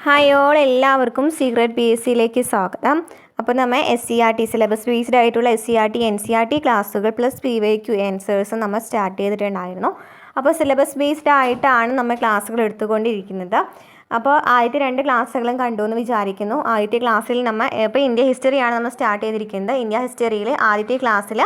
Hi all, എല്ലാവർക്കും secret P S സിയിലേക്ക് സ്വാഗതം. അപ്പോൾ നമ്മൾ SCERT സിലബസ് ബേസ്ഡ് ആയിട്ടുള്ള SCERT NCERT ക്ലാസ്സുകൾ പ്ലസ് PYQ ആൻസേഴ്സ് നമ്മൾ സ്റ്റാർട്ട് ചെയ്തിട്ടുണ്ടായിരുന്നു. അപ്പോൾ സിലബസ് ബേസ്ഡ് ആയിട്ടാണ് നമ്മൾ ക്ലാസ്സുകൾ എടുത്തുകൊണ്ടിരിക്കുന്നത്. അപ്പോൾ ആദ്യത്തെ 2 ക്ലാസ്സുകളും കണ്ടു എന്ന് വിചാരിക്കുന്നു. ആദ്യത്തെ ക്ലാസ്സിൽ നമ്മൾ ഇപ്പോൾ ഇന്ത്യ ഹിസ്റ്ററിയാണ് നമ്മൾ സ്റ്റാർട്ട് ചെയ്തിരിക്കുന്നത്. ഇന്ത്യ ഹിസ്റ്ററിയിൽ ആദ്യത്തെ ക്ലാസ്സിൽ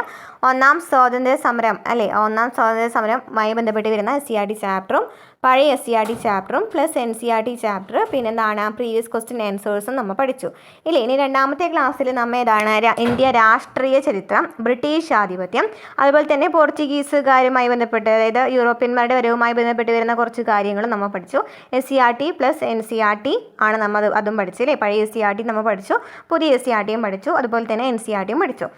ഒന്നാം സ്വാതന്ത്ര്യ സമരം ഒന്നാം സ്വാതന്ത്ര്യ സമരവുമായി ബന്ധപ്പെട്ട് വരുന്ന SCERT ചാപ്റ്ററും പഴയ SCERT ചാപ്റ്ററും പ്ലസ് NCERT ചാപ്റ്റർ പിന്നെന്താണ് പ്രീവിയസ് ക്വസ്റ്റ്യൻ ആൻസേഴ്സും നമ്മൾ പഠിച്ചു ഇല്ലേ. ഇനി രണ്ടാമത്തെ ക്ലാസ്സിൽ നമ്മൾ ഏതാണ് ഇന്ത്യ രാഷ്ട്രീയ ചരിത്രം, ബ്രിട്ടീഷ് ആധിപത്യം, അതുപോലെ തന്നെ പോർച്ചുഗീസുകാരുമായി ബന്ധപ്പെട്ട് അതായത് യൂറോപ്യന്മാരുടെ വരവുമായി ബന്ധപ്പെട്ട് വരുന്ന കുറച്ച് കാര്യങ്ങളും നമ്മൾ പഠിച്ചു. SCERT പ്ലസ് NCERT ആണ് നമ്മൾ അതും പഠിച്ചു അല്ലേ. പഴയ SCERT നമ്മൾ പഠിച്ചു, പുതിയ SCERTയും പഠിച്ചു, അതുപോലെ തന്നെ NCERTയും പഠിച്ചു.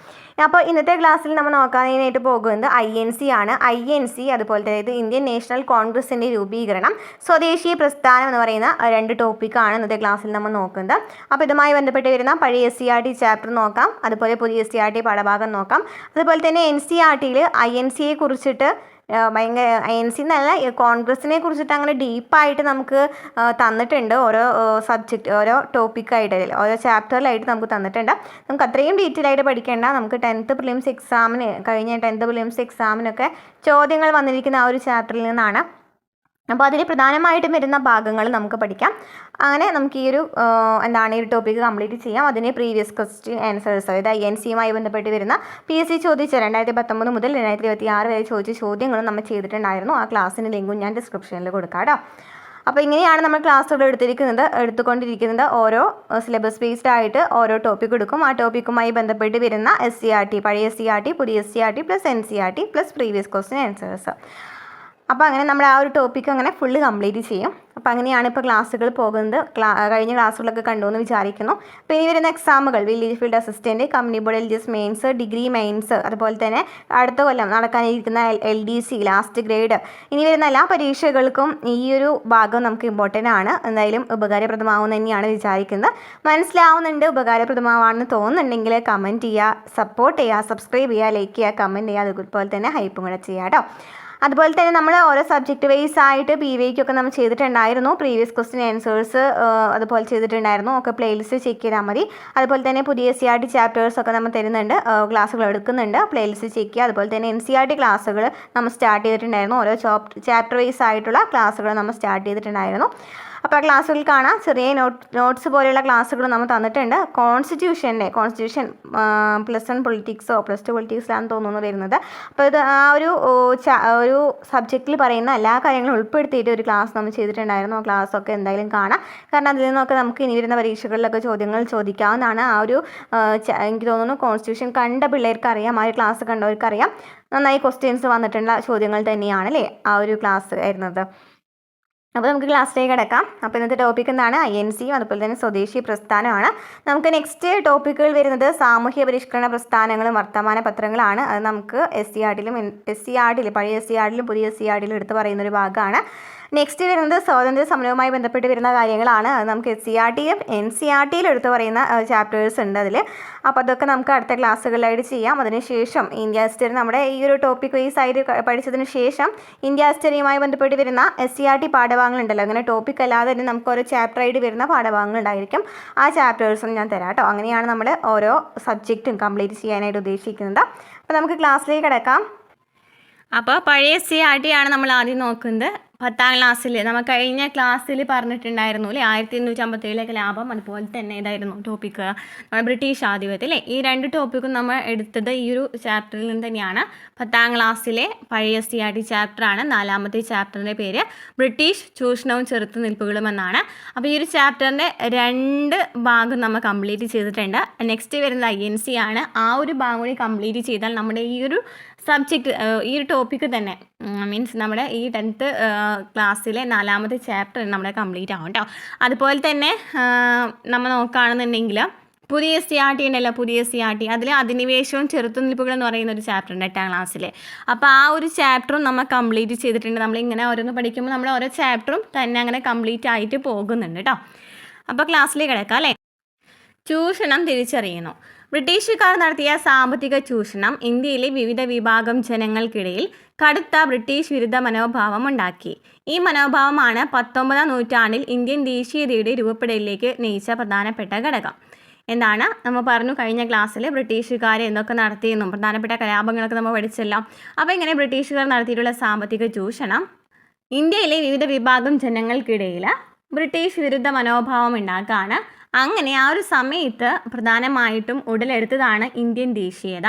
അപ്പോൾ ഇന്നത്തെ ക്ലാസ്സിൽ നമ്മൾ നോക്കാനായിട്ട് പോകുന്നത് INC ആണ്. INC അതുപോലെ തന്നെ ഇന്ത്യൻ നാഷണൽ കോൺഗ്രസിൻ്റെ രൂപീകരണം, സ്വദേശി പ്രസ്ഥാനം എന്ന് പറയുന്ന 2 ടോപ്പിക്കാണ് ഇന്നത്തെ ക്ലാസ്സിൽ നമ്മൾ നോക്കുന്നത്. അപ്പോൾ ഇതുമായി ബന്ധപ്പെട്ട് വരുന്ന പഴയ SCERT ചാപ്റ്റർ നോക്കാം, അതുപോലെ പുതിയ SCERT പാഠഭാഗം നോക്കാം. അതുപോലെ തന്നെ NCERTയിൽ INCയെ കുറിച്ചിട്ട് ഭയങ്കര INC എന്നല്ല കോൺഗ്രസിനെ കുറിച്ചിട്ട് അങ്ങനെ ഡീപ്പായിട്ട് നമുക്ക് തന്നിട്ടുണ്ട്. ഓരോ സബ്ജക്റ്റ് ഓരോ ടോപ്പിക്കായിട്ട് ഓരോ ചാപ്റ്ററിലായിട്ട് നമുക്ക് തന്നിട്ടുണ്ട്. നമുക്ക് അത്രയും ഡീറ്റെയിൽ ആയിട്ട് പഠിക്കേണ്ട. നമുക്ക് 10th പ്രിലിംസ് എക്സാമിന് കഴിഞ്ഞ 10th പ്രിലിംസ് എക്സാമിനൊക്കെ ചോദ്യങ്ങൾ വന്നിരിക്കുന്ന ആ ഒരു ചാപ്റ്ററിൽ നിന്നാണ്. അപ്പോൾ അതിൽ പ്രധാനമായിട്ടും വരുന്ന ഭാഗങ്ങൾ നമുക്ക് പഠിക്കാം. അങ്ങനെ നമുക്ക് ഈ ഒരു ഈ ഒരു ടോപ്പിക്ക് കംപ്ലീറ്റ് ചെയ്യാം. അതിന് പ്രീവിയസ് ക്വസ്റ്റ്യൻ ആൻസേഴ്സ് അതായത് INCയുമായി ബന്ധപ്പെട്ട് വരുന്ന PSC ചോദിച്ച 2019 മുതൽ 2026 വരെ ചോദിച്ച ചോദ്യങ്ങളും നമ്മൾ ചെയ്തിട്ടുണ്ടായിരുന്നു. ആ ക്ലാസ്സിൻ്റെ ലിങ്കും ഞാൻ ഡിസ്ക്രിപ്ഷനിൽ കൊടുക്കാം കേട്ടോ. അപ്പോൾ ഇങ്ങനെയാണ് നമ്മൾ ക്ലാസ്സുകൾ എടുത്തുകൊണ്ടിരിക്കുന്നത്. ഓരോ സിലബസ് ബേസ്ഡ് ആയിട്ട് ഓരോ ടോപ്പിക് എടുക്കും. ആ ടോപ്പിക്കുമായി ബന്ധപ്പെട്ട് വരുന്ന SCERT, പഴയ SCERT, പുതിയ SCERT plus NCERT plus previous question answers. അപ്പോൾ അങ്ങനെ നമ്മൾ ആ ഒരു ടോപ്പിക്ക് അങ്ങനെ ഫുള്ള് കംപ്ലീറ്റ് ചെയ്യും. അപ്പോൾ അങ്ങനെയാണ് ഇപ്പോൾ ക്ലാസ്സുകൾ പോകുന്നത്. കഴിഞ്ഞ ക്ലാസ്സുകളൊക്കെ കണ്ടു എന്ന് വിചാരിക്കുന്നു. അപ്പോൾ ഇനി വരുന്ന എക്സാമുകൾ village field assistant, company board LGS mains, degree mains, അതുപോലെ തന്നെ അടുത്ത കൊല്ലം നടക്കാനിരിക്കുന്ന LDC ലാസ്റ്റ് ഗ്രേഡ്, ഇനി വരുന്ന എല്ലാ പരീക്ഷകൾക്കും ഈ ഒരു ഭാഗം നമുക്ക് ഇമ്പോർട്ടൻ്റ് ആണ്. എന്തായാലും ഉപകാരപ്രദമാവുമെന്ന് തന്നെയാണ് വിചാരിക്കുന്നത്. മനസ്സിലാവുന്നുണ്ട്, ഉപകാരപ്രദമാവാണെന്ന് തോന്നുന്നുണ്ടെങ്കിൽ കമൻറ്റ് ചെയ്യുക, സപ്പോർട്ട് ചെയ്യുക, സബ്സ്ക്രൈബ് ചെയ്യുക, ലൈക്ക് ചെയ്യുക, കമൻറ്റ് ചെയ്യുക, അതുപോലെ തന്നെ ഹൈപ്പും കൂടെ ചെയ്യുക കേട്ടോ. അതുപോലെ തന്നെ നമ്മൾ ഓരോ സബ്ജക്റ്റ് വൈസ് ആയിട്ട് PYQ ഒക്കെ നമ്മൾ ചെയ്തിട്ടുണ്ടായിരുന്നു. പ്രീവിയസ് ക്വസ്റ്റ്യൻ ആൻസേഴ്സ് അതുപോലെ ചെയ്തിട്ടുണ്ടായിരുന്നു. ഒക്കെ പ്ലേലിസ്റ്റ് ചെക്ക് ചെയ്താൽ മതി. അതുപോലെ തന്നെ പുതിയ SCERT ചാപ്റ്റേഴ്സ് ഒക്കെ നമ്മൾ തരുന്നുണ്ട്, ക്ലാസ്സുകൾ എടുക്കുന്നുണ്ട്, പ്ലേലിസ്റ്റ് ചെക്ക് ചെയ്യുക. അതുപോലെ തന്നെ NCERT ക്ലാസ്സുകൾ നമ്മൾ സ്റ്റാർട്ട് ചെയ്തിട്ടുണ്ടായിരുന്നു. ഓരോ ചാപ്റ്റർ വൈസ് ആയിട്ടുള്ള ക്ലാസ്സുകൾ നമ്മൾ സ്റ്റാർട്ട് ചെയ്തിട്ടുണ്ടായിരുന്നു. അപ്പോൾ ആ ക്ലാസ്സുകൾ കാണാം. ചെറിയ നോട്ട്സ് പോലെയുള്ള ക്ലാസ്സുകൾ നമ്മൾ തന്നിട്ടുണ്ട്. കോൺസ്റ്റിറ്റ്യൂഷൻ +1 പൊളിറ്റിക്സോ +2 പൊളിറ്റിക്സിലാണെന്ന് തോന്നുന്നു വരുന്നത്. അപ്പോൾ ഇത് ആ ഒരു സബ്ജക്റ്റിൽ പറയുന്ന എല്ലാ കാര്യങ്ങളും ഉൾപ്പെടുത്തിയിട്ട് ഒരു ക്ലാസ് നമ്മൾ ചെയ്തിട്ടുണ്ടായിരുന്നു. ആ ക്ലാസ്സൊക്കെ എന്തായാലും കാണാം. കാരണം അതിൽ നിന്നൊക്കെ നമുക്ക് ഇനി വരുന്ന പരീക്ഷകളിലൊക്കെ ചോദ്യങ്ങൾ ചോദിക്കാവുന്നതാണ്. ആ ഒരു എനിക്ക് തോന്നുന്നു കോൺസ്റ്റിറ്റ്യൂഷൻ കണ്ട പിള്ളേർക്ക് അറിയാം, ആ ഒരു ക്ലാസ് കണ്ടവർക്കറിയാം. നന്നായി ക്വസ്റ്റ്യൻസ് വന്നിട്ടുള്ള ചോദ്യങ്ങൾ തന്നെയാണ് അല്ലേ ആ ഒരു ക്ലാസ് ആയിരുന്നത്. അപ്പോൾ നമുക്ക് ക്ലാസ്സിലേക്ക് കിടക്കാം. അപ്പോൾ ഇന്നത്തെ ടോപ്പിക് എന്താണ്? INCയും അതുപോലെ തന്നെ സ്വദേശി പ്രസ്ഥാനമാണ്. നമുക്ക് നെക്സ്റ്റ് ടോപ്പിക്കുകൾ വരുന്നത് സാമൂഹ്യ പരിഷ്കരണ പ്രസ്ഥാനങ്ങളും വർത്തമാന പത്രങ്ങളാണ്. അത് നമുക്ക് SCERTലും പഴയ SCERTലും പുതിയ SCERTലും എടുത്ത് പറയുന്നൊരു ഭാഗമാണ്. നെക്സ്റ്റ് വരുന്നത് സ്വാതന്ത്ര്യ സമരവുമായി ബന്ധപ്പെട്ട് വരുന്ന കാര്യങ്ങളാണ്. അത് നമുക്ക് SCERTലും NCERTലും എടുത്ത് പറയുന്ന ചാപ്റ്റേഴ്സ് ഉണ്ട് അതിൽ. അപ്പോൾ അതൊക്കെ നമുക്ക് അടുത്ത ക്ലാസ്സുകളിലായിട്ട് ചെയ്യാം. അതിനുശേഷം ഇന്ത്യ ഹിസ്റ്ററി നമ്മുടെ ഈ ഒരു ടോപ്പിക് വൈസ് ആയിട്ട് പഠിച്ചതിന് ശേഷം ഇന്ത്യ ഹിസ്റ്ററിയുമായി ബന്ധപ്പെട്ട് വരുന്ന SCERT പാഠഭാഗങ്ങളുണ്ടല്ലോ, അങ്ങനെ ടോപ്പിക് അല്ലാതെ തന്നെ നമുക്ക് ഓരോ ചാപ്റ്ററായിട്ട് വരുന്ന പാഠഭാഗങ്ങൾ ഉണ്ടായിരിക്കും. ആ ചാപ്റ്റേഴ്സും ഞാൻ തരാം കേട്ടോ. അങ്ങനെയാണ് നമ്മൾ ഓരോ സബ്ജക്റ്റും കംപ്ലീറ്റ് ചെയ്യാനായിട്ട് ഉദ്ദേശിക്കുന്നത്. അപ്പോൾ നമുക്ക് ക്ലാസ്സിലേക്ക് കിടക്കാം. അപ്പോൾ പഴയ SCERT ആണ് നമ്മൾ ആദ്യം നോക്കുന്നത്. 10ാം ക്ലാസ്സിൽ നമ്മൾ കഴിഞ്ഞ ക്ലാസ്സിൽ പറഞ്ഞിട്ടുണ്ടായിരുന്നു അല്ലേ, 1857 ലാഭം, അതുപോലെ തന്നെ ഇതായിരുന്നു ടോപ്പിക്ക് ബ്രിട്ടീഷ് ആധിപത്യം അല്ലേ. ഈ 2 ടോപ്പിക്കും നമ്മൾ എടുത്തത് ഈ ഒരു ചാപ്റ്ററിൽ നിന്ന് തന്നെയാണ്. 10ാം ക്ലാസ്സിലെ പഴയ SCERT ചാപ്റ്ററാണ്. 4ാമത്തെ ചാപ്റ്ററിൻ്റെ പേര് ബ്രിട്ടീഷ് ചൂഷണവും ചെറുത്തുനിൽപ്പുകളും എന്നാണ്. അപ്പോൾ ഈ ഒരു ചാപ്റ്ററിൻ്റെ 2 ഭാഗം നമ്മൾ കംപ്ലീറ്റ് ചെയ്തിട്ടുണ്ട്. നെക്സ്റ്റ് വരുന്നത് INC ആണ്. ആ ഒരു ഭാഗം കൂടി കംപ്ലീറ്റ് ചെയ്താൽ നമ്മുടെ ഈ ഒരു സബ്ജക്റ്റ് ഈ ഒരു ടോപ്പിക്ക് തന്നെ മീൻസ് നമ്മുടെ ഈ 10th ക്ലാസ്സിലെ 4ാമത്തെ ചാപ്റ്റർ നമ്മുടെ കംപ്ലീറ്റ് ആവും കേട്ടോ. അതുപോലെ തന്നെ നമ്മൾ നോക്കുകയാണെന്നുണ്ടെങ്കിൽ പുതിയ SCERT ഉണ്ടല്ലോ, പുതിയ SCERT അതിൽ അധിനിവേശവും ചെറുത്തുനിൽപ്പുകൾ എന്ന് പറയുന്ന ഒരു ചാപ്റ്റർ ഉണ്ട് 8ാം ക്ലാസ്സിൽ. അപ്പോൾ ആ ഒരു ചാപ്റ്ററും നമ്മൾ കംപ്ലീറ്റ് ചെയ്തിട്ടുണ്ട്. നമ്മളിങ്ങനെ ഓരോന്ന് പഠിക്കുമ്പോൾ നമ്മൾ ഓരോ ചാപ്റ്ററും തന്നെ അങ്ങനെ കംപ്ലീറ്റ് ആയിട്ട് പോകുന്നുണ്ട് കേട്ടോ. അപ്പോൾ ക്ലാസ്സിലേക്ക് കിടക്കാം അല്ലേ. ചൂഷണം തിരിച്ചറിയുന്നു. ബ്രിട്ടീഷുകാർ നടത്തിയ സാമ്പത്തിക ചൂഷണം ഇന്ത്യയിലെ വിവിധ വിഭാഗം ജനങ്ങൾക്കിടയിൽ കടുത്ത ബ്രിട്ടീഷ് വിരുദ്ധ മനോഭാവം ഉണ്ടാക്കി. ഈ മനോഭാവമാണ് 19-ാം നൂറ്റാണ്ടിൽ ഇന്ത്യൻ ദേശീയതയുടെ രൂപപ്പെടലിലേക്ക് നയിച്ച പ്രധാനപ്പെട്ട ഘടകം. എന്താണ് നമ്മൾ പറഞ്ഞു കഴിഞ്ഞ ക്ലാസ്സിൽ ബ്രിട്ടീഷുകാർ എന്തൊക്കെ നടത്തിയെന്നും പ്രധാനപ്പെട്ട കലാപങ്ങളൊക്കെ നമ്മൾ പഠിച്ചല്ലോ. അപ്പോൾ ഇങ്ങനെ ബ്രിട്ടീഷുകാർ നടത്തിയിട്ടുള്ള സാമ്പത്തിക ചൂഷണം ഇന്ത്യയിലെ വിവിധ വിഭാഗം ജനങ്ങൾക്കിടയിൽ ബ്രിട്ടീഷ് വിരുദ്ധ മനോഭാവം ഉണ്ടാക്കുകയാണ്. അങ്ങനെ ആ ഒരു സമയത്ത് പ്രധാനമായിട്ടും ഉടലെടുത്തതാണ് ഇന്ത്യൻ ദേശീയത.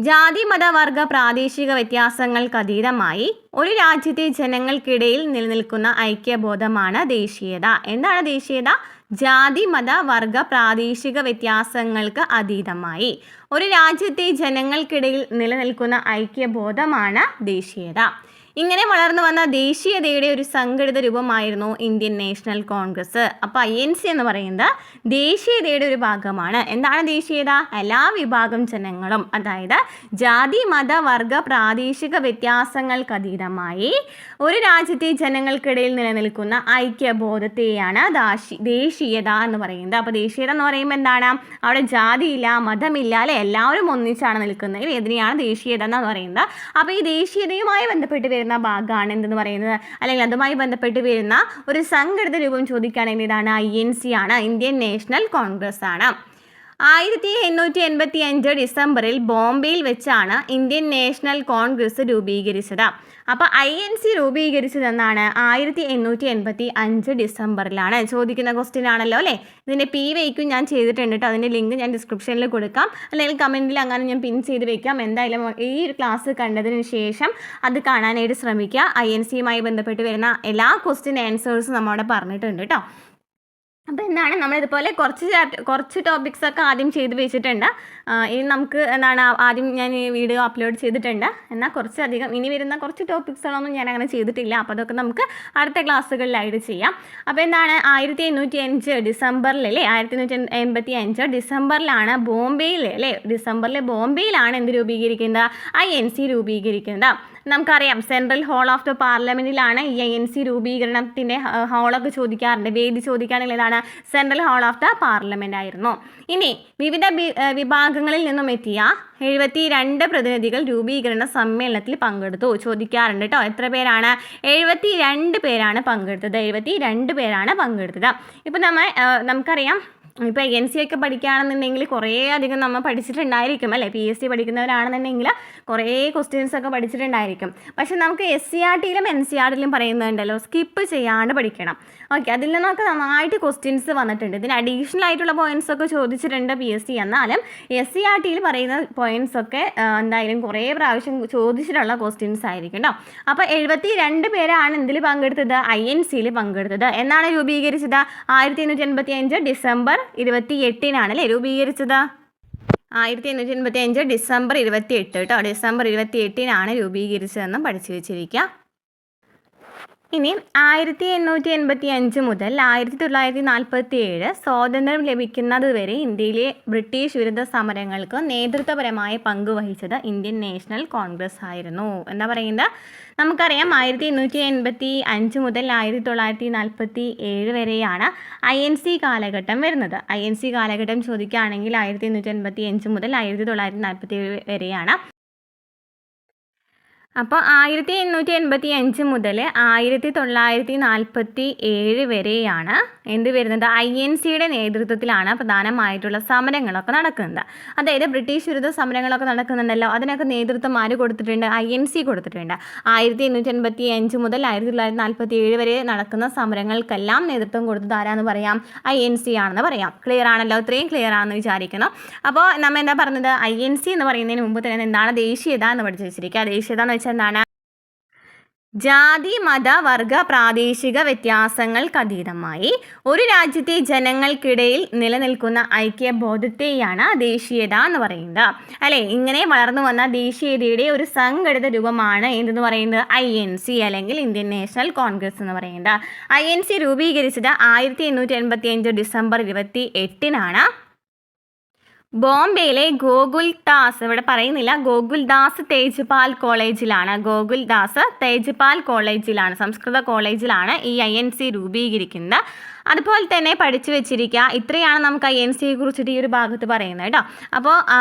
ജാതി മത വർഗ പ്രാദേശിക വ്യത്യാസങ്ങൾക്കതീതമായി ഒരു രാജ്യത്തെ ജനങ്ങൾക്കിടയിൽ നിലനിൽക്കുന്ന ഐക്യബോധമാണ് ദേശീയത. എന്താണ് ദേശീയത? ജാതി മത വർഗ പ്രാദേശിക വ്യത്യാസങ്ങൾക്ക് അതീതമായി ഒരു രാജ്യത്തെ ജനങ്ങൾക്കിടയിൽ നിലനിൽക്കുന്ന ഐക്യബോധമാണ് ദേശീയത. ഇങ്ങനെ വളർന്നു വന്ന ദേശീയതയുടെ ഒരു സംഘടിത രൂപമായിരുന്നു ഇന്ത്യൻ നാഷണൽ കോൺഗ്രസ്. അപ്പോൾ INC എന്ന് പറയുന്നത് ദേശീയതയുടെ ഒരു ഭാഗമാണ്. എന്താണ് ദേശീയത? എല്ലാ വിഭാഗം ജനങ്ങളും, അതായത് ജാതി മത വർഗ പ്രാദേശിക വ്യത്യാസങ്ങൾക്കതീതമായി ഒരു രാജ്യത്തെ ജനങ്ങൾക്കിടയിൽ നിലനിൽക്കുന്ന ഐക്യബോധത്തെയാണ് ദേശീയത എന്ന് പറയുന്നത്. അപ്പോൾ ദേശീയത എന്ന് പറയുമ്പോൾ എന്താണ്? അവിടെ ജാതിയില്ല, മതമില്ല, അല്ലെ, എല്ലാവരും ഒന്നിച്ചാണ് നിൽക്കുന്നത്. ഇതിനെയാണ് ദേശീയത എന്ന് പറയുന്നത്. അപ്പോൾ ഈ ദേശീയതയുമായി ബന്ധപ്പെട്ട് വരുന്ന ഭാഗമാണ് എന്തെന്ന് പറയുന്നത്, അല്ലെങ്കിൽ അതുമായി ബന്ധപ്പെട്ട് വരുന്ന ഒരു സംഘടിത രൂപം ചോദിക്കുകയാണെങ്കിൽ ഇതാണ് INC ആണ്, ഇന്ത്യൻ നാഷണൽ കോൺഗ്രസ് ആണ്. 1885 ഡിസംബറിൽ ബോംബെയിൽ വെച്ചാണ് ഇന്ത്യൻ നാഷണൽ കോൺഗ്രസ് രൂപീകരിച്ചത്. അപ്പോൾ INC രൂപീകരിച്ചത് എന്നാണ് 1885 ഡിസംബറിലാണ്. ചോദിക്കുന്ന ക്വസ്റ്റ്യൻ ആണല്ലോ അല്ലേ. ഇതിൻ്റെ PYQ ഞാൻ ചെയ്തിട്ടുണ്ട് കേട്ടോ. അതിൻ്റെ ലിങ്ക് ഞാൻ ഡിസ്ക്രിപ്ഷനിൽ കൊടുക്കാം, അല്ലെങ്കിൽ കമൻറ്റിൽ അങ്ങനെ ഞാൻ പിൻ ചെയ്ത് വെക്കാം. എന്തായാലും ഈ ഒരു ക്ലാസ് കണ്ടതിന് ശേഷം അത് കാണാനായിട്ട് ശ്രമിക്കുക. INCയുമായി ബന്ധപ്പെട്ട് വരുന്ന എല്ലാ ക്വസ്റ്റ്യൻ ആൻസേഴ്സും നമ്മളവിടെ പറഞ്ഞിട്ടുണ്ട് കേട്ടോ. അപ്പോൾ എന്താണ്, നമ്മളിതുപോലെ കുറച്ച് ടോപ്പിക്സൊക്കെ ആദ്യം ചെയ്ത് വെച്ചിട്ടുണ്ട്. ഇനി നമുക്ക് എന്താണ്, ആദ്യം ഞാൻ ഈ വീഡിയോ അപ്ലോഡ് ചെയ്തിട്ടുണ്ട്. എന്നാൽ കുറച്ചധികം ഇനി വരുന്ന കുറച്ച് ടോപ്പിക്സുകളൊന്നും ഞാൻ അങ്ങനെ ചെയ്തിട്ടില്ല. അപ്പോൾ അതൊക്കെ നമുക്ക് അടുത്ത ക്ലാസ്സുകളിലായിട്ട് ചെയ്യാം. അപ്പോൾ എന്താണ്, 1885 ഡിസംബറിൽ അല്ലേ, 1885 ഡിസംബറിലാണ് ബോംബെയിലാണ് എന്ത് രൂപീകരിക്കുന്നത്? INC രൂപീകരിക്കുന്നത്. നമുക്കറിയാം സെൻട്രൽ ഹാൾ ഓഫ് ദ പാർലമെൻറ്റിലാണ് ഈ INC രൂപീകരണത്തിൻ്റെ ഹാളൊക്കെ ചോദിക്കാറുണ്ട്. വേദി ചോദിക്കുകയാണെങ്കിൽ ഏതാണ്? Central hall of the parliament ആയിരുന്നു. ഇനി വിവിധ വിഭാഗങ്ങളിൽ നിന്നും എത്തിയ 72 പ്രതിനിധികൾ രൂപീകരണ സമ്മേളനത്തിൽ പങ്കെടുത്തു. ചോദിക്കാറുണ്ട് കേട്ടോ. എത്ര പേരാണ്? 72 പേരാണ് പങ്കെടുത്തത്. ഇപ്പം നമുക്കറിയാം, ഇപ്പോൾ NC ഒക്കെ പഠിക്കുകയാണെന്നുണ്ടെങ്കിൽ കുറേ അധികം നമ്മൾ പഠിച്ചിട്ടുണ്ടായിരിക്കും അല്ലേ. PSC പഠിക്കുന്നവരാണെന്നുണ്ടെങ്കിൽ കുറേ ക്വസ്റ്റ്യൻസ് ഒക്കെ പഠിച്ചിട്ടുണ്ടായിരിക്കും. പക്ഷെ നമുക്ക് SCRTയിലും NCRTയിലും പറയുന്നുണ്ടല്ലോ, സ്കിപ്പ് ചെയ്യാണ്ട് പഠിക്കണം. ഓക്കെ, അതിൽ നിന്നൊക്കെ നന്നായിട്ട് ക്വസ്റ്റ്യൻസ് വന്നിട്ടുണ്ട്. ഇതിന് അഡീഷണൽ ആയിട്ടുള്ള പോയിൻറ്റ്സ് ഒക്കെ ചോദിച്ചിട്ടുണ്ട് PSC. എന്നാലും SCRTയിൽ പറയുന്ന പോയിൻറ്റ്സ് ഒക്കെ എന്തായാലും കുറേ പ്രാവശ്യം ചോദിച്ചിട്ടുള്ള ക്വസ്റ്റ്യൻസ് ആയിരിക്കും കേട്ടോ. അപ്പോൾ 72 പേരാണ് എന്തിൽ പങ്കെടുത്തത്? INCയിൽ പങ്കെടുത്തത്. എന്നാണ് രൂപീകരിച്ചത്? 1885 ഡിസംബർ 28-നാണ് അല്ലേ രൂപീകരിച്ചത്. 1885 ഡിസംബർ 28 കേട്ടോ. ഡിസംബർ 28-നാണ് രൂപീകരിച്ചതെന്നും പഠിച്ചു വെച്ചിരിക്കുക. ഇനി 1885 മുതൽ 1947 സ്വാതന്ത്ര്യം ലഭിക്കുന്നത് വരെ ഇന്ത്യയിലെ ബ്രിട്ടീഷ് വിരുദ്ധ സമരങ്ങൾക്ക് നേതൃത്വപരമായ പങ്ക് വഹിച്ചത് ഇന്ത്യൻ നാഷണൽ കോൺഗ്രസ് ആയിരുന്നു. എന്താ പറയുന്നത്? നമുക്കറിയാം 1885 മുതൽ 1947 വരെയാണ് INC കാലഘട്ടം വരുന്നത്. INC കാലഘട്ടം ചോദിക്കുകയാണെങ്കിൽ 1885 മുതൽ 1947 വരെയാണ്. അപ്പോൾ 1885 മുതൽ 1947 വരെയാണ് എന്ത് വരുന്നത്? INCയുടെ നേതൃത്വത്തിലാണ് പ്രധാനമായിട്ടുള്ള സമരങ്ങളൊക്കെ നടക്കുന്നത്. അതായത് ബ്രിട്ടീഷ് വിരുദ്ധ സമരങ്ങളൊക്കെ നടക്കുന്നുണ്ടല്ലോ, അതിനൊക്കെ നേതൃത്വം ആര് കൊടുത്തിട്ടുണ്ട്? INC കൊടുത്തിട്ടുണ്ട്. 1885 മുതൽ 1947 വരെ നടക്കുന്ന സമരങ്ങൾക്കെല്ലാം നേതൃത്വം കൊടുത്തത് ആരാന്ന് പറയാം? INC ആണെന്ന് പറയാം. ക്ലിയർ ആണല്ലോ? ഇത്രയും ക്ലിയർ ആണെന്ന് വിചാരിക്കുന്നു. അപ്പോൾ നമ്മൾ എന്താ പറഞ്ഞത്? INC എന്ന് പറയുന്നതിന് മുമ്പ് തന്നെ എന്താണ് ദേശീയത എന്ന് പഠിച്ചു വെച്ചിരിക്കുക. ദേശീയത എന്ന് വെച്ചാൽ എന്താണ്? ജാതി മത വർഗ പ്രാദേശിക വ്യത്യാസങ്ങൾക്കതീതമായി ഒരു രാജ്യത്തെ ജനങ്ങൾക്കിടയിൽ നിലനിൽക്കുന്ന ഐക്യബോധത്തെയാണ് ദേശീയത എന്ന് പറയുന്നത് അല്ലേ. ഇങ്ങനെ വളർന്നു വന്ന ദേശീയതയുടെ ഒരു സംഘടിത രൂപമാണ് എന്തെന്ന് പറയുന്നത്? INC അല്ലെങ്കിൽ ഇന്ത്യൻ നാഷണൽ കോൺഗ്രസ് എന്ന് പറയുന്നത്. INC രൂപീകരിച്ചത് 1885 ഡിസംബർ 28-നാണ്. ബോംബെയിലെ ഗോകുൽദാസ്, ഇവിടെ പറയുന്നില്ല, ഗോകുൽദാസ് തേജ്പാൽ കോളേജിലാണ്, സംസ്കൃത കോളേജിലാണ് ഈ INC രൂപീകരിക്കുന്നത്. അതുപോലെ തന്നെ പഠിച്ചു വെച്ചിരിക്കുക. ഇത്രയാണ് നമുക്ക് INC കുറിച്ചിട്ട് ഈ ഒരു ഭാഗത്ത് പറയുന്നത് കേട്ടോ. അപ്പോൾ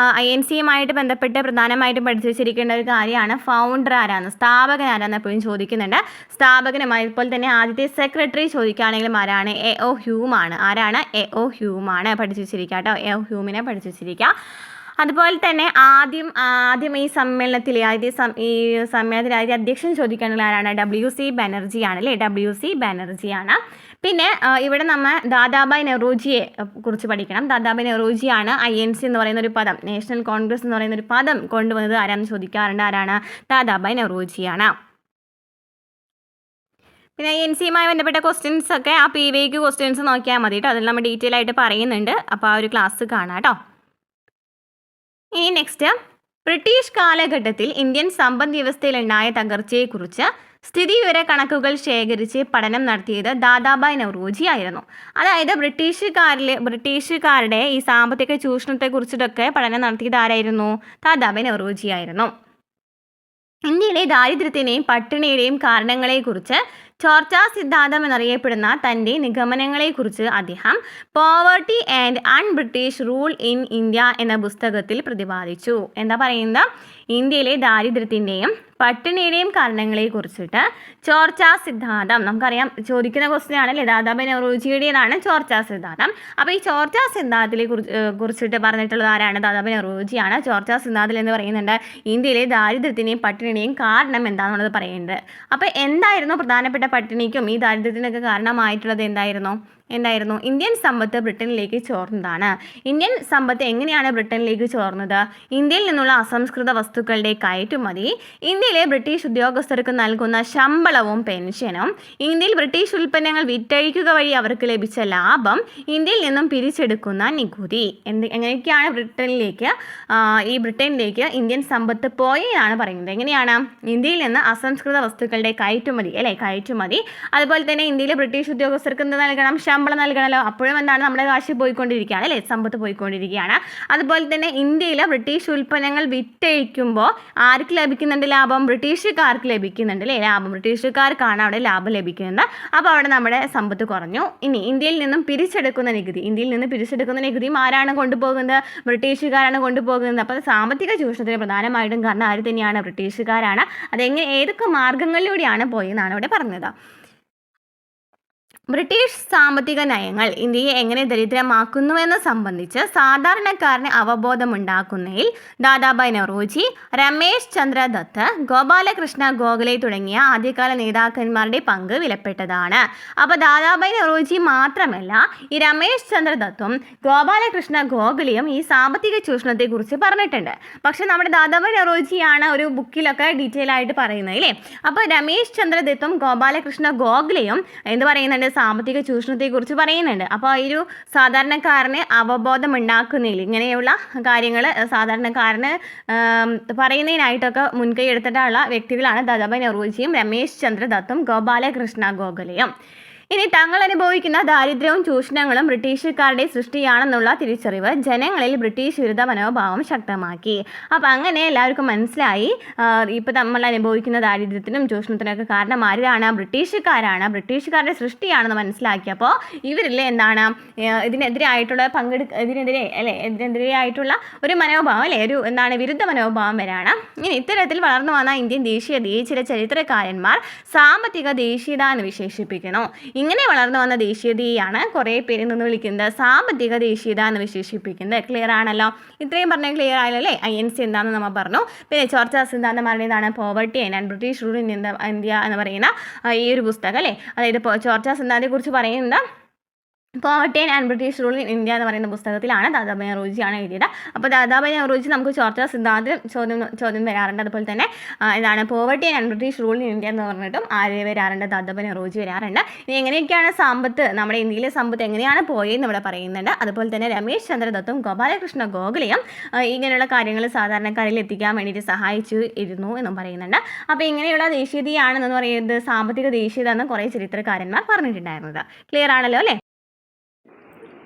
INCയുമായിട്ട് ബന്ധപ്പെട്ട് പ്രധാനമായിട്ടും പഠിച്ചു വെച്ചിരിക്കേണ്ട ഒരു കാര്യമാണ് ഫൗണ്ടർ ആരാണ്, സ്ഥാപകൻ ആരാന്ന് എപ്പോഴും ചോദിക്കുന്നുണ്ട്. സ്ഥാപകനുമായി അതുപോലെ തന്നെ ആദ്യത്തെ സെക്രട്ടറി ചോദിക്കുകയാണെങ്കിലും ആരാണ്, AO ഹ്യൂം ആണ്. ആരാണ്, AO ഹ്യൂം ആണ്. പഠിച്ചു വെച്ചിരിക്കുക കേട്ടോ, AO ഹ്യൂമിനെ പഠിച്ചു വെച്ചിരിക്കുക. അതുപോലെ തന്നെ ആദ്യം ഈ സമ്മേളനത്തിൽ ഈ സമ്മേളനത്തിൽ ആദ്യം അധ്യക്ഷൻ ചോദിക്കുകയാണെങ്കിൽ ആരാണ്, WC ബാനർജി ആണ് അല്ലേ, WC ബാനർജി ആണ്. പിന്നെ ഇവിടെ നമ്മൾ ദാദാഭായ് നെഹ്റൂജിയെ കുറിച്ച് പഠിക്കണം. ദാദാഭായ് നെഹ്റൂജിയാണ് INC എന്ന് പറയുന്ന ഒരു പദം, നാഷണൽ കോൺഗ്രസ് എന്ന് പറയുന്ന ഒരു പദം കൊണ്ടുവന്നത് ആരാണെന്ന് ചോദിക്കാറുണ്ട്. ആരാണ്, ദാദാഭായ് നെഹ്റൂജിയാണ്. പിന്നെ INCയുമായി ബന്ധപ്പെട്ട ക്വസ്റ്റ്യൻസ് ഒക്കെ ആ PVQ ക്വസ്റ്റ്യൻസ് നോക്കിയാൽ മതി കേട്ടോ. അതിൽ നമ്മൾ ഡീറ്റെയിൽ ആയിട്ട് പറയുന്നുണ്ട്. അപ്പോൾ ആ ഒരു ക്ലാസ് കാണാം കേട്ടോ. ഇനി നെക്സ്റ്റ്, ബ്രിട്ടീഷ് കാലഘട്ടത്തിൽ ഇന്ത്യൻ സമ്പദ് വ്യവസ്ഥയിലുണ്ടായ തകർച്ചയെക്കുറിച്ച് സ്ഥിതിവിവര കണക്കുകൾ ശേഖരിച്ച് പഠനം നടത്തിയത് ദാദാഭായ് നെഹ്റൂജി ആയിരുന്നു. അതായത് ബ്രിട്ടീഷുകാരുടെ ഈ സാമ്പത്തിക ചൂഷണത്തെക്കുറിച്ചിട്ടൊക്കെ പഠനം നടത്തിയത് ആരായിരുന്നു, ദാദാഭായ് നെഹ്റൂജി ആയിരുന്നു. ഇന്ത്യയിലെ ദാരിദ്ര്യത്തിൻ്റെയും പട്ടിണിയുടെയും കാരണങ്ങളെക്കുറിച്ച് ചോർച്ചാ സിദ്ധാന്തം എന്നറിയപ്പെടുന്ന തൻ്റെ നിഗമനങ്ങളെക്കുറിച്ച് അദ്ദേഹം poverty and British rule in India എന്ന പുസ്തകത്തിൽ പ്രതിപാദിച്ചു. എന്താ പറയുന്നത്, ഇന്ത്യയിലെ ദാരിദ്ര്യത്തിൻ്റെയും പട്ടിണിയുടെയും കാരണങ്ങളെ കുറിച്ചിട്ട് ചോർച്ചാ സിദ്ധാന്തം, നമുക്കറിയാം ചോദിക്കുന്ന ക്വസ്റ്റ്യൻ ആണല്ലേ, ദാദാഭായ് നെഹ്റൂജിയുടേതാണ് ചോർച്ചാ സിദ്ധാന്തം. അപ്പോൾ ഈ ചോർച്ചാ സിദ്ധാന്തത്തിലെ കുറിച്ചിട്ട് പറഞ്ഞിട്ടുള്ളത് ആരാണ്, ദാദാഭായ് നെഹ്റൂജിയാണ്. ചോർച്ചാ സിദ്ധാന്തത്തിൽ എന്ന് പറയുന്നുണ്ട് ഇന്ത്യയിലെ ദാരിദ്ര്യത്തിൻ്റെയും പട്ടിണിയുടെയും കാരണം എന്താണെന്നുള്ളത് പറയുന്നുണ്ട്. അപ്പോൾ എന്തായിരുന്നു പ്രധാനപ്പെട്ട പട്ടിണിക്കും ഈ ദാരിദ്ര്യത്തിനൊക്കെ കാരണമായിട്ടുള്ളത് എന്തായിരുന്നു, ഇന്ത്യൻ സമ്പത്ത് ബ്രിട്ടനിലേക്ക് ചോർന്നതാണ്. ഇന്ത്യൻ സമ്പത്ത് എങ്ങനെയാണ് ബ്രിട്ടനിലേക്ക് ചോർന്നത്, ഇന്ത്യയിൽ നിന്നുള്ള അസംസ്കൃത വസ്തുക്കളുടെ കയറ്റുമതി, ഇന്ത്യയിലെ ബ്രിട്ടീഷ് ഉദ്യോഗസ്ഥർക്ക് നൽകുന്ന ശമ്പളവും പെൻഷനും, ഇന്ത്യയിൽ ബ്രിട്ടീഷ് ഉൽപ്പന്നങ്ങൾ വിറ്റഴിക്കുക വഴി അവർക്ക് ലഭിച്ച ലാഭം, ഇന്ത്യയിൽ നിന്നും പിരിച്ചെടുക്കുന്ന നികുതി, എങ്ങനെയൊക്കെയാണ് ബ്രിട്ടനിലേക്ക് ഇന്ത്യൻ സമ്പത്ത് പോയെന്നാണ് പറയുന്നത്. എങ്ങനെയാണ്, ഇന്ത്യയിൽ നിന്ന് അസംസ്കൃത വസ്തുക്കളുടെ കയറ്റുമതി, അതുപോലെ തന്നെ ഇന്ത്യയിലെ ബ്രിട്ടീഷ് ഉദ്യോഗസ്ഥർക്ക് എന്ത് നൽകണം, ശമ്പളം നൽകണമല്ലോ. അപ്പോഴും എന്താണ്, നമ്മുടെ കാശ് പോയിക്കൊണ്ടിരിക്കുകയാണ് അല്ലേ, സമ്പത്ത് പോയിക്കൊണ്ടിരിക്കുകയാണ്. അതുപോലെ തന്നെ ഇന്ത്യയിൽ ബ്രിട്ടീഷ് ഉൽപ്പന്നങ്ങൾ വിറ്റഴിക്കുമ്പോൾ ആർക്ക് ലഭിക്കുന്നുണ്ട് ലാഭം, ബ്രിട്ടീഷുകാർക്ക് ലഭിക്കുന്നുണ്ട് അല്ലേ, ലാഭം ബ്രിട്ടീഷുകാർക്കാണ് അവിടെ ലാഭം ലഭിക്കുന്നത്. അപ്പോൾ അവിടെ നമ്മുടെ സമ്പത്ത് കുറഞ്ഞു. ഇനി ഇന്ത്യയിൽ നിന്നും പിരിച്ചെടുക്കുന്ന നികുതിയും ആരാണ് കൊണ്ടുപോകുന്നത്, ബ്രിട്ടീഷുകാരാണ് കൊണ്ടുപോകുന്നത്. അപ്പോൾ സാമ്പത്തിക ചൂഷണത്തിന് പ്രധാനമായിട്ടും കാരണം ആര് തന്നെയാണ്, ബ്രിട്ടീഷുകാരാണ്. ഏതൊക്കെ മാർഗങ്ങളിലൂടെയാണ് പോയെന്നാണ് ഇവിടെ പറഞ്ഞത്. ബ്രിട്ടീഷ് സാമ്പത്തിക നയങ്ങൾ ഇന്ത്യയെ എങ്ങനെ ദരിദ്രമാക്കുന്നുവെന്ന് സംബന്ധിച്ച് സാധാരണക്കാരന് അവബോധമുണ്ടാക്കുന്നതിൽ ദാദാഭായ് നെഹ്റൂജി, രമേശ് ചന്ദ്ര ദത്ത്, ഗോപാലകൃഷ്ണ ഗോഖലെ തുടങ്ങിയ ആദ്യകാല നേതാക്കന്മാരുടെ പങ്ക് വിലപ്പെട്ടതാണ്. അപ്പോൾ ദാദാഭായ് നെഹ്റൂജി മാത്രമല്ല, ഈ രമേശ് ചന്ദ്ര ദത്തും ഗോപാലകൃഷ്ണ ഗോഖലെയും ഈ സാമ്പത്തിക ചൂഷണത്തെക്കുറിച്ച് പറഞ്ഞിട്ടുണ്ട്. പക്ഷെ നമ്മുടെ ദാദാഭായ് നെഹ്റൂജിയാണ് ഒരു ബുക്കിലൊക്കെ ഡീറ്റെയിൽ ആയിട്ട് പറയുന്നത് അല്ലേ. അപ്പോൾ രമേശ് ചന്ദ്ര ദത്തും ഗോപാലകൃഷ്ണ ഗോഖലെയും എന്ത് പറയുന്നുണ്ട്, സാമ്പത്തിക ചൂഷണത്തെക്കുറിച്ച് പറയുന്നുണ്ട്. അപ്പോൾ ഈ ഒരു സാധാരണക്കാരന് അവബോധം ഉണ്ടാക്കുന്നതിൽ ഇങ്ങനെയുള്ള കാര്യങ്ങൾ സാധാരണക്കാരന് പറയുന്നതിനായിട്ടൊക്കെ മുൻകൈ എടുത്തിട്ടുള്ള വ്യക്തികളാണ് ദാദാഭായ് നെഹ്റൂജിയും രമേശ് ചന്ദ്ര ദത്തും ഗോപാലകൃഷ്ണ ഗോഖലെയും. ഇനി തങ്ങൾ അനുഭവിക്കുന്ന ദാരിദ്ര്യവും ചൂഷണങ്ങളും ബ്രിട്ടീഷുകാരുടെ സൃഷ്ടിയാണെന്നുള്ള തിരിച്ചറിവ് ജനങ്ങളിൽ ബ്രിട്ടീഷ് വിരുദ്ധ മനോഭാവം ശക്തമാക്കി. അപ്പം അങ്ങനെ എല്ലാവർക്കും മനസ്സിലായി ഇപ്പം നമ്മൾ അനുഭവിക്കുന്ന ദാരിദ്ര്യത്തിനും ചൂഷണത്തിനൊക്കെ കാരണം ആരാണ്, ബ്രിട്ടീഷുകാരാണ്, ബ്രിട്ടീഷുകാരുടെ സൃഷ്ടിയാണെന്ന് മനസ്സിലാക്കിയപ്പോൾ ഇവരിൽ എന്താണ് ഇതിനെതിരെയായിട്ടുള്ള ഒരു മനോഭാവം അല്ലേ, ഒരു വിരുദ്ധ മനോഭാവം വരാണ്. ഇനി ഇത്തരത്തിൽ വളർന്നു വന്ന ഇന്ത്യൻ ദേശീയതയെ ചില ചരിത്രകാരന്മാർ സാമ്പത്തിക ദേശീയത എന്ന് വിശേഷിപ്പിക്കുന്നു. ഇങ്ങനെ വളർന്നു വന്ന ദേശീയതയാണ് കുറേ പേരിൽ നിന്ന് വിളിക്കുന്നത് സാമ്പത്തിക ദേശീയത എന്ന് വിശേഷിപ്പിക്കുന്നത്. ക്ലിയർ ആണല്ലോ, ഇത്രയും പറഞ്ഞാൽ ക്ലിയർ ആയല്ലോ അല്ലേ. INC എന്താണെന്ന് നമ്മൾ പറഞ്ഞു. പിന്നെ ചോർച്ചാ സിദ്ധാന്തമാരുടേതാണ് poverty and British rule in India എന്ന് പറയുന്ന ഈ ഒരു പുസ്തകം അല്ലേ. അതായത് ചോർച്ചാ സിദ്ധാന്തത്തെക്കുറിച്ച് പറയുന്ന poverty and British rule in India എന്ന് പറയുന്ന പുസ്തകത്തിലാണ് ദാദാഭായ് നെഹ്റൂജിയാണ് എഴുതിയത്. അപ്പോൾ ദാദാഭായ് നെഹ്റൂജി നമുക്ക് ചോർച്ചാ സിദ്ധാന്തം ചോദ്യം വരാറുണ്ട്. അതുപോലെ തന്നെ poverty and British rule in India എന്ന് പറഞ്ഞിട്ടും ആര് വരാറുണ്ട്, ദാദാഭായ് നെഹ്റൂജി വരാറുണ്ട്. ഇനി എങ്ങനെയൊക്കെയാണ് നമ്മുടെ ഇന്ത്യയിലെ സമ്പത്ത് എങ്ങനെയാണ് പോയെന്ന് ഇവിടെ പറയുന്നുണ്ട്. അതുപോലെ തന്നെ രമേശ് ചന്ദ്ര ദത്തും ഗോപാലകൃഷ്ണ ഗോഖലെയും ഇങ്ങനെയുള്ള കാര്യങ്ങൾ സാധാരണക്കാരിൽ എത്തിക്കാൻ വേണ്ടിയിട്ട് സഹായിച്ചിരുന്നു എന്നും പറയുന്നുണ്ട്. അപ്പോൾ ഇങ്ങനെയുള്ള ദേശീയതയാണെന്ന് പറയുന്നത് സാമ്പത്തിക ദേശീയത എന്ന് കുറേ ചരിത്രകാരന്മാർ പറഞ്ഞിട്ടുണ്ടായിരുന്നത്. ക്ലിയർ ആണല്ലോ അല്ലേ.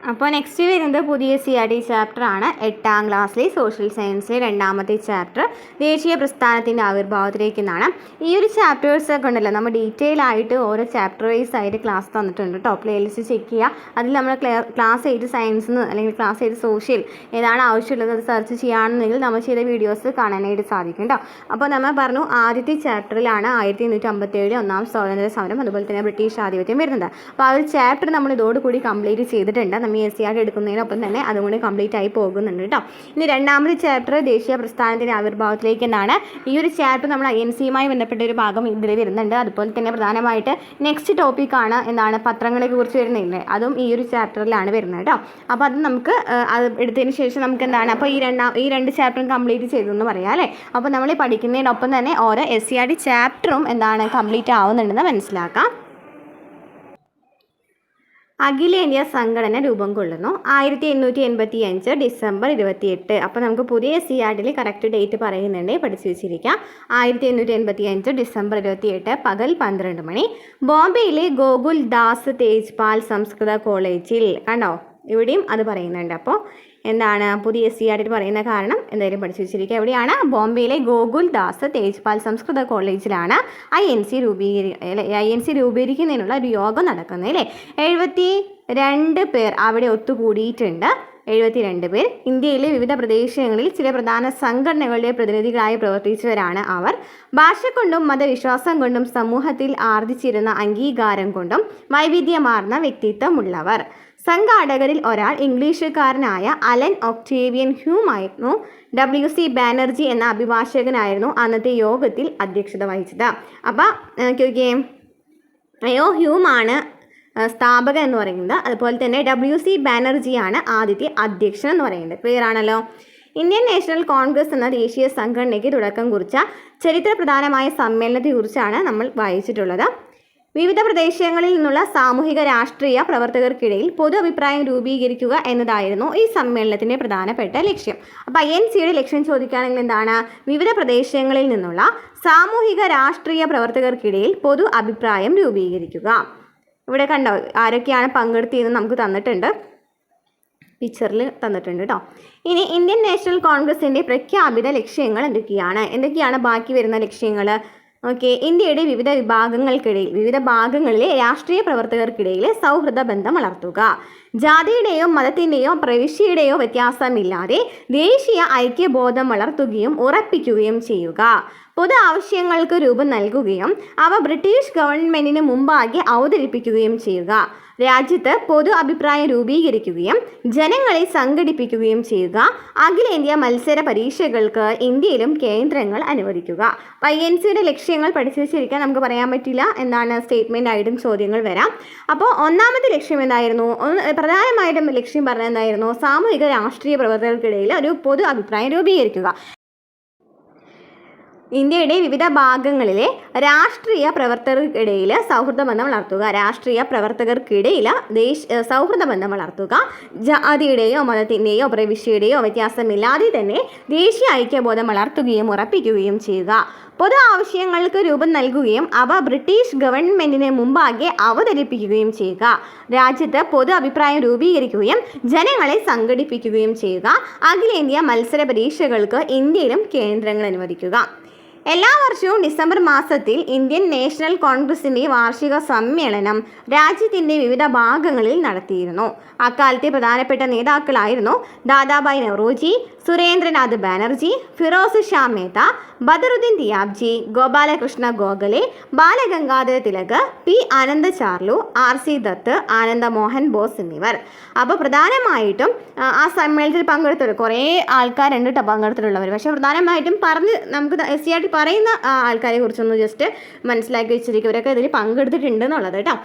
അപ്പോൾ നെക്സ്റ്റ് വരുന്നത് പുതിയ CRT ചാപ്റ്ററാണ് 8ാം ക്ലാസ്സിലെ സോഷ്യൽ സയൻസിലെ 2ാമത്തെ ചാപ്റ്റർ ദേശീയ പ്രസ്ഥാനത്തിൻ്റെ ആവിർഭാവത്തിലേക്ക് എന്നാണ്. ഈ ഒരു ചാപ്റ്റേഴ്സൊക്കെ ഉണ്ടല്ലോ നമ്മൾ ഡീറ്റെയിൽ ആയിട്ട് ഓരോ ചാപ്റ്റർ വൈസ് ആയിട്ട് ക്ലാസ് തന്നിട്ടുണ്ട് കേട്ടോ. പ്ലേലിസ്റ്റ് ചെക്ക് ചെയ്യുക. അതിൽ നമ്മൾ ക്ലാസ് 8 സയൻസ് അല്ലെങ്കിൽ ക്ലാസ് 8 സോഷ്യൽ ഏതാണ് ആവശ്യമുള്ളത് അത് സെർച്ച് ചെയ്യുകയാണെന്നുണ്ടെങ്കിൽ നമ്മൾ ചെയ്ത വീഡിയോസ് കാണാനായിട്ട് സാധിക്കും കേട്ടോ. അപ്പോൾ നമ്മൾ പറഞ്ഞു ആദ്യത്തെ ചാപ്റ്ററിലാണ് 1857 ഒന്നാം സ്വാതന്ത്ര്യ സമരം അതുപോലെ തന്നെ ബ്രിട്ടീഷ് ആധിപത്യം വരുന്നത്. അപ്പോൾ ആ ഒരു ചാപ്റ്റർ നമ്മൾ ഇതോടുകൂടി കംപ്ലീറ്റ് ചെയ്തിട്ടുണ്ട്. നമ്മൾ SCRT എടുക്കുന്നതിനൊപ്പം തന്നെ അതുകൊണ്ട് കംപ്ലീറ്റ് ആയി പോകുന്നുണ്ട് കേട്ടോ. ഇനി 2ാമത്തെ ചാപ്റ്റർ ദേശീയ പ്രസ്ഥാനത്തിൻ്റെ ആവിർഭാവത്തിലേക്ക് എന്നാണ്. ഈ ഒരു ചാപ്റ്റർ നമ്മൾ INC-യുമായി ബന്ധപ്പെട്ട ഒരു ഭാഗം ഇതിൽ വരുന്നുണ്ട്. അതുപോലെ തന്നെ പ്രധാനമായിട്ട് നെക്സ്റ്റ് ടോപ്പിക്കാണ് എന്താണ് പത്രങ്ങളെ കുറിച്ച് വരുന്നില്ലേ, അതും ഈ ഒരു ചാപ്റ്ററിലാണ് വരുന്നത് കേട്ടോ. അപ്പോൾ അത് നമുക്ക് അത് എടുത്തതിന് ശേഷം നമുക്ക് എന്താണ് അപ്പോൾ ഈ രണ്ട് ചാപ്റ്ററും കംപ്ലീറ്റ് ചെയ്തു എന്ന് പറയാം അല്ലേ. അപ്പോൾ നമ്മൾ പഠിക്കുന്നതിനൊപ്പം തന്നെ ഓരോ SCRT ചാപ്റ്ററും എന്താണ് കംപ്ലീറ്റ് ആവുന്നുണ്ടെന്ന് മനസ്സിലാക്കാം. അഖിലേന്ത്യാ സംഘടന രൂപം കൊള്ളുന്നു 1885 ഡിസംബർ 28. അപ്പോൾ നമുക്ക് പുതിയ SCRTയിൽ കറക്റ്റ് ഡേറ്റ് പറയുന്നുണ്ട്, പഠിച്ചു വെച്ചിരിക്കാം. 1885 ഡിസംബർ 28 പകൽ 12 മണി ബോംബെയിലെ ഗോകുൽ ദാസ് തേജ്പാൽ സംസ്കൃത കോളേജിൽ. കണ്ടോ, ഇവിടെയും അത് പറയുന്നുണ്ട്. അപ്പോൾ എന്താണ് പുതിയ SCRTയിൽ പറയുന്ന കാരണം എന്തായാലും പഠിച്ചു വെച്ചിരിക്കുക. എവിടെയാണ്? ബോംബെയിലെ ഗോകുൽ ദാസ് തേജ്പാൽ സംസ്കൃത കോളേജിലാണ് INC രൂപീകരിക്കുന്നതിനുള്ള ഒരു യോഗം നടക്കുന്നത് അല്ലേ. 72 പേർ അവിടെ ഒത്തുകൂടിയിട്ടുണ്ട്. 72 പേർ ഇന്ത്യയിലെ വിവിധ പ്രദേശങ്ങളിൽ ചില പ്രധാന സംഘടനകളുടെ പ്രതിനിധികളായി പ്രവർത്തിച്ചവരാണ് അവർ. ഭാഷ കൊണ്ടും മതവിശ്വാസം കൊണ്ടും സമൂഹത്തിൽ ആർജിച്ചിരുന്ന അംഗീകാരം കൊണ്ടും വൈവിധ്യമാർന്ന വ്യക്തിത്വമുള്ളവർ. സംഘാടകരിൽ ഒരാൾ ഇംഗ്ലീഷുകാരനായ അലൻ ഒക്ടേവിയൻ ഹ്യൂം ആയിരുന്നു. WC ബാനർജി എന്ന അഭിഭാഷകനായിരുന്നു അന്നത്തെ യോഗത്തിൽ അധ്യക്ഷത വഹിച്ചത്. അപ്പോൾ ഹ്യൂമാണ് സ്ഥാപകൻ എന്ന് പറയുന്നത്. അതുപോലെ തന്നെ WC ബാനർജിയാണ് ആദ്യത്തെ അധ്യക്ഷൻ എന്ന് പറയുന്നത്. ക്ലിയർ ആണല്ലോ. ഇന്ത്യൻ നാഷണൽ കോൺഗ്രസ് എന്ന ദേശീയ സംഘടനയ്ക്ക് തുടക്കം കുറിച്ച ചരിത്രപ്രധാനമായ സമ്മേളനത്തെക്കുറിച്ചാണ് നമ്മൾ വായിച്ചിട്ടുള്ളത്. വിവിധ പ്രദേശങ്ങളിൽ നിന്നുള്ള സാമൂഹിക രാഷ്ട്രീയ പ്രവർത്തകർക്കിടയിൽ പൊതു അഭിപ്രായം രൂപീകരിക്കുക എന്നതായിരുന്നു ഈ സമ്മേളനത്തിൻ്റെ പ്രധാനപ്പെട്ട ലക്ഷ്യം. അപ്പോൾ INCയുടെ ലക്ഷ്യം ചോദിക്കുകയാണെങ്കിൽ എന്താണ്? വിവിധ പ്രദേശങ്ങളിൽ നിന്നുള്ള സാമൂഹിക രാഷ്ട്രീയ പ്രവർത്തകർക്കിടയിൽ പൊതു അഭിപ്രായം രൂപീകരിക്കുക. ഇവിടെ കണ്ടോ ആരൊക്കെയാണ് പങ്കെടുത്തതെന്ന് നമുക്ക് തന്നിട്ടുണ്ട്, പിക്ചറിൽ തന്നിട്ടുണ്ട് കേട്ടോ. ഇനി ഇന്ത്യൻ നാഷണൽ കോൺഗ്രസിൻ്റെ പ്രഖ്യാപിത ലക്ഷ്യങ്ങൾ എന്തൊക്കെയാണ് ബാക്കി വരുന്ന ലക്ഷ്യങ്ങൾ? ഇന്ത്യയുടെ വിവിധ ഭാഗങ്ങളിലെ രാഷ്ട്രീയ പ്രവർത്തകർക്കിടയിൽ സൗഹൃദ ബന്ധം വളർത്തുക. ജാതിയുടെയോ മതത്തിൻ്റെയോ പ്രവിശ്യയുടെയോ വ്യത്യാസമില്ലാതെ ദേശീയ ഐക്യബോധം വളർത്തുകയും ഉറപ്പിക്കുകയും ചെയ്യുക. പൊതു ആവശ്യങ്ങൾക്ക് രൂപം നൽകുകയും അവ ബ്രിട്ടീഷ് ഗവൺമെൻറ്റിന് മുമ്പാകെ അവതരിപ്പിക്കുകയും ചെയ്യുക. രാജ്യത്ത് പൊതു അഭിപ്രായം രൂപീകരിക്കുകയും ജനങ്ങളെ സംഘടിപ്പിക്കുകയും ചെയ്യുക. അഖിലേന്ത്യാ മത്സര പരീക്ഷകൾക്ക് ഇന്ത്യയിലും കേന്ദ്രങ്ങൾ അനുവദിക്കുക. INCയുടെ ലക്ഷ്യങ്ങൾ പഠിച്ചു വെച്ചിരിക്കാൻ നമുക്ക് പറയാൻ പറ്റില്ല, എന്താണ് സ്റ്റേറ്റ്മെൻ്റ് ആയിട്ടും ചോദ്യങ്ങൾ വരാം. അപ്പോൾ ഒന്നാമത്തെ ലക്ഷ്യം എന്തായിരുന്നു? പ്രധാനമായിട്ടും ലക്ഷ്യം പറഞ്ഞത് എന്തായിരുന്നു? സാമൂഹിക രാഷ്ട്രീയ പ്രവർത്തകർക്കിടയിൽ ഒരു പൊതു അഭിപ്രായം രൂപീകരിക്കുക. ഇന്ത്യയുടെ വിവിധ ഭാഗങ്ങളിലെ രാഷ്ട്രീയ പ്രവർത്തകർക്കിടയിൽ സൗഹൃദ ബന്ധം വളർത്തുക. സൗഹൃദ ബന്ധം വളർത്തുക. ജാതിയുടെയോ മതത്തിൻ്റെയോ പ്രവിശ്യയുടെയോ വ്യത്യാസമില്ലാതെ തന്നെ ദേശീയ ഐക്യബോധം വളർത്തുകയും ഉറപ്പിക്കുകയും ചെയ്യുക. പൊതു ആവശ്യങ്ങൾക്ക് രൂപം നൽകുകയും അവ ബ്രിട്ടീഷ് ഗവൺമെൻറ്റിന് മുമ്പാകെ അവതരിപ്പിക്കുകയും ചെയ്യുക. രാജ്യത്ത് പൊതു അഭിപ്രായം രൂപീകരിക്കുകയും ജനങ്ങളെ സംഘടിപ്പിക്കുകയും ചെയ്യുക. അഖിലേന്ത്യാ മത്സര പരീക്ഷകൾക്ക് ഇന്ത്യയിലും കേന്ദ്രങ്ങൾ അനുവദിക്കുക. എല്ലാ വർഷവും ഡിസംബർ മാസത്തിൽ ഇന്ത്യൻ നാഷണൽ കോൺഗ്രസിൻ്റെ വാർഷിക സമ്മേളനം രാജ്യത്തിൻ്റെ വിവിധ ഭാഗങ്ങളിൽ നടത്തിയിരുന്നു. അക്കാലത്തെ പ്രധാനപ്പെട്ട നേതാക്കളായിരുന്നു ദാദാഭായ് നവറോജി, സുരേന്ദ്രനാഥ് ബാനർജി, ഫിറോസ് ഷാ മേത്ത, ബദറുദ്ദീൻ ദിയാബ്ജി, ഗോപാലകൃഷ്ണ ഗോഖലെ, ബാലഗംഗാധര തിലക്, P. ആനന്ദ ചാർലു, R.C. ദത്ത്, ആനന്ദ മോഹൻ ബോസ് എന്നിവർ. അപ്പോൾ പ്രധാനമായിട്ടും ആ സമ്മേളനത്തിൽ പങ്കെടുത്തവർ കുറേ ആൾക്കാരുണ്ട് കേട്ടോ പങ്കെടുത്തിട്ടുള്ളവർ. പക്ഷേ പ്രധാനമായിട്ടും നമുക്ക് SCRT പറയുന്ന ആൾക്കാരെ കുറിച്ചൊന്ന് ജസ്റ്റ് മനസ്സിലാക്കി വെച്ചിരിക്കും. ഇവരൊക്കെ ഇതിൽ പങ്കെടുത്തിട്ടുണ്ട് എന്നുള്ളത് കേട്ടോ.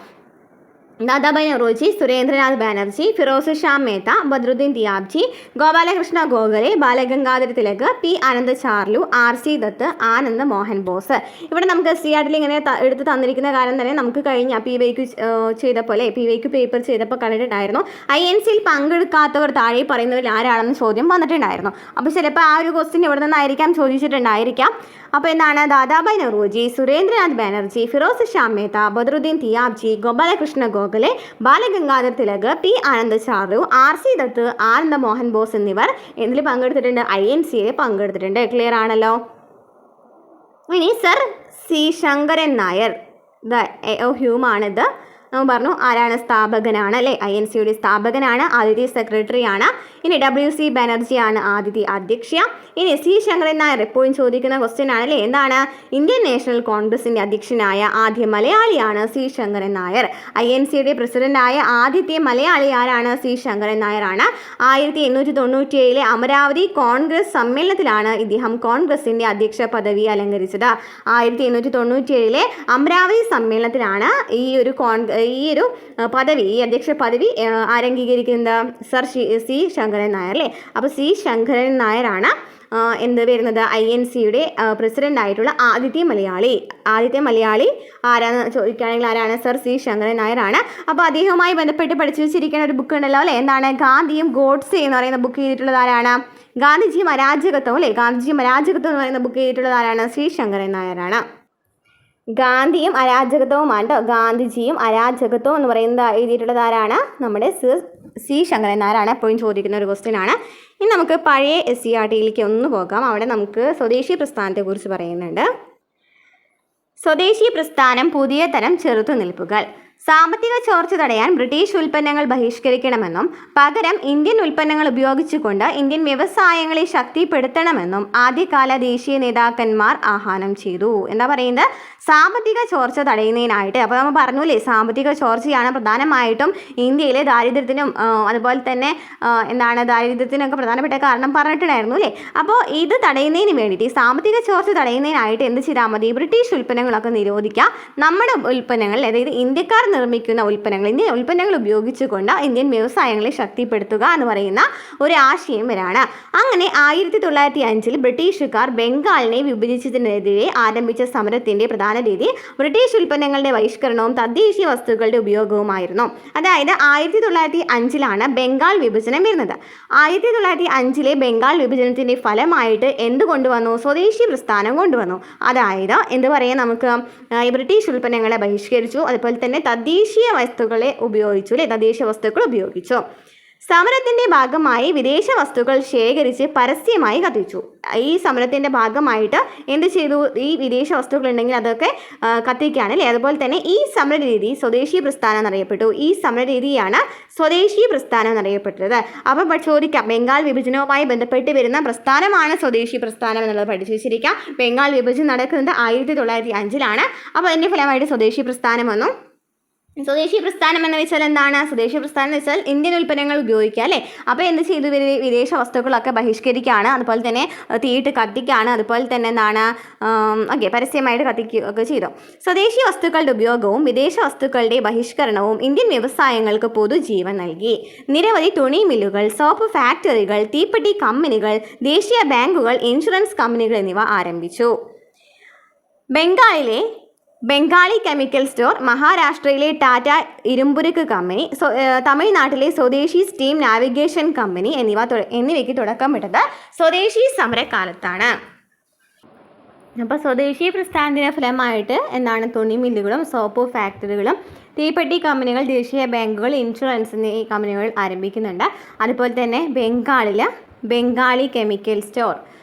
ദാദാഭായ് നവറോജി, സുരേന്ദ്രനാഥ് ബാനർജി, ഫിറോസ് ഷാ മേത്ത, ബദ്രുദ്ദീൻ ദിയാബ്ജി, ഗോപാലകൃഷ്ണ ഗോഖലെ, ബാലഗംഗാധര തിലക്, P. ആനന്ദ ചാർലു, R.C. ദത്ത്, ആനന്ദ മോഹൻ ബോസ്. ഇവിടെ നമുക്ക് SCRTയിൽ ഇങ്ങനെ എടുത്ത് തന്നിരിക്കുന്ന കാര്യം തന്നെ നമുക്ക് കഴിഞ്ഞ PYQ പേപ്പർ ചെയ്തപ്പോൾ കണ്ടിട്ടുണ്ടായിരുന്നു. INCയിൽ പങ്കെടുക്കാത്തവർ താഴെ പറയുന്നവരിൽ ആരാണെന്ന് ചോദ്യം വന്നിട്ടുണ്ടായിരുന്നു. അപ്പോൾ ചിലപ്പോൾ ആ ഒരു ക്വസ്റ്റ്യൻ ഇവിടെ നിന്നായിരിക്കാം ചോദിച്ചിട്ടുണ്ടായിരിക്കാം. അപ്പോൾ എന്താണ് ദാദാഭായ് നവറോജി, സുരേന്ദ്രനാഥ് ബാനർജി, ഫിറോസ് ഷാ മേത്ത, ബദറുദ്ദീൻ തിയാബ്ജി, ഗോപാലകൃഷ്ണ ഗോഖലെ, ബാലഗംഗാധർ തിലക്, പി ആനന്ദ ചാരു, RC ദത്ത്, ആനന്ദ മോഹൻ ബോസ് എന്നിവർ എന്തിൽ പങ്കെടുത്തിട്ടുണ്ട്? INCയിൽ പങ്കെടുത്തിട്ടുണ്ട്. ക്ലിയർ ആണല്ലോ. ഇനി സർ C ശങ്കരൻ നായർ ഹ്യൂമാണിത്. നമ്മൾ പറഞ്ഞു ആരാണ്? സ്ഥാപകനാണ് അല്ലേ, INCയുടെ സ്ഥാപകനാണ്, ആദ്യത്തെ സെക്രട്ടറിയാണ്. ഇനി WC ബാനർജിയാണ് ആദ്യത്തെ അധ്യക്ഷ. ഇനി C ശങ്കരൻ നായർ എപ്പോഴും ചോദിക്കുന്ന ക്വസ്റ്റ്യൻ ആണല്ലേ, എന്താണ്? ഇന്ത്യൻ നാഷണൽ കോൺഗ്രസിൻ്റെ അധ്യക്ഷനായ ആദ്യ മലയാളിയാണ് C ശങ്കരൻ നായർ. INCയുടെ പ്രസിഡന്റായ ആദ്യത്തെ മലയാളി ആരാണ്? C ശങ്കരൻ നായരാണ്. 1897 അമരാവതി കോൺഗ്രസ് സമ്മേളനത്തിലാണ് ഇദ്ദേഹം കോൺഗ്രസിൻ്റെ അധ്യക്ഷ പദവി അലങ്കരിച്ചത്. 1897 അമരാവതി സമ്മേളനത്തിലാണ് ഈ ഒരു പദവി, ഈ അധ്യക്ഷ പദവി ആരംഗീകരിക്കുന്നത്? സർ C ശങ്കരൻ നായർ അല്ലേ. അപ്പോൾ C ശങ്കരൻ നായരാണ് എന്ത് വരുന്നത്? INCയുടെ പ്രസിഡന്റ് ആയിട്ടുള്ള ആദ്യത്തെ മലയാളി ആരാന്ന് ചോദിക്കുകയാണെങ്കിൽ ആരാണ്? സർ C ശങ്കരൻ നായരാണ്. അപ്പോൾ അദ്ദേഹവുമായി ബന്ധപ്പെട്ട് പഠിച്ചു വെച്ചിരിക്കുന്ന ഒരു ബുക്ക് ഉണ്ടല്ലോ അല്ലേ, എന്താണ്? ഗാന്ധിയും ഗോഡ്സെ എന്ന് പറയുന്ന ബുക്ക് ചെയ്തിട്ടുള്ളത് ആരാണ്? ഗാന്ധിജിയും അരാജകത്വം അല്ലേ, ഗാന്ധിജിയും അരാജകത്വം എന്ന് പറയുന്ന ബുക്ക് ചെയ്തിട്ടുള്ളത് ആരാണ്? C ശങ്കരൻ നായരാണ്. ഗാന്ധിയും അരാജകത്വവുമാണ് കേട്ടോ. ഗാന്ധിജിയും അരാജകത്വം എന്ന് പറയുന്നത് എഴുതിയിട്ടുള്ളത് ആരാണ്? നമ്മുടെ C ശങ്കരൻ നായരാണ്. എപ്പോഴും ചോദിക്കുന്ന ഒരു ക്വസ്റ്റ്യൻ ആണ്. ഇനി നമുക്ക് പഴയ SCERTയിലേക്ക് ഒന്ന് പോകാം. അവിടെ നമുക്ക് സ്വദേശി പ്രസ്ഥാനത്തെക്കുറിച്ച് പറയുന്നുണ്ട്. സ്വദേശി പ്രസ്ഥാനം പുതിയ തരം ചെറുത്തുനിൽപ്പുകൾ. സാമ്പത്തിക ചോർച്ച തടയാൻ ബ്രിട്ടീഷ് ഉൽപ്പന്നങ്ങൾ ബഹിഷ്കരിക്കണമെന്നും പകരം ഇന്ത്യൻ ഉൽപ്പന്നങ്ങൾ ഉപയോഗിച്ചുകൊണ്ട് ഇന്ത്യൻ വ്യവസായങ്ങളെ ശക്തിപ്പെടുത്തണമെന്നും ആദ്യകാല ദേശീയ നേതാക്കന്മാർ ആഹ്വാനം ചെയ്തു. എന്താ പറയുന്നത്? സാമ്പത്തിക ചോർച്ച തടയുന്നതിനായിട്ട്. അപ്പോൾ നമ്മൾ പറഞ്ഞൂലേ, സാമ്പത്തിക ചോർച്ചയാണ് പ്രധാനമായിട്ടും ഇന്ത്യയിലെ ദാരിദ്ര്യത്തിനും അതുപോലെ തന്നെ ദാരിദ്ര്യത്തിനൊക്കെ പ്രധാനപ്പെട്ട കാരണം പറഞ്ഞിട്ടുണ്ടായിരുന്നു അല്ലേ. അപ്പോൾ ഇത് തടയുന്നതിന് വേണ്ടിയിട്ട്, ഈ സാമ്പത്തിക ചോർച്ച തടയുന്നതിനായിട്ട് എന്ത് ചെയ്താൽ മതി? ബ്രിട്ടീഷ് ഉൽപ്പന്നങ്ങളൊക്കെ നിരോധിക്കുക, നമ്മുടെ ഉൽപ്പന്നങ്ങൾ, അതായത് ഇന്ത്യക്കാർ നിർമ്മിക്കുന്ന ഉൽപ്പന്നങ്ങൾ, ഇന്ത്യൻ ഉൽപ്പന്നങ്ങൾ ഉപയോഗിച്ചുകൊണ്ട് ഇന്ത്യൻ വ്യവസായങ്ങളെ ശക്തിപ്പെടുത്തുക എന്ന് പറയുന്ന ഒരു ആശയം വരാണ്. അങ്ങനെ 1905 ബ്രിട്ടീഷുകാർ ബംഗാളിനെ വിഭജിച്ചതിനെതിരെ ആരംഭിച്ച സമരത്തിൻ്റെ പ്രധാന രീതി ബ്രിട്ടീഷ് ഉൽപ്പന്നങ്ങളുടെ ബഹിഷ്കരണവും തദ്ദേശീയ വസ്തുക്കളുടെ ഉപയോഗവുമായിരുന്നു. അതായത് 1905 ബംഗാൾ വിഭജനം വരുന്നത്. 1905 ബംഗാൾ വിഭജനത്തിൻ്റെ ഫലമായിട്ട് എന്ത് കൊണ്ടുവന്നു? സ്വദേശി പ്രസ്ഥാനം കൊണ്ടുവന്നു. അതായത് എന്ത് പറയാം, നമുക്ക് ബ്രിട്ടീഷ് ഉൽപ്പന്നങ്ങളെ ബഹിഷ്കരിച്ചു, അതുപോലെ തന്നെ തദ്ദേശീയ വസ്തുക്കൾ ഉപയോഗിച്ചു. സമരത്തിൻ്റെ ഭാഗമായി വിദേശ വസ്തുക്കൾ ശേഖരിച്ച് പരസ്യമായി കത്തിച്ചു. ഈ സമരത്തിൻ്റെ ഭാഗമായിട്ട് എന്ത് ചെയ്തു? ഈ വിദേശ വസ്തുക്കൾ ഉണ്ടെങ്കിൽ അതൊക്കെ കത്തിക്കുകയാണ് അല്ലേ. അതുപോലെ തന്നെ ഈ സമരരീതി സ്വദേശി പ്രസ്ഥാനം എന്നറിയപ്പെട്ടു. ഈ സമരരീതിയാണ് സ്വദേശി പ്രസ്ഥാനം എന്നറിയപ്പെട്ടത്. അപ്പോൾ ചോദിക്കാം, ബംഗാൾ വിഭജനവുമായി ബന്ധപ്പെട്ട് വരുന്ന പ്രസ്ഥാനമാണ് സ്വദേശി പ്രസ്ഥാനം എന്നുള്ളത് പഠിച്ചു വെച്ചിരിക്കാം. ബംഗാൾ വിഭജനം നടക്കുന്നത് 1905. അപ്പോൾ അതിൻ്റെ ഫലമായിട്ട് സ്വദേശി പ്രസ്ഥാനം വന്നു. സ്വദേശി പ്രസ്ഥാനം എന്ന് വെച്ചാൽ എന്താണ്? സ്വദേശി പ്രസ്ഥാനം എന്ന് വെച്ചാൽ ഇന്ത്യൻ ഉൽപ്പന്നങ്ങൾ ഉപയോഗിക്കുക അല്ലേ. അപ്പോൾ എന്ത് ചെയ്തു? വിദേശ വസ്തുക്കളൊക്കെ ബഹിഷ്കരിക്കുകയാണ്, അതുപോലെ തന്നെ തീയിട്ട് കത്തിക്കുകയാണ്, അതുപോലെ തന്നെ പരസ്യമായിട്ട് കത്തിക്കുകയൊക്കെ ചെയ്തു. സ്വദേശി വസ്തുക്കളുടെ ഉപയോഗവും വിദേശ വസ്തുക്കളുടെ ബഹിഷ്കരണവും ഇന്ത്യൻ വ്യവസായങ്ങൾക്ക് പൊതുജീവൻ നൽകി. നിരവധി തുണി മില്ലുകൾ, സോപ്പ് ഫാക്ടറികൾ, തീപ്പെട്ടി കമ്പനികൾ, ദേശീയ ബാങ്കുകൾ, ഇൻഷുറൻസ് കമ്പനികൾ എന്നിവ ആരംഭിച്ചു. ബംഗാളി കെമിക്കൽ സ്റ്റോർ, മഹാരാഷ്ട്രയിലെ ടാറ്റ ഇരുമ്പുരുക്ക് കമ്പനി, തമിഴ്നാട്ടിലെ സ്വദേശി സ്റ്റീം നാവിഗേഷൻ കമ്പനി എന്നിവയ്ക്ക് തുടക്കമിട്ടത് സ്വദേശി സമരകാലത്താണ്. അപ്പോൾ സ്വദേശി പ്രസ്ഥാനത്തിൻ്റെ ഫലമായിട്ട് തുണി മില്ലുകളും സോപ്പ് ഫാക്ടറികളും തീപ്പെട്ടി കമ്പനികൾ, ദേശീയ ബാങ്കുകൾ, ഇൻഷുറൻസ് എന്നീ കമ്പനികൾ ആരംഭിക്കുന്നുണ്ട്. അതുപോലെ തന്നെ ബംഗാളി കെമിക്കൽ സ്റ്റോർ,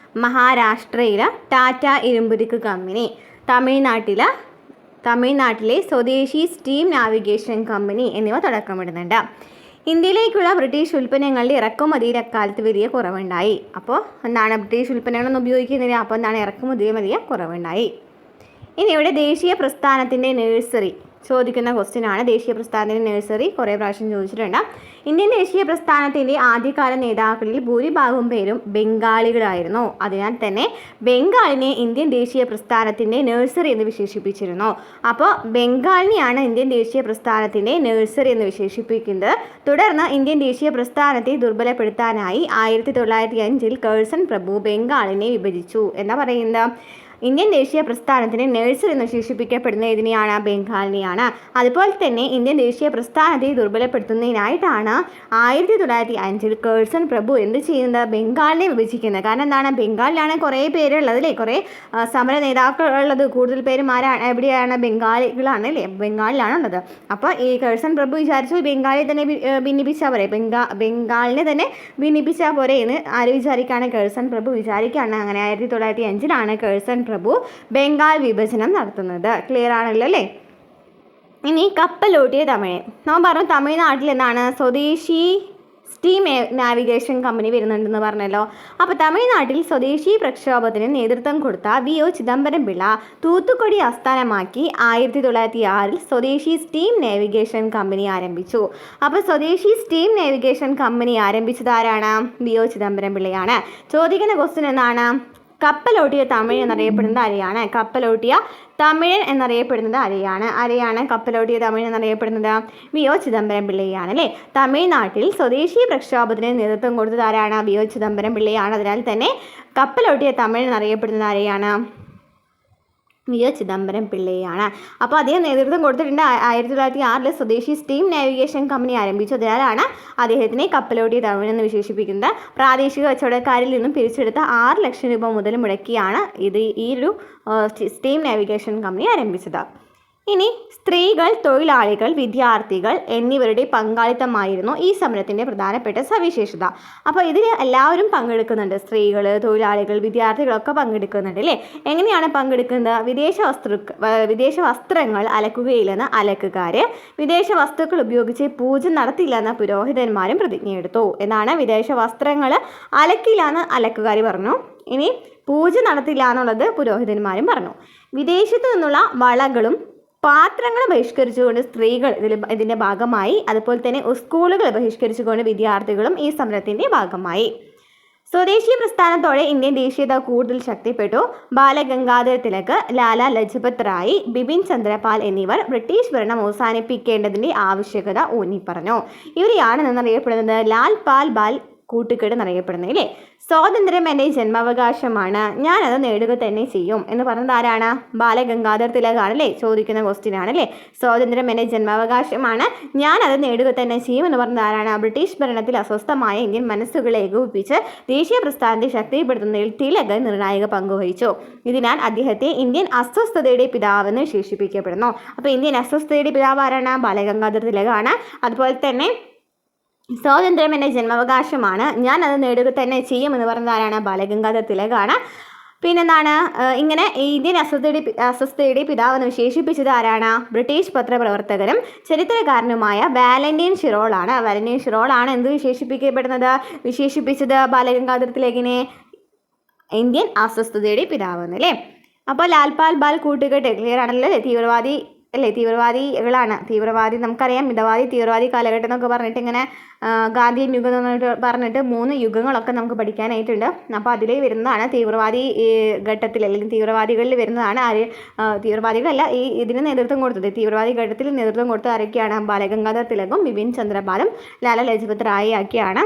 മഹാരാഷ്ട്രയിൽ ടാറ്റ ഇരുമ്പുരുക്ക് കമ്പനി, തമിഴ്നാട്ടിലെ സ്വദേശി സ്റ്റീം നാവിഗേഷൻ കമ്പനി എന്നിവ തുടക്കമിടുന്നുണ്ട്. ഇന്ത്യയിലേക്കുള്ള ബ്രിട്ടീഷ് ഉൽപ്പന്നങ്ങളുടെ ഇറക്കുമതിയിൽ അക്കാലത്ത് വലിയ കുറവുണ്ടായി. അപ്പോൾ ബ്രിട്ടീഷ് ഉൽപ്പന്നങ്ങളൊന്നും ഉപയോഗിക്കുന്നില്ല, അപ്പോൾ ഇറക്കുമതിയിൽ വലിയ കുറവുണ്ടായി. ഇനി ഇവിടെ ദേശീയ പ്രസ്ഥാനത്തിൻ്റെ നഴ്സറി ചോദിക്കുന്ന ക്വസ്റ്റ്യൻ ആണ്. ദേശീയ പ്രസ്ഥാനത്തിൻ്റെ നഴ്സറി കുറേ പ്രാവശ്യം ചോദിച്ചിട്ടുണ്ട്. ഇന്ത്യൻ ദേശീയ പ്രസ്ഥാനത്തിൻ്റെ ആദ്യകാല നേതാക്കളിൽ ഭൂരിഭാഗം പേരും ബംഗാളികളായിരുന്നു. അതിനാൽ തന്നെ ബംഗാളിനെ ഇന്ത്യൻ ദേശീയ പ്രസ്ഥാനത്തിൻ്റെ നഴ്സറി എന്ന് വിശേഷിപ്പിച്ചിരുന്നു. അപ്പോൾ ബംഗാളിനെയാണ് ഇന്ത്യൻ ദേശീയ പ്രസ്ഥാനത്തിൻ്റെ നഴ്സറി എന്ന് വിശേഷിപ്പിക്കുന്നത്. തുടർന്ന് ഇന്ത്യൻ ദേശീയ പ്രസ്ഥാനത്തെ ദുർബലപ്പെടുത്താനായി 1905 കഴ്സൺ പ്രഭു ബംഗാളിനെ വിഭജിച്ചു. എന്താ പറയുന്നത്? ഇന്ത്യൻ ദേശീയ പ്രസ്ഥാനത്തിന് നഴ്സർ എന്ന് വിശേഷിപ്പിക്കപ്പെടുന്ന ഇതിനെയാണ് ബംഗാളിനെയാണ്. അതുപോലെ തന്നെ ഇന്ത്യൻ ദേശീയ പ്രസ്ഥാനത്തെ ദുർബലപ്പെടുത്തുന്നതിനായിട്ടാണ് 1905 കേഴ്സൺ പ്രഭു എന്ത് ചെയ്യുന്നത്, ബംഗാളിനെ വിഭജിക്കുന്നത്. കാരണം എന്താണ്, ബംഗാളിലാണ് കുറേ പേരുള്ളത് അല്ലേ, കുറേ സമര നേതാക്കളുള്ളത്. കൂടുതൽ പേരുമാരാണ് എവിടെയാണ്, ബംഗാളികളാണ് അല്ലേ, ബംഗാളിലാണുള്ളത്. അപ്പോൾ ഈ കേഴ്സൺ പ്രഭു വിചാരിച്ചു ബംഗാളിൽ തന്നെ ഭിന്നിപ്പിച്ചാൽ പോരെ, ബംഗാളിനെ തന്നെ ഭിന്നിപ്പിച്ചാൽ പോരെ എന്ന് ആര് വിചാരിക്കുകയാണ്, കേഴ്സൺ പ്രഭു വിചാരിക്കുകയാണ്. അങ്ങനെ 1905 കേഴ്സൺ പ്രഭു ബംഗാൾ വിഭജനം നടത്തുന്നത്. ക്ലിയർ ആണല്ലോ അല്ലേ. ഇനി കപ്പലോട്ടിയ തമിഴ്. നമ്മൾ പറഞ്ഞു തമിഴ്നാട്ടിൽ എന്താണ് സ്വദേശി സ്റ്റീം നാവിഗേഷൻ കമ്പനി വരുന്നുണ്ടെന്ന് പറഞ്ഞല്ലോ. അപ്പോൾ തമിഴ്നാട്ടിൽ സ്വദേശി പ്രക്ഷോഭത്തിന് നേതൃത്വം കൊടുത്ത VO ചിദംബരം പിള്ള തൂത്തുക്കുടി ആസ്ഥാനമാക്കി 1906 സ്വദേശി സ്റ്റീം നാവിഗേഷൻ കമ്പനി ആരംഭിച്ചു. അപ്പോൾ സ്വദേശി സ്റ്റീം നാവിഗേഷൻ കമ്പനി ആരംഭിച്ചത് ആരാണ്, VO ചിദംബരം പിള്ളയാണ്. ചോദിക്കുന്ന ക്വസ്റ്റ്യൻ എന്താണ്, കപ്പലോട്ടിയ തമിഴ് എന്നറിയപ്പെടുന്നത് ആരെയാണ്, കപ്പലോട്ടിയ തമിഴൻ എന്നറിയപ്പെടുന്നത് ആരെയാണ് കപ്പലോട്ടിയ തമിഴ് എന്നറിയപ്പെടുന്നത്, VO ചിദംബരം പിള്ളയാണ് അല്ലേ. തമിഴ്നാട്ടിൽ സ്വദേശി പ്രക്ഷോഭത്തിന് നേതൃത്വം കൊടുത്തത് ആരാണ്, VO ചിദംബരം പിള്ളയാണ്. അതിനാൽ തന്നെ കപ്പലോട്ടിയ തമിഴ് എന്നറിയപ്പെടുന്നത് ആരെയാണ്, VO ചിദംബരം പിള്ളയാണ്. അപ്പോൾ അദ്ദേഹം നേതൃത്വം കൊടുത്തിട്ടുണ്ട്. 1906 സ്വദേശി സ്റ്റീം നാവിഗേഷൻ കമ്പനി ആരംഭിച്ചു. അതിനാലാണ് അദ്ദേഹത്തിനെ കപ്പലോട്ടിയ തമിഴ് എന്ന് വിശേഷിപ്പിക്കുന്നത്. പ്രാദേശിക കച്ചവടക്കാരിൽ നിന്നും പിരിച്ചെടുത്ത 6 ലക്ഷം രൂപ മുതൽ മുടക്കിയാണ് ഈ ഒരു സ്റ്റീം നാവിഗേഷൻ കമ്പനി ആരംഭിച്ചത്. ഇനി സ്ത്രീകൾ, തൊഴിലാളികൾ, വിദ്യാർത്ഥികൾ എന്നിവരുടെ പങ്കാളിത്തമായിരുന്നു ഈ സമരത്തിൻ്റെ പ്രധാനപ്പെട്ട സവിശേഷത. അപ്പോൾ ഇതിൽ എല്ലാവരും പങ്കെടുക്കുന്നുണ്ട്. സ്ത്രീകൾ, തൊഴിലാളികൾ, വിദ്യാർത്ഥികളൊക്കെ പങ്കെടുക്കുന്നുണ്ട് അല്ലേ. എങ്ങനെയാണ് പങ്കെടുക്കുന്നത്, വിദേശ വസ്ത്രങ്ങൾ അലക്കുകയില്ലെന്ന് അലക്കുകാർ, വിദേശ വസ്തുക്കൾ ഉപയോഗിച്ച് പൂജ നടത്തില്ലെന്ന് പുരോഹിതന്മാരും പ്രതിജ്ഞയെടുത്തു. എന്നാണ്, വിദേശ വസ്ത്രങ്ങൾ അലക്കില്ലെന്ന് അലക്കുകാർ പറഞ്ഞു, ഇനി പൂജ നടത്തില്ല എന്നുള്ളത് പുരോഹിതന്മാരും പറഞ്ഞു. വിദേശത്തു നിന്നുള്ള വളകളും പാത്രങ്ങൾ ബഹിഷ്കരിച്ചുകൊണ്ട് സ്ത്രീകൾ ഇതിൻ്റെ ഭാഗമായി. അതുപോലെ തന്നെ സ്കൂളുകൾ ബഹിഷ്കരിച്ചുകൊണ്ട് വിദ്യാർത്ഥികളും ഈ സമരത്തിൻ്റെ ഭാഗമായി. സ്വദേശി പ്രസ്ഥാനത്തോടെ ഇന്ത്യൻ ദേശീയത കൂടുതൽ ശക്തിപ്പെട്ടു. ബാലഗംഗാധര തിലക്, ലാല ലജ്പത് റായ്, ബിപിൻ ചന്ദ്രപാൽ എന്നിവർ ബ്രിട്ടീഷ് ഭരണം അവസാനിപ്പിക്കേണ്ടതിൻ്റെ ആവശ്യകത ഊന്നിപ്പറഞ്ഞു. ഇവരെയാണ് എന്നറിയപ്പെടുന്നത് ലാൽ പാൽ ബാൽ കൂട്ടുകെട്ട് എന്നറിയപ്പെടുന്നത് അല്ലേ. സ്വാതന്ത്ര്യം എൻ്റെ ജന്മാവകാശമാണ്, ഞാനത് നേടുക തന്നെ ചെയ്യും എന്ന് പറഞ്ഞത് ആരാണ്, ബാലഗംഗാധര തിലകാണ് അല്ലേ. ചോദിക്കുന്ന ക്വസ്റ്റ്യൻ ആണ് അല്ലേ. സ്വാതന്ത്ര്യം എൻ്റെ ജന്മാവകാശമാണ്, ഞാനത് നേടുക തന്നെ ചെയ്യും എന്ന് പറഞ്ഞത് ആരാണ്, ബ്രിട്ടീഷ് ഭരണത്തിൽ അസ്വസ്ഥമായ ഇന്ത്യൻ മനസ്സുകളെ ഏകോപിപ്പിച്ച് ദേശീയ പ്രസ്ഥാനത്തെ ശക്തിപ്പെടുത്തുന്നതിൽ തിലക് നിർണായക പങ്കുവഹിച്ചു. ഇതിനാൽ അദ്ദേഹത്തെ ഇന്ത്യൻ അസ്വസ്ഥതയുടെ പിതാവെന്ന് വിശേഷിപ്പിക്കപ്പെടുന്നു. അപ്പോൾ ഇന്ത്യൻ അസ്വസ്ഥതയുടെ പിതാവ് ആരാണ്, ബാലഗംഗാധര തിലകാണ്. അതുപോലെ തന്നെ സ്വാതന്ത്ര്യം എൻ്റെ ജന്മാവകാശമാണ്, ഞാൻ അത് നേടുക തന്നെ ചെയ്യും എന്ന് പറഞ്ഞത് ആരാണ്, ബാലഗംഗാധര തിലകാണ്. പിന്നെന്താണ്, ഇങ്ങനെ ഇന്ത്യൻ അസ്വസ്ഥതയുടെ പിതാവെന്ന് വിശേഷിപ്പിച്ചത് ആരാണ്, ബ്രിട്ടീഷ് പത്രപ്രവർത്തകരും ചരിത്രകാരനുമായ വാലന്റൈൻ ഷിറോളാണ്. വാലന്റൈൻ ഷിറോളാണ് എന്ത് വിശേഷിപ്പിച്ചത് ബാലഗംഗാധര തിലകിനെ, ഇന്ത്യൻ അസ്വസ്ഥതയുടെ പിതാവെന്ന് അല്ലേ. അപ്പോൾ ലാൽപാൽ ബാൽ കൂട്ടുകെട്ട് ക്ലിയർ ആണല്ലോ. തീവ്രവാദി നമുക്കറിയാം, മിതവാദി, തീവ്രവാദി കാലഘട്ടം എന്നൊക്കെ പറഞ്ഞിട്ട് ഇങ്ങനെ ഗാന്ധിയൻ യുഗം എന്ന് പറഞ്ഞിട്ട് 3 യുഗങ്ങളൊക്കെ നമുക്ക് പഠിക്കാനായിട്ടുണ്ട്. അപ്പോൾ അതിൽ വരുന്നതാണ് തീവ്രവാദി ഘട്ടത്തിൽ, അല്ലെങ്കിൽ തീവ്രവാദികളിൽ വരുന്നതാണ് ആര്, തീവ്രവാദികളല്ല ഇതിന് നേതൃത്വം കൊടുത്തത്. തീവ്രവാദി ഘട്ടത്തിൽ നേതൃത്വം കൊടുത്ത ആരൊക്കെയാണ്, ബാലഗംഗാധര തിലകും ബിപിൻ ചന്ദ്രപാലും ലാല ലജ്പത് റായ് ആക്കിയാണ്.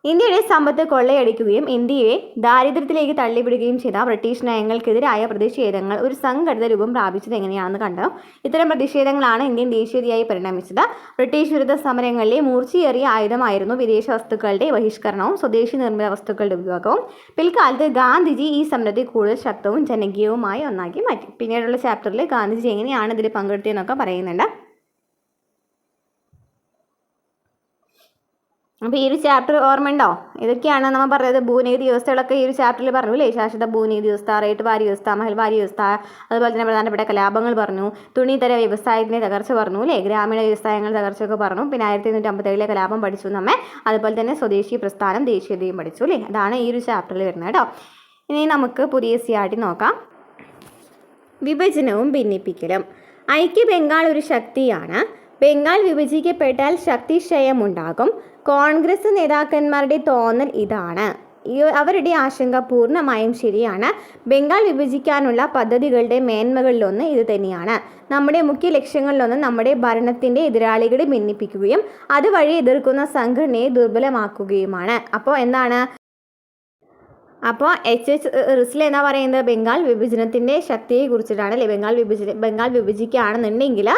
ഇന്ത്യയുടെ സമ്പത്ത് കൊള്ളയടിക്കുകയും ഇന്ത്യയെ ദാരിദ്ര്യത്തിലേക്ക് തള്ളിവിടുകയും ചെയ്ത ബ്രിട്ടീഷ് നയങ്ങൾക്കെതിരായ പ്രതിഷേധങ്ങൾ ഒരു സംഘടിത രൂപം പ്രാപിച്ചത് എങ്ങനെയാണെന്ന് കണ്ടു. ഇത്തരം പ്രതിഷേധങ്ങളാണ് ഇന്ത്യൻ ദേശീയതയായി പരിണമിച്ചത്. ബ്രിട്ടീഷ് വിരുദ്ധ സമരങ്ങളിലെ മൂർച്ചയേറിയ ആയുധമായിരുന്നു വിദേശ വസ്തുക്കളുടെ ബഹിഷ്കരണവും സ്വദേശി നിർമ്മിത വസ്തുക്കളുടെ ഉപയോഗവും. പിൽക്കാലത്ത് ഗാന്ധിജി ഈ സമരത്തെ കൂടുതൽ ശക്തവും ജനകീയവുമായ ഒന്നാക്കി മാറ്റി. പിന്നീടുള്ള ചാപ്റ്ററിൽ ഗാന്ധിജി എങ്ങനെയാണ് ഇതിൽ പങ്കെടുത്തതെന്നൊക്കെ പറയുന്നുണ്ട്. അപ്പോൾ ഈ ഒരു ചാപ്റ്റർ ഓർമ്മയുണ്ടോ? ഇതൊക്കെയാണ് നമ്മൾ പറഞ്ഞത്. ഭൂനികുതി വ്യവസ്ഥകളൊക്കെ ഈ ഒരു ചാപ്റ്ററിൽ പറഞ്ഞു അല്ലേ. ശാശ്വത ഭൂനികുതി വ്യവസ്ഥ, റേറ്റ് വാരി വ്യവസ്ഥ, മഹൽവാരി വ്യവസ്ഥ, അതുപോലെ തന്നെ പ്രധാനപ്പെട്ട കലാപങ്ങൾ പറഞ്ഞു, തുണിത്തര വ്യവസായത്തിൻ്റെ തകർച്ച പറഞ്ഞു അല്ലേ, ഗ്രാമീണ വ്യവസായങ്ങളുടെ തകർച്ചയൊക്കെ പറഞ്ഞു. പിന്നെ 1857 കലാപം പഠിച്ചു നമ്മെ. അതുപോലെ തന്നെ സ്വദേശി പ്രസ്ഥാനം, ദേശീയതയും പഠിച്ചു അല്ലേ. അതാണ് ഈ ഒരു ചാപ്റ്ററിൽ വരുന്നത് കേട്ടോ. ഇനി നമുക്ക് പുതിയ CRT നോക്കാം. വിഭജനവും ഭിന്നിപ്പിക്കലും. ഐക്യ ബംഗാൾ ഒരു ശക്തിയാണ്. ബംഗാൾ വിഭജിക്കപ്പെട്ടാൽ ശക്തിക്ഷയമുണ്ടാകും. കോൺഗ്രസ് നേതാക്കന്മാരുടെ തോന്നൽ ഇതാണ്. അവരുടെ ആശങ്ക പൂർണ്ണമായും ശരിയാണ്. ബംഗാൾ വിഭജിക്കാനുള്ള പദ്ധതികളുടെ മേന്മകളിലൊന്ന് ഇത് തന്നെയാണ്. നമ്മുടെ മുഖ്യ ലക്ഷ്യങ്ങളിലൊന്ന് നമ്മുടെ ഭരണത്തിൻ്റെ എതിരാളികളെ ഭിന്നിപ്പിക്കുകയും അതുവഴി എതിർക്കുന്ന സംഘടനയെ ദുർബലമാക്കുകയുമാണ്. അപ്പോൾ എന്താണ്, അപ്പോൾ H.H. റിസ്ലെ എന്നാ പറയുന്നത് ബംഗാൾ വിഭജനത്തിൻ്റെ ശക്തിയെ കുറിച്ചിട്ടാണ് അല്ലേ. ബംഗാൾ വിഭജിക്കുകയാണെന്നുണ്ടെങ്കിൽ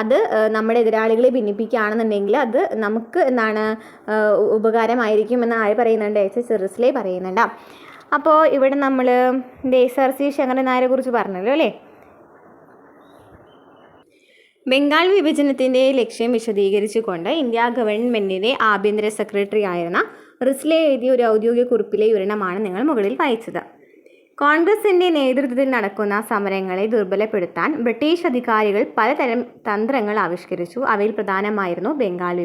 അത് നമ്മുടെ എതിരാളികളെ ഭിന്നിപ്പിക്കുകയാണെന്നുണ്ടെങ്കിൽ അത് നമുക്ക് എന്താണ് ഉപകാരമായിരിക്കും എന്ന് ആര് പറയുന്നുണ്ട്? H.H. റിസ്ലെ പറയുന്നുണ്ട്. അപ്പോൾ ഇവിടെ നമ്മൾ SRC ശങ്കരൻ നായരെ കുറിച്ച് പറഞ്ഞല്ലോ അല്ലേ. ബംഗാൾ വിഭജനത്തിൻ്റെ ലക്ഷ്യം വിശദീകരിച്ചുകൊണ്ട് ഇന്ത്യ ഗവൺമെൻറ്റിൻ്റെ ആഭ്യന്തര സെക്രട്ടറി ആയിരുന്ന റിസ്ലെ എഴുതിയ ഒരു ഔദ്യോഗിക കുറിപ്പിലെ വിവരണമാണ് നിങ്ങൾ മുകളിൽ വായിച്ചത്. കോൺഗ്രസിൻ്റെ നേതൃത്വത്തിൽ നടക്കുന്ന സമരങ്ങളെ ദുർബലപ്പെടുത്താൻ ബ്രിട്ടീഷ് അധികാരികൾ പലതരം തന്ത്രങ്ങൾ ആവിഷ്കരിച്ചു. അവയിൽ പ്രധാനമായിരുന്നു ബംഗാൾ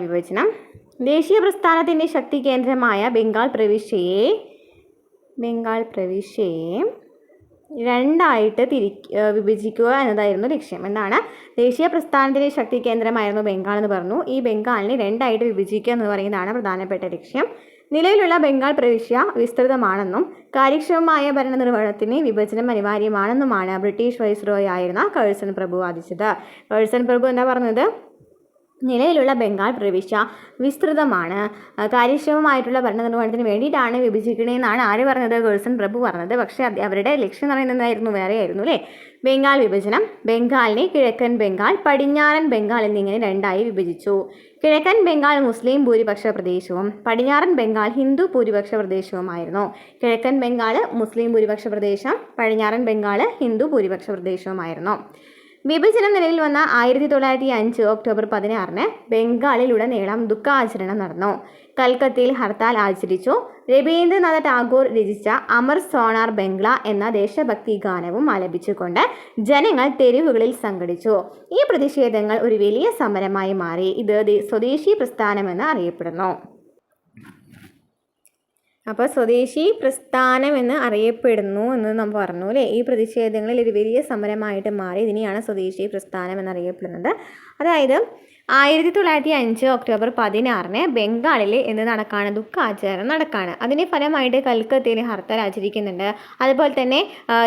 വിഭജനം. ദേശീയ പ്രസ്ഥാനത്തിൻ്റെ ശക്തി കേന്ദ്രമായ ബംഗാൾ പ്രവിശ്യയെ രണ്ടായിട്ട് വിഭജിക്കുക എന്നതായിരുന്നു ലക്ഷ്യം. എന്താണ്? ദേശീയ പ്രസ്ഥാനത്തിൻ്റെ ശക്തി കേന്ദ്രമായിരുന്നു ബംഗാൾ എന്ന് പറഞ്ഞു. ഈ ബംഗാളിനെ രണ്ടായിട്ട് വിഭജിക്കുക എന്ന് പറയുന്നതാണ് പ്രധാനപ്പെട്ട ലക്ഷ്യം. നിലവിലുള്ള ബംഗാൾ പ്രവിശ്യ വിസ്തൃതമാണെന്നും കാര്യക്ഷമമായ ഭരണനിർവഹണത്തിന് വിഭജനം അനിവാര്യമാണെന്നുമാണ് ബ്രിട്ടീഷ് വൈസ്രോയി ആയിരുന്ന കഴ്സൺ പ്രഭു വാദിച്ചത്. കഴ്സൺ പ്രഭു എന്താ പറഞ്ഞത്? നിലവിലുള്ള ബംഗാൾ പ്രവിശ്യ വിസ്തൃതമാണ്, കാര്യക്ഷമമായിട്ടുള്ള ഭരണനിർവഹണത്തിന് വേണ്ടിയിട്ടാണ് വിഭജിക്കണമെന്നാണ് ആര് പറഞ്ഞത്? കഴ്സൺ പ്രഭു പറഞ്ഞത്. പക്ഷേ അവരുടെ ലക്ഷ്യം എന്ന് പറയുന്നത് എന്തായിരുന്നു? വേറെ ആയിരുന്നു അല്ലേ. ബംഗാൾ വിഭജനം ബംഗാളിനെ കിഴക്കൻ ബംഗാൾ, പടിഞ്ഞാറൻ ബംഗാൾ എന്നിങ്ങനെ രണ്ടായി വിഭജിച്ചു. കിഴക്കൻ ബംഗാൾ മുസ്ലിം ഭൂരിപക്ഷ പ്രദേശവും പടിഞ്ഞാറൻ ബംഗാൾ ഹിന്ദു ഭൂരിപക്ഷ പ്രദേശവുമായിരുന്നു. കിഴക്കൻ ബംഗാൾ മുസ്ലിം ഭൂരിപക്ഷ പ്രദേശം, പടിഞ്ഞാറൻ ബംഗാൾ ഹിന്ദു ഭൂരിപക്ഷ പ്രദേശവുമായിരുന്നു. വിഭജനം നിലവിൽ വന്ന 1905 ഒക്ടോബർ 16 ബംഗാളിലുടനീളം ദുഃഖാചരണം നടന്നു. കൽക്കത്തയിൽ ഹർത്താൽ ആചരിച്ചു. രവീന്ദ്രനാഥ ടാഗോർ രചിച്ച അമർ സോണാർ ബംഗ്ല എന്ന ദേശഭക്തി ഗാനവും ആലപിച്ചുകൊണ്ട് ജനങ്ങൾ തെരുവുകളിൽ സംഘടിച്ചു. ഈ പ്രതിഷേധങ്ങൾ ഒരു വലിയ സമരമായി മാറി. ഇത് സ്വദേശി പ്രസ്ഥാനമെന്ന് അറിയപ്പെടുന്നു. അപ്പോൾ സ്വദേശി പ്രസ്ഥാനം എന്ന് അറിയപ്പെടുന്നു എന്ന് നമ്മൾ പറഞ്ഞു അല്ലേ. ഈ പ്രതിഷേധങ്ങളിൽ ഒരു വലിയ സമരമായിട്ട് മാറി. ഇതിനെയാണ് സ്വദേശി പ്രസ്ഥാനം എന്നറിയപ്പെടുന്നത്. അതായത് 1905 ഒക്ടോബർ 16 ബംഗാളിൽ എന്ത് നടക്കാണ്? ദുഃഖാചരണം നടക്കാണ്. അതിൻ്റെ ഫലമായിട്ട് കൽക്കത്തയിൽ ഹർത്താൽ ആചരിക്കുന്നുണ്ട്. അതുപോലെ തന്നെ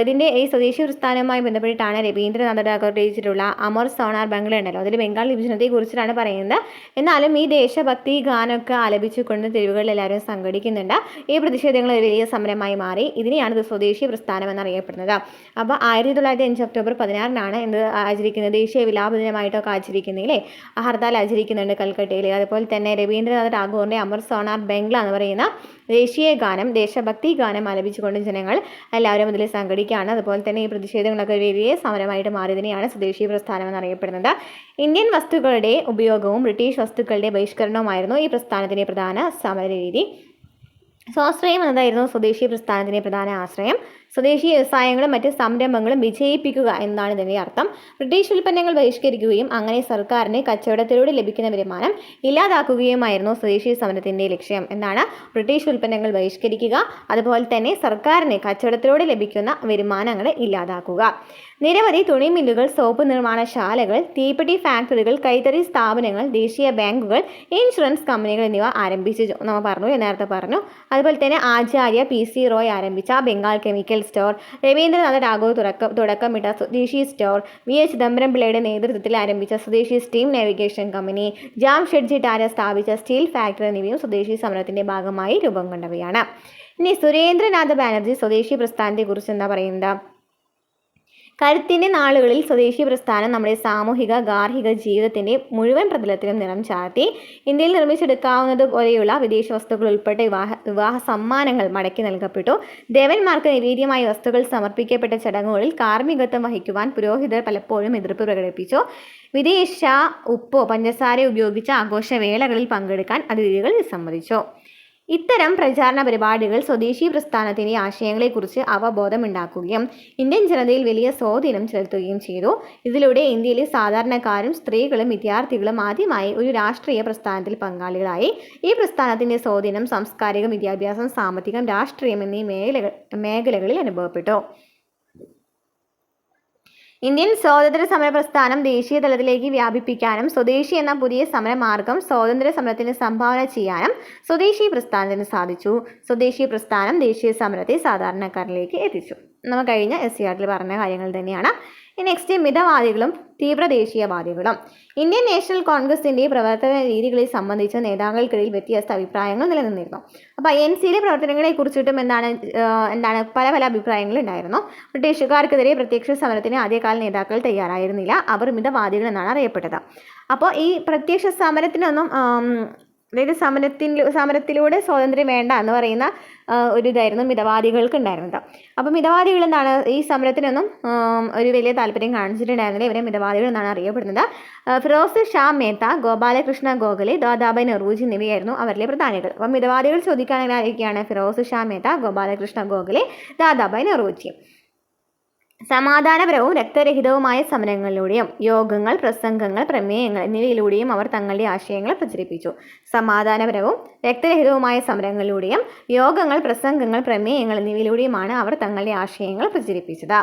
ഇതിൻ്റെ ഈ സ്വദേശി പ്രസ്ഥാനവുമായി ബന്ധപ്പെട്ടിട്ടാണ് രവീന്ദ്രനാഥ ടാഗോർ രചിച്ചിട്ടുള്ള അമർ സോണാർ ബംഗ്ല ഉണ്ടല്ലോ, അതിൽ ബംഗാൾ വിഭജനത്തെ കുറിച്ചിട്ടാണ് പറയുന്നത്. എന്നാലും ഈ ദേശഭക്തി ഗാനമൊക്കെ ആലപിച്ചുകൊണ്ട് തെരുവുകളിൽ എല്ലാവരും സംഘടിക്കുന്നുണ്ട്. ഈ പ്രതിഷേധങ്ങൾ ഒരു വലിയ സമരമായി മാറി. ഇതിനെയാണ് സ്വദേശി പ്രസ്ഥാനം എന്നറിയപ്പെടുന്നത്. അപ്പോൾ 1905 ഒക്ടോബർ 16 എന്ത് ആചരിക്കുന്നത്? ദേശീയ വിലാപ ദിനമായിട്ടൊക്കെ ആചരിക്കുന്നില്ലേ. ഹർത്താൽ ആചരിക്കുന്നുണ്ട് കൽക്കട്ടയിൽ. അതുപോലെ തന്നെ രവീന്ദ്രനാഥ ടാഗോറിൻ്റെ അമർ സോണാർ ബംഗ്ല എന്ന് പറയുന്ന ദേശീയ ഗാനം, ദേശഭക്തി ഗാനം ആലപിച്ചുകൊണ്ട് ജനങ്ങൾ എല്ലാവരും അതിൽ സംഘടിക്കുകയാണ്. അതുപോലെ തന്നെ ഈ പ്രതിഷേധങ്ങളൊക്കെ വലിയ സമരമായിട്ട് മാറിയതിനെയാണ് സ്വദേശി പ്രസ്ഥാനം എന്നറിയപ്പെടുന്നത്. ഇന്ത്യൻ വസ്തുക്കളുടെ ഉപയോഗവും ബ്രിട്ടീഷ് വസ്തുക്കളുടെ ബഹിഷ്കരണവുമായിരുന്നു ഈ പ്രസ്ഥാനത്തിൻ്റെ പ്രധാന സമരരീതി. സ്വാശ്രയം എന്നതായിരുന്നു സ്വദേശി പ്രസ്ഥാനത്തിൻ്റെ പ്രധാന ആശ്രയം. സ്വദേശി വ്യവസായങ്ങളും മറ്റ് സംരംഭങ്ങളും വിജയിപ്പിക്കുക എന്നാണ് ഇതിൻ്റെ അർത്ഥം. ബ്രിട്ടീഷ് ഉൽപ്പന്നങ്ങൾ ബഹിഷ്കരിക്കുകയും അങ്ങനെ സർക്കാരിന് കച്ചവടത്തിലൂടെ ലഭിക്കുന്ന വരുമാനം ഇല്ലാതാക്കുകയുമായിരുന്നു സ്വദേശി സമരത്തിൻ്റെ ലക്ഷ്യം. എന്താണ്? ബ്രിട്ടീഷ് ഉൽപ്പന്നങ്ങൾ ബഹിഷ്കരിക്കുക, അതുപോലെ തന്നെ സർക്കാരിന് കച്ചവടത്തിലൂടെ ലഭിക്കുന്ന വരുമാനങ്ങൾ ഇല്ലാതാക്കുക. നിരവധി തുണി മില്ലുകൾ, സോപ്പ് നിർമ്മാണശാലകൾ, തീപ്പെട്ടി ഫാക്ടറികൾ, കൈത്തറി സ്ഥാപനങ്ങൾ, ദേശീയ ബാങ്കുകൾ, ഇൻഷുറൻസ് കമ്പനികൾ എന്നിവ ആരംഭിച്ചു. നമ്മൾ നേരത്തെ പറഞ്ഞു. അതുപോലെ തന്നെ ആചാര്യ PC റോയ് ആരംഭിച്ച ബംഗാൾ കെമിക്കൽ സ്റ്റോർ, രവീന്ദ്രനാഥ ടാഗോർ തുടക്കമിട്ട സ്വദേശി സ്റ്റോർ, VH ചിദംബരം നേതൃത്വത്തിൽ ആരംഭിച്ച സ്വദേശി steam navigation company, Jamshedji Tata സ്ഥാപിച്ച സ്റ്റീൽ ഫാക്ടറി എന്നിവയും സ്വദേശി സമരത്തിൻ്റെ ഭാഗമായി രൂപം കൊണ്ടവയാണ്. ഇനി സുരേന്ദ്രനാഥ ബാനർജി സ്വദേശി പ്രസ്ഥാനത്തെക്കുറിച്ച് എന്താ പറയുന്നത്? കരുത്തിൻ്റെ നാളുകളിൽ സ്വദേശി പ്രസ്ഥാനം നമ്മുടെ സാമൂഹിക ഗാർഹിക ജീവിതത്തിൻ്റെ മുഴുവൻ പ്രതലത്തിലും നിറം ചാർത്തി. ഇന്ത്യയിൽ നിർമ്മിച്ചെടുക്കാവുന്നതുപോലെയുള്ള വിദേശ വസ്തുക്കൾ ഉൾപ്പെട്ട വിവാഹ സമ്മാനങ്ങൾ മടക്കി നൽകപ്പെട്ടു. ദേവന്മാർക്ക് നിവേദ്യമായി വസ്തുക്കൾ സമർപ്പിക്കപ്പെട്ട ചടങ്ങുകളിൽ കാർമ്മികത്വം വഹിക്കുവാൻ പുരോഹിതർ പലപ്പോഴും എതിർപ്പ് പ്രകടിപ്പിച്ചു. വിദേശ ഉപ്പോ പഞ്ചസാര ഉപയോഗിച്ച ആഘോഷവേളകളിൽ പങ്കെടുക്കാൻ അതിഥികൾ വിസമ്മതിച്ചു. ഇത്തരം പ്രചാരണ പരിപാടികൾ സ്വദേശി പ്രസ്ഥാനത്തിൻ്റെ ആശയങ്ങളെക്കുറിച്ച് അവബോധമുണ്ടാക്കുകയും ഇന്ത്യൻ ജനതയിൽ വലിയ സ്വാധീനം ചെലുത്തുകയും ചെയ്തു. ഇതിലൂടെ ഇന്ത്യയിലെ സാധാരണക്കാരും സ്ത്രീകളും വിദ്യാർത്ഥികളും ആദ്യമായി ഒരു രാഷ്ട്രീയ പ്രസ്ഥാനത്തിൽ പങ്കാളികളായി. ഈ പ്രസ്ഥാനത്തിൻ്റെ സ്വാധീനം സാംസ്കാരികം, വിദ്യാഭ്യാസം, സാമ്പത്തികം, രാഷ്ട്രീയം എന്നീ മേഖലകളിൽ അനുഭവപ്പെട്ടു. ഇന്ത്യൻ സ്വാതന്ത്ര്യ സമര പ്രസ്ഥാനം ദേശീയ തലത്തിലേക്ക് വ്യാപിപ്പിക്കാനും സ്വദേശി എന്ന പുതിയ സമരമാർഗം സ്വാതന്ത്ര്യ സമരത്തിന് സംഭാവന ചെയ്യാനും സ്വദേശി പ്രസ്ഥാനത്തിന് സാധിച്ചു. സ്വദേശി പ്രസ്ഥാനം ദേശീയ സമരത്തെ സാധാരണക്കാരിലേക്ക് എത്തിച്ചു. നമ്മൾ കഴിഞ്ഞ SCRT പറഞ്ഞ കാര്യങ്ങൾ തന്നെയാണ്. നെക്സ്റ്റ് മിതവാദികളും തീവ്രദേശീയവാദികളും. ഇന്ത്യൻ നാഷണൽ കോൺഗ്രസിൻ്റെ പ്രവർത്തന രീതികളെ സംബന്ധിച്ച് നേതാക്കൾക്കിടയിൽ വ്യത്യസ്ത അഭിപ്രായങ്ങൾ നിലനിന്നിരുന്നു. അപ്പോൾ NCയിലെ പ്രവർത്തനങ്ങളെ കുറിച്ചിട്ടും എന്താണ് പല പല അഭിപ്രായങ്ങൾ ഉണ്ടായിരുന്നു. ബ്രിട്ടീഷുകാർക്കെതിരെ പ്രത്യക്ഷ സമരത്തിന് ആദ്യകാല നേതാക്കൾ തയ്യാറായിരുന്നില്ല. അവർ മിതവാദികൾ എന്നാണ് അറിയപ്പെട്ടത്. അപ്പോൾ ഈ പ്രത്യക്ഷ സമരത്തിനൊന്നും അതായത് സമരത്തിലൂടെ സ്വാതന്ത്ര്യം വേണ്ട എന്ന് പറയുന്ന ഒരു ഇതായിരുന്നു മിതവാദികൾക്ക് ഉണ്ടായിരുന്നത്. അപ്പോൾ മിതവാദികൾ എന്താണ് ഈ സമരത്തിനൊന്നും ഒരു വലിയ താല്പര്യം കാണിച്ചിട്ടുണ്ടായിരുന്നില്ല. ഇവരെ മിതവാദികൾ എന്നാണ് അറിയപ്പെടുന്നത്. ഫിറോസ് ഷാ മേത്ത, ഗോപാലകൃഷ്ണ ഗോഖലെ, ദാദാഭായ് നവറോജി എന്നിവയായിരുന്നു അവരിലെ പ്രധാനികൾ. അപ്പോൾ മിതവാദികൾ ചോദിക്കുകയാണെങ്കിൽ ആരൊക്കെയാണ്? ഫിറോസ് ഷാ മേത്ത, ഗോപാലകൃഷ്ണ ഗോഖലെ, ദാദാഭായ് നവറോജി. സമാധാനപരവും രക്തരഹിതവുമായ സമരങ്ങളിലൂടെയും യോഗങ്ങൾ, പ്രസംഗങ്ങൾ, പ്രമേയങ്ങൾ എന്നിവയിലൂടെയും അവർ തങ്ങളുടെ ആശയങ്ങൾ പ്രചരിപ്പിച്ചു. സമാധാനപരവും രക്തരഹിതവുമായ സമരങ്ങളിലൂടെയും യോഗങ്ങൾ, പ്രസംഗങ്ങൾ, പ്രമേയങ്ങൾ എന്നിവയിലൂടെയുമാണ് അവർ തങ്ങളുടെ ആശയങ്ങൾ പ്രചരിപ്പിച്ചത്.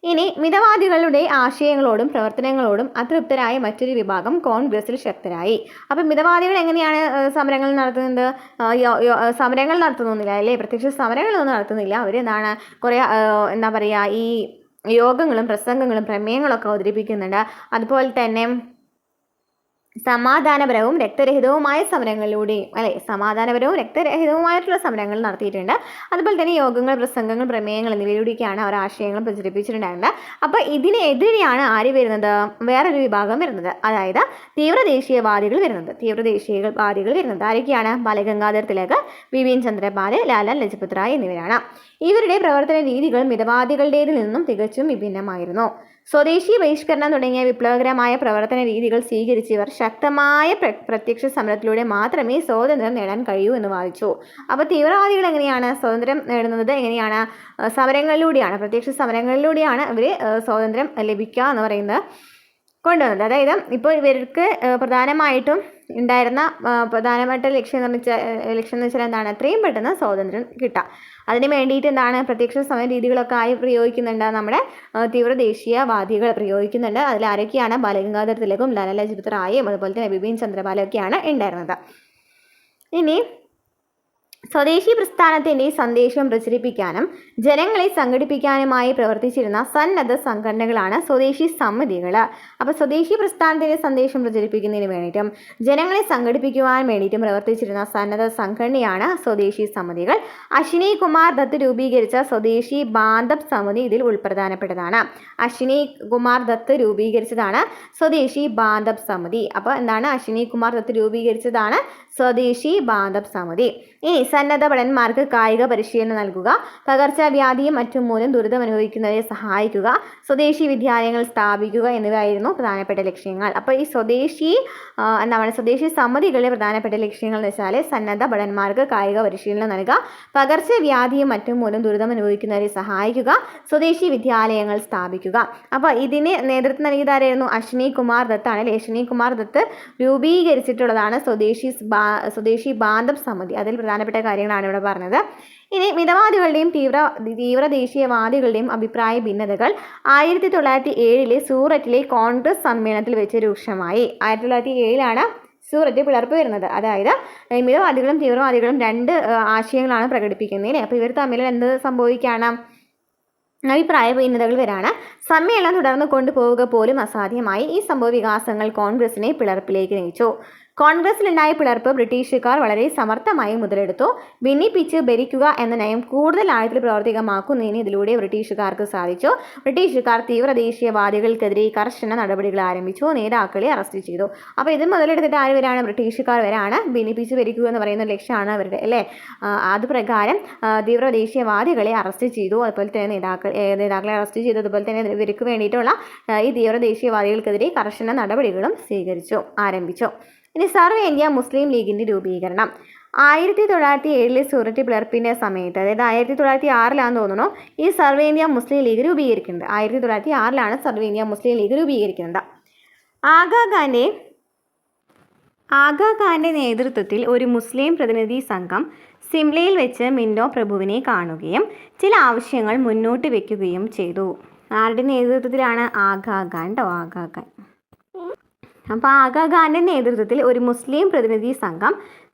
ഇനി മിതവാദികളുടെ ആശയങ്ങളോടും പ്രവർത്തനങ്ങളോടും അതൃപ്തരായ മറ്റൊരു വിഭാഗം കോൺഗ്രസിൽ ശക്തരായി. അപ്പം മിതവാദികൾ എങ്ങനെയാണ് സമരങ്ങൾ നടത്തുന്നത്? സമരങ്ങൾ നടത്തുന്നില്ല അല്ലേ, പ്രത്യക്ഷ സമരങ്ങളൊന്നും നടത്തുന്നില്ല. അവർ എന്താണ് കുറേ എന്താ പറയുക, ഈ യോഗങ്ങളും പ്രസംഗങ്ങളും പ്രമേയങ്ങളൊക്കെ അവതരിപ്പിക്കുന്നുണ്ട്. അതുപോലെ തന്നെ സമാധാനപരവും രക്തരഹിതവുമായ സമരങ്ങളിലൂടെയും സമാധാനപരവും രക്തരഹിതവുമായിട്ടുള്ള സമരങ്ങൾ നടത്തിയിട്ടുണ്ട്. അതുപോലെ തന്നെ യോഗങ്ങൾ, പ്രസംഗങ്ങൾ, പ്രമേയങ്ങൾ എന്നിവയിലൂടെയൊക്കെയാണ് അവർ ആശയങ്ങൾ പ്രചരിപ്പിച്ചിട്ടുണ്ടായിരുന്നത്. അപ്പോൾ ഇതിനെതിരെയാണ് ആര് വരുന്നത്? വേറൊരു വിഭാഗം വരുന്നത്, അതായത് തീവ്രദേശീയവാദികൾ വരുന്നത്. ആരൊക്കെയാണ്? ബാലഗംഗാധർ തിലക്, ബിപിൻ ചന്ദ്രപാൽ, ലാലാ ലജ്പത് റായ് എന്നിവരാണ്. ഇവരുടെ പ്രവർത്തന രീതികൾ മിതവാദികളുടേതിൽ നിന്നും തികച്ചും വിഭിന്നമായിരുന്നു. സ്വദേശി ബഹിഷ്കരണം തുടങ്ങിയ വിപ്ലവകരമായ പ്രവർത്തന രീതികൾ സ്വീകരിച്ചവർ ശക്തമായ പ്രത്യക്ഷ സമരത്തിലൂടെ മാത്രമേ സ്വാതന്ത്ര്യം നേടാൻ കഴിയൂ എന്ന് വാദിച്ചു. അപ്പോൾ തീവ്രവാദികൾ എങ്ങനെയാണ് സ്വാതന്ത്ര്യം നേടുന്നത്? എങ്ങനെയാണ്? സമരങ്ങളിലൂടെയാണ്, പ്രത്യക്ഷ സമരങ്ങളിലൂടെയാണ് ഇവർ സ്വാതന്ത്ര്യം ലഭിക്കുക എന്ന് പറയുന്നത് കൊണ്ടുവന്നത്. അതായത് ഇപ്പോൾ ഇവർക്ക് പ്രധാനമായിട്ടും ഉണ്ടായിരുന്ന പ്രധാനമായിട്ട് ലക്ഷ്യം എന്ന് വെച്ചാൽ എന്താണ്? എത്രയും പെട്ടെന്ന് സ്വാതന്ത്ര്യം കിട്ടുക. അതിന് വേണ്ടിയിട്ട് എന്താണ്? പ്രത്യക്ഷ സമര രീതികളൊക്കെ ആയി പ്രയോഗിക്കുന്നുണ്ട്, നമ്മുടെ തീവ്രദേശീയവാദികൾ പ്രയോഗിക്കുന്നുണ്ട്. അതിൽ ആരൊക്കെയാണ്? ബാലഗംഗാധർ തിലകും, ലാലാ ലജ്പത് റായും, അതുപോലെ തന്നെ ബിപിൻ ചന്ദ്രപാലൊക്കെയാണ് ഉണ്ടായിരുന്നത്. ഇനി സ്വദേശി പ്രസ്ഥാനത്തിൻ്റെ സന്ദേശം പ്രചരിപ്പിക്കാനും ജനങ്ങളെ സംഘടിപ്പിക്കാനുമായി പ്രവർത്തിച്ചിരുന്ന സന്നദ്ധ സംഘടനകളാണ് സ്വദേശി സമിതികൾ. അപ്പോൾ സ്വദേശി പ്രസ്ഥാനത്തിൻ്റെ സന്ദേശം പ്രചരിപ്പിക്കുന്നതിന് വേണ്ടിയിട്ടും ജനങ്ങളെ സംഘടിപ്പിക്കുവാൻ വേണ്ടിയിട്ടും പ്രവർത്തിച്ചിരുന്ന സന്നദ്ധ സംഘടനയാണ് സ്വദേശി സമിതികൾ. അശ്വിനി കുമാർ ദത്ത് രൂപീകരിച്ച സ്വദേശി ബാന്ധവ് സമിതി ഇതിൽ ഉൾപ്രധാനപ്പെട്ടതാണ്. അശ്വിനി കുമാർ ദത്ത് രൂപീകരിച്ചതാണ് സ്വദേശി ബാന്ധവ് സമിതി. അപ്പോൾ എന്താണ്? അശ്വിനി കുമാർ ദത്ത് രൂപീകരിച്ചതാണ് സ്വദേശി ബാന്ധവ് സമിതി. ഇനി സന്നദ്ധ ഭടന്മാർക്ക് കായിക പരിശീലനം നൽകുക, പകർച്ചവ്യാധിയും മറ്റും മൂലം ദുരിതമനുഭവിക്കുന്നവരെ സഹായിക്കുക, സ്വദേശി വിദ്യാലയങ്ങൾ സ്ഥാപിക്കുക എന്നിവയായിരുന്നു പ്രധാനപ്പെട്ട ലക്ഷ്യങ്ങൾ. അപ്പോൾ ഈ സ്വദേശി സമിതികളിലെ പ്രധാനപ്പെട്ട ലക്ഷ്യങ്ങൾ എന്ന് വെച്ചാൽ സന്നദ്ധ ഭടന്മാർക്ക് കായിക പരിശീലനം നൽകുക, പകർച്ചവ്യാധിയും മറ്റും മൂലം ദുരിതമനുഭവിക്കുന്നവരെ സഹായിക്കുക, സ്വദേശി വിദ്യാലയങ്ങൾ സ്ഥാപിക്കുക. അപ്പോൾ ഇതിന് നേതൃത്വം നൽകിയതാരായിരുന്നു? അശ്വിനി കുമാർ ദത്താണ് അല്ലേ. അശ്വിനി കുമാർ ദത്ത് രൂപീകരിച്ചിട്ടുള്ളതാണ് സ്വദേശി ബാന്ധവ് സമിതി. അതിൽ പ്രധാനപ്പെട്ട കാര്യങ്ങളാണ് ഇവിടെ പറഞ്ഞത്. ഇനി മിതവാദികളുടെയും തീവ്രദേശീയവാദികളുടെയും അഭിപ്രായ ഭിന്നതകൾ 1907 സൂററ്റിലെ കോൺഗ്രസ് സമ്മേളനത്തിൽ വെച്ച് രൂക്ഷമായി. 1907 സൂററ്റ് പിളർപ്പ് വരുന്നത്. അതായത് മിതവാദികളും തീവ്രവാദികളും രണ്ട് ആശയങ്ങളാണ് പ്രകടിപ്പിക്കുന്നത്. അപ്പോൾ ഇവർ തമ്മിൽ എന്ത് സംഭവിക്കുകയാണ്? അഭിപ്രായ ഭിന്നതകൾ വരാണ്. സമ്മേളനം തുടർന്ന് കൊണ്ടുപോവുക പോലും അസാധ്യമായി. ഈ സംഭവ വികാസങ്ങൾ കോൺഗ്രസിനെ പിളർപ്പിലേക്ക് നയിച്ചു. കോൺഗ്രസിലുണ്ടായ പിളർപ്പ് ബ്രിട്ടീഷുകാർ വളരെ സമർത്ഥമായി മുതലെടുത്തു. ഭിന്നിപ്പിച്ച് ഭരിക്കുക എന്ന നയം കൂടുതൽ ആഴത്തിൽ പ്രാവർത്തികമാക്കുന്നതിന് ഇതിലൂടെ ബ്രിട്ടീഷുകാർക്ക് സാധിച്ചു. ബ്രിട്ടീഷുകാർ തീവ്രദേശീയവാദികൾക്കെതിരെ കർശന നടപടികൾ ആരംഭിച്ചു, നേതാക്കളെ അറസ്റ്റ് ചെയ്തു. അപ്പോൾ ഇത് മുതലെടുത്തിട്ട് ആര് വരാണ്? ബ്രിട്ടീഷുകാർ വരാണ്. ഭിന്നിപ്പിച്ച് ഭരിക്കുക എന്ന് പറയുന്ന ലക്ഷ്യമാണ് അവരുടെ അല്ലേ. അതുപ്രകാരം തീവ്രദേശീയവാദികളെ അറസ്റ്റ് ചെയ്തു. അതുപോലെ തന്നെ നേതാക്കളെ അറസ്റ്റ് ചെയ്തു. അതുപോലെ തന്നെ ഇവർക്ക് വേണ്ടിയിട്ടുള്ള ഈ തീവ്രദേശീയവാദികൾക്കെതിരെ കർശന നടപടികളും ആരംഭിച്ചു. ഇനി സർവ്വ ഇന്ത്യ മുസ്ലിം ലീഗിൻ്റെ രൂപീകരണം 1907 സൂററ്റ് പിളർപ്പിൻ്റെ സമയത്ത്, അതായത് 1906 തോന്നുന്നു ഈ സർവ്വ ഇന്ത്യ മുസ്ലിം ലീഗ് രൂപീകരിക്കുന്നത്. 1906 സർവ്വ ഇന്ത്യ മുസ്ലിം ലീഗ് രൂപീകരിക്കുന്നത്. ആഗാഖാൻ്റെ നേതൃത്വത്തിൽ ഒരു മുസ്ലിം പ്രതിനിധി സംഘം സിംലയിൽ വെച്ച് മിൻറ്റോ പ്രഭുവിനെ കാണുകയും ചില ആവശ്യങ്ങൾ മുന്നോട്ട് വയ്ക്കുകയും ചെയ്തു. ആരുടെ നേതൃത്വത്തിലാണ്? ആഗാഖാൻ. അപ്പോൾ ആഗാ ഖാൻ്റെ നേതൃത്വത്തിൽ ഒരു മുസ്ലിം പ്രതിനിധി സംഘം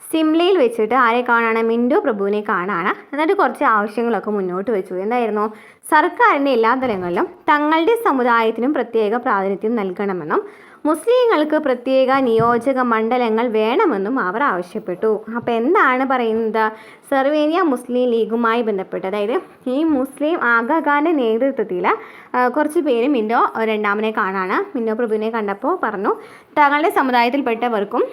സിംലയിൽ വെച്ചിട്ട് ആരെ കാണാണ്? മിൻറ്റോ പ്രഭുവിനെ കാണാണ്. എന്നിട്ട് കുറച്ച് ആവശ്യങ്ങളൊക്കെ മുന്നോട്ട് വെച്ചു. എന്തായിരുന്നു? സർക്കാരിൻ്റെ എല്ലാ തലങ്ങളിലും തങ്ങളുടെ സമുദായത്തിനും പ്രത്യേക പ്രാതിനിധ്യം നൽകണമെന്നും മുസ്ലിങ്ങൾക്ക് പ്രത്യേക നിയോജക മണ്ഡലങ്ങൾ വേണമെന്നും അവർ ആവശ്യപ്പെട്ടു. അപ്പോൾ എന്താണ് പറയുന്നത്? സർവേനിയ മുസ്ലിം ലീഗുമായി ബന്ധപ്പെട്ട്, അതായത് ഈ മുസ്ലിം ആഗാ ഖാൻ്റെ നേതൃത്വത്തിൽ കുറച്ച് പേര് മിൻറ്റോ രണ്ടാമനെ കാണാണ്. മിൻറ്റോ പ്രഭുവിനെ കണ്ടപ്പോൾ പറഞ്ഞു തങ്ങളുടെ സമുദായത്തിൽപ്പെട്ടവർക്കും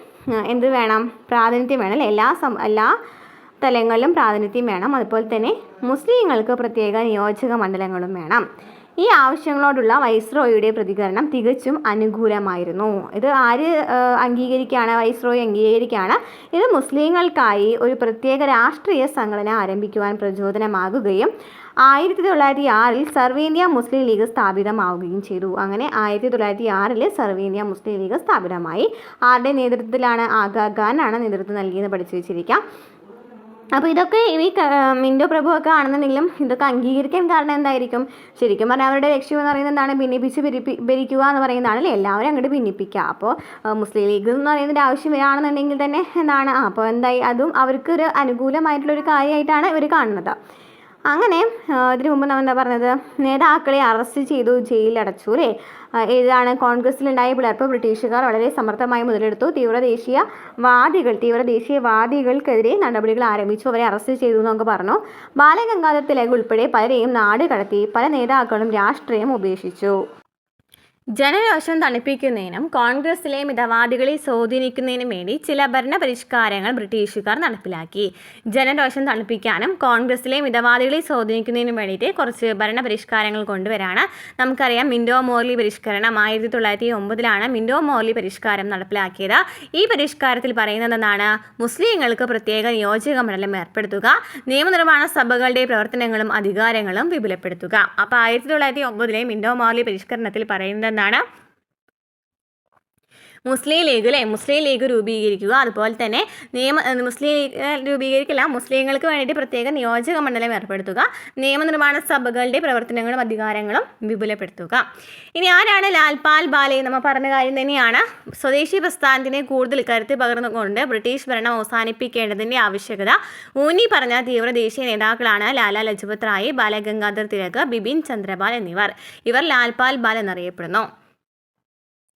എന്ത് വേണം? പ്രാതിനിധ്യം വേണം. എല്ലാ തലങ്ങളിലും പ്രാതിനിധ്യം വേണം. അതുപോലെ തന്നെ മുസ്ലിങ്ങൾക്ക് പ്രത്യേക നിയോജക മണ്ഡലങ്ങളും വേണം. ഈ ആവശ്യങ്ങളോടുള്ള വൈസ്രോയിയുടെ പ്രതികരണം തികച്ചും അനുകൂലമായിരുന്നു. ഇത് ആര് അംഗീകരിക്കുകയാണ്? വൈസ്രോയി അംഗീകരിക്കുകയാണ്. ഇത് മുസ്ലിങ്ങൾക്കായി ഒരു പ്രത്യേക രാഷ്ട്രീയ സംഘടന ആരംഭിക്കുവാൻ പ്രചോദനമാകുകയും 1906 സർവേനിയ മുസ്ലിം ലീഗ് സ്ഥാപിതമാവുകയും ചെയ്തു. അങ്ങനെ 1906 സർവേനിയ മുസ്ലിം ലീഗ് സ്ഥാപിതമായി. ആരുടെ നേതൃത്വത്തിലാണ്? ആഗാ ഖാൻ ആണ് നേതൃത്വം നൽകിയെന്ന് പഠിച്ചു വെച്ചിരിക്കാം. അപ്പോൾ ഇതൊക്കെ ഈ മിൻറ്റോ പ്രഭു ഒക്കെ ആണെന്നുണ്ടെങ്കിലും ഇതൊക്കെ അംഗീകരിക്കാൻ കാരണം എന്തായിരിക്കും? ശരിക്കും പറഞ്ഞാൽ അവരുടെ ലക്ഷ്യം എന്ന് പറയുന്നത് എന്താണ്? ഭിന്നിപ്പിച്ച് ഭരിക്കുക എന്ന് പറയുന്നതാണല്ലേ, എല്ലാവരും അങ്ങോട്ട് ഭിന്നിപ്പിക്കുക. അപ്പോൾ മുസ്ലിം ലീഗ് എന്ന് പറയുന്നതിൻ്റെ ആവശ്യമാണെന്നുണ്ടെങ്കിൽ തന്നെ എന്താണ്? അപ്പോൾ എന്തായി? അതും അവർക്കൊരു അനുകൂലമായിട്ടുള്ളൊരു കാര്യമായിട്ടാണ് ഇവർ കാണുന്നത്. അങ്ങനെ ഇതിനു മുമ്പ് നമ്മൾ എന്താ പറഞ്ഞത്? നേതാക്കളെ അറസ്റ്റ് ചെയ്തു, ജയിലിലടച്ചു അല്ലേ? ഏതാണ്? കോൺഗ്രസ്സിലുണ്ടായ പിളർപ്പ് ബ്രിട്ടീഷുകാർ വളരെ സമർത്ഥമായി മുതലെടുത്തു. തീവ്രദേശീയവാദികൾക്കെതിരെ നടപടികൾ ആരംഭിച്ചു. അവരെ അറസ്റ്റ് ചെയ്തു എന്നൊക്കെ പറഞ്ഞു. ബാലഗംഗാധർ തിലക് ഉൾപ്പെടെ പലരെയും നാട് കടത്തി. പല നേതാക്കളും രാഷ്ട്രീയം ഉപേക്ഷിച്ചു. ജനരോഷം തണുപ്പിക്കുന്നതിനും കോൺഗ്രസിലെ മിതവാദികളെ സ്വാധീനിക്കുന്നതിനും വേണ്ടി ചില ഭരണപരിഷ്കാരങ്ങൾ ബ്രിട്ടീഷുകാർ നടപ്പിലാക്കി. ജനരോഷം തണുപ്പിക്കാനും കോൺഗ്രസിലെ മിതവാദികളെ സ്വാധീനിക്കുന്നതിനും വേണ്ടിയിട്ട് കുറച്ച് ഭരണപരിഷ്കാരങ്ങൾ കൊണ്ടുവരാണ്. നമുക്കറിയാം മിൻറ്റോ മോർലി പരിഷ്കരണം 1909 മിൻറ്റോ മോർലി പരിഷ്കാരം നടപ്പിലാക്കിയത്. ഈ പരിഷ്കാരത്തിൽ പറയുന്നത് എന്താണ്? മുസ്ലിങ്ങൾക്ക് പ്രത്യേക നിയോജക മണ്ഡലം ഏർപ്പെടുത്തുക, നിയമനിർമ്മാണ സഭകളുടെ പ്രവർത്തനങ്ങളും അധികാരങ്ങളും വിപുലപ്പെടുത്തുക. അപ്പോൾ 1909 മിൻറ്റോ മോർലി പരിഷ്കരണത്തിൽ പറയുന്നത് മുസ്ലിം ലീഗ് രൂപീകരിക്കുക. അതുപോലെ തന്നെ മുസ്ലിം ലീഗ് രൂപീകരിക്കില്ല, മുസ്ലിങ്ങൾക്ക് വേണ്ടിയിട്ട് പ്രത്യേക നിയോജക മണ്ഡലം ഏർപ്പെടുത്തുക, നിയമനിർമ്മാണ സഭകളുടെ പ്രവർത്തനങ്ങളും അധികാരങ്ങളും വിപുലപ്പെടുത്തുക. ഇനി ആരാണ്? ലാൽപാൽ ബാലെ. നമ്മൾ പറഞ്ഞ കാര്യം തന്നെയാണ്. സ്വദേശി പ്രസ്ഥാനത്തിന് കൂടുതൽ കരുത്ത് പകർന്നുകൊണ്ട് ബ്രിട്ടീഷ് ഭരണം അവസാനിപ്പിക്കേണ്ടതിൻ്റെ ആവശ്യകത ഊന്നി പറഞ്ഞ തീവ്രദേശീയ നേതാക്കളാണ് ലാലാ ലജ്പത് റായ്, ബാലഗംഗാധർ തിലക്, ബിപിൻ ചന്ദ്രപാൽ എന്നിവർ. ഇവർ ലാൽപാൽ ബാൽ എന്നറിയപ്പെടുന്നു.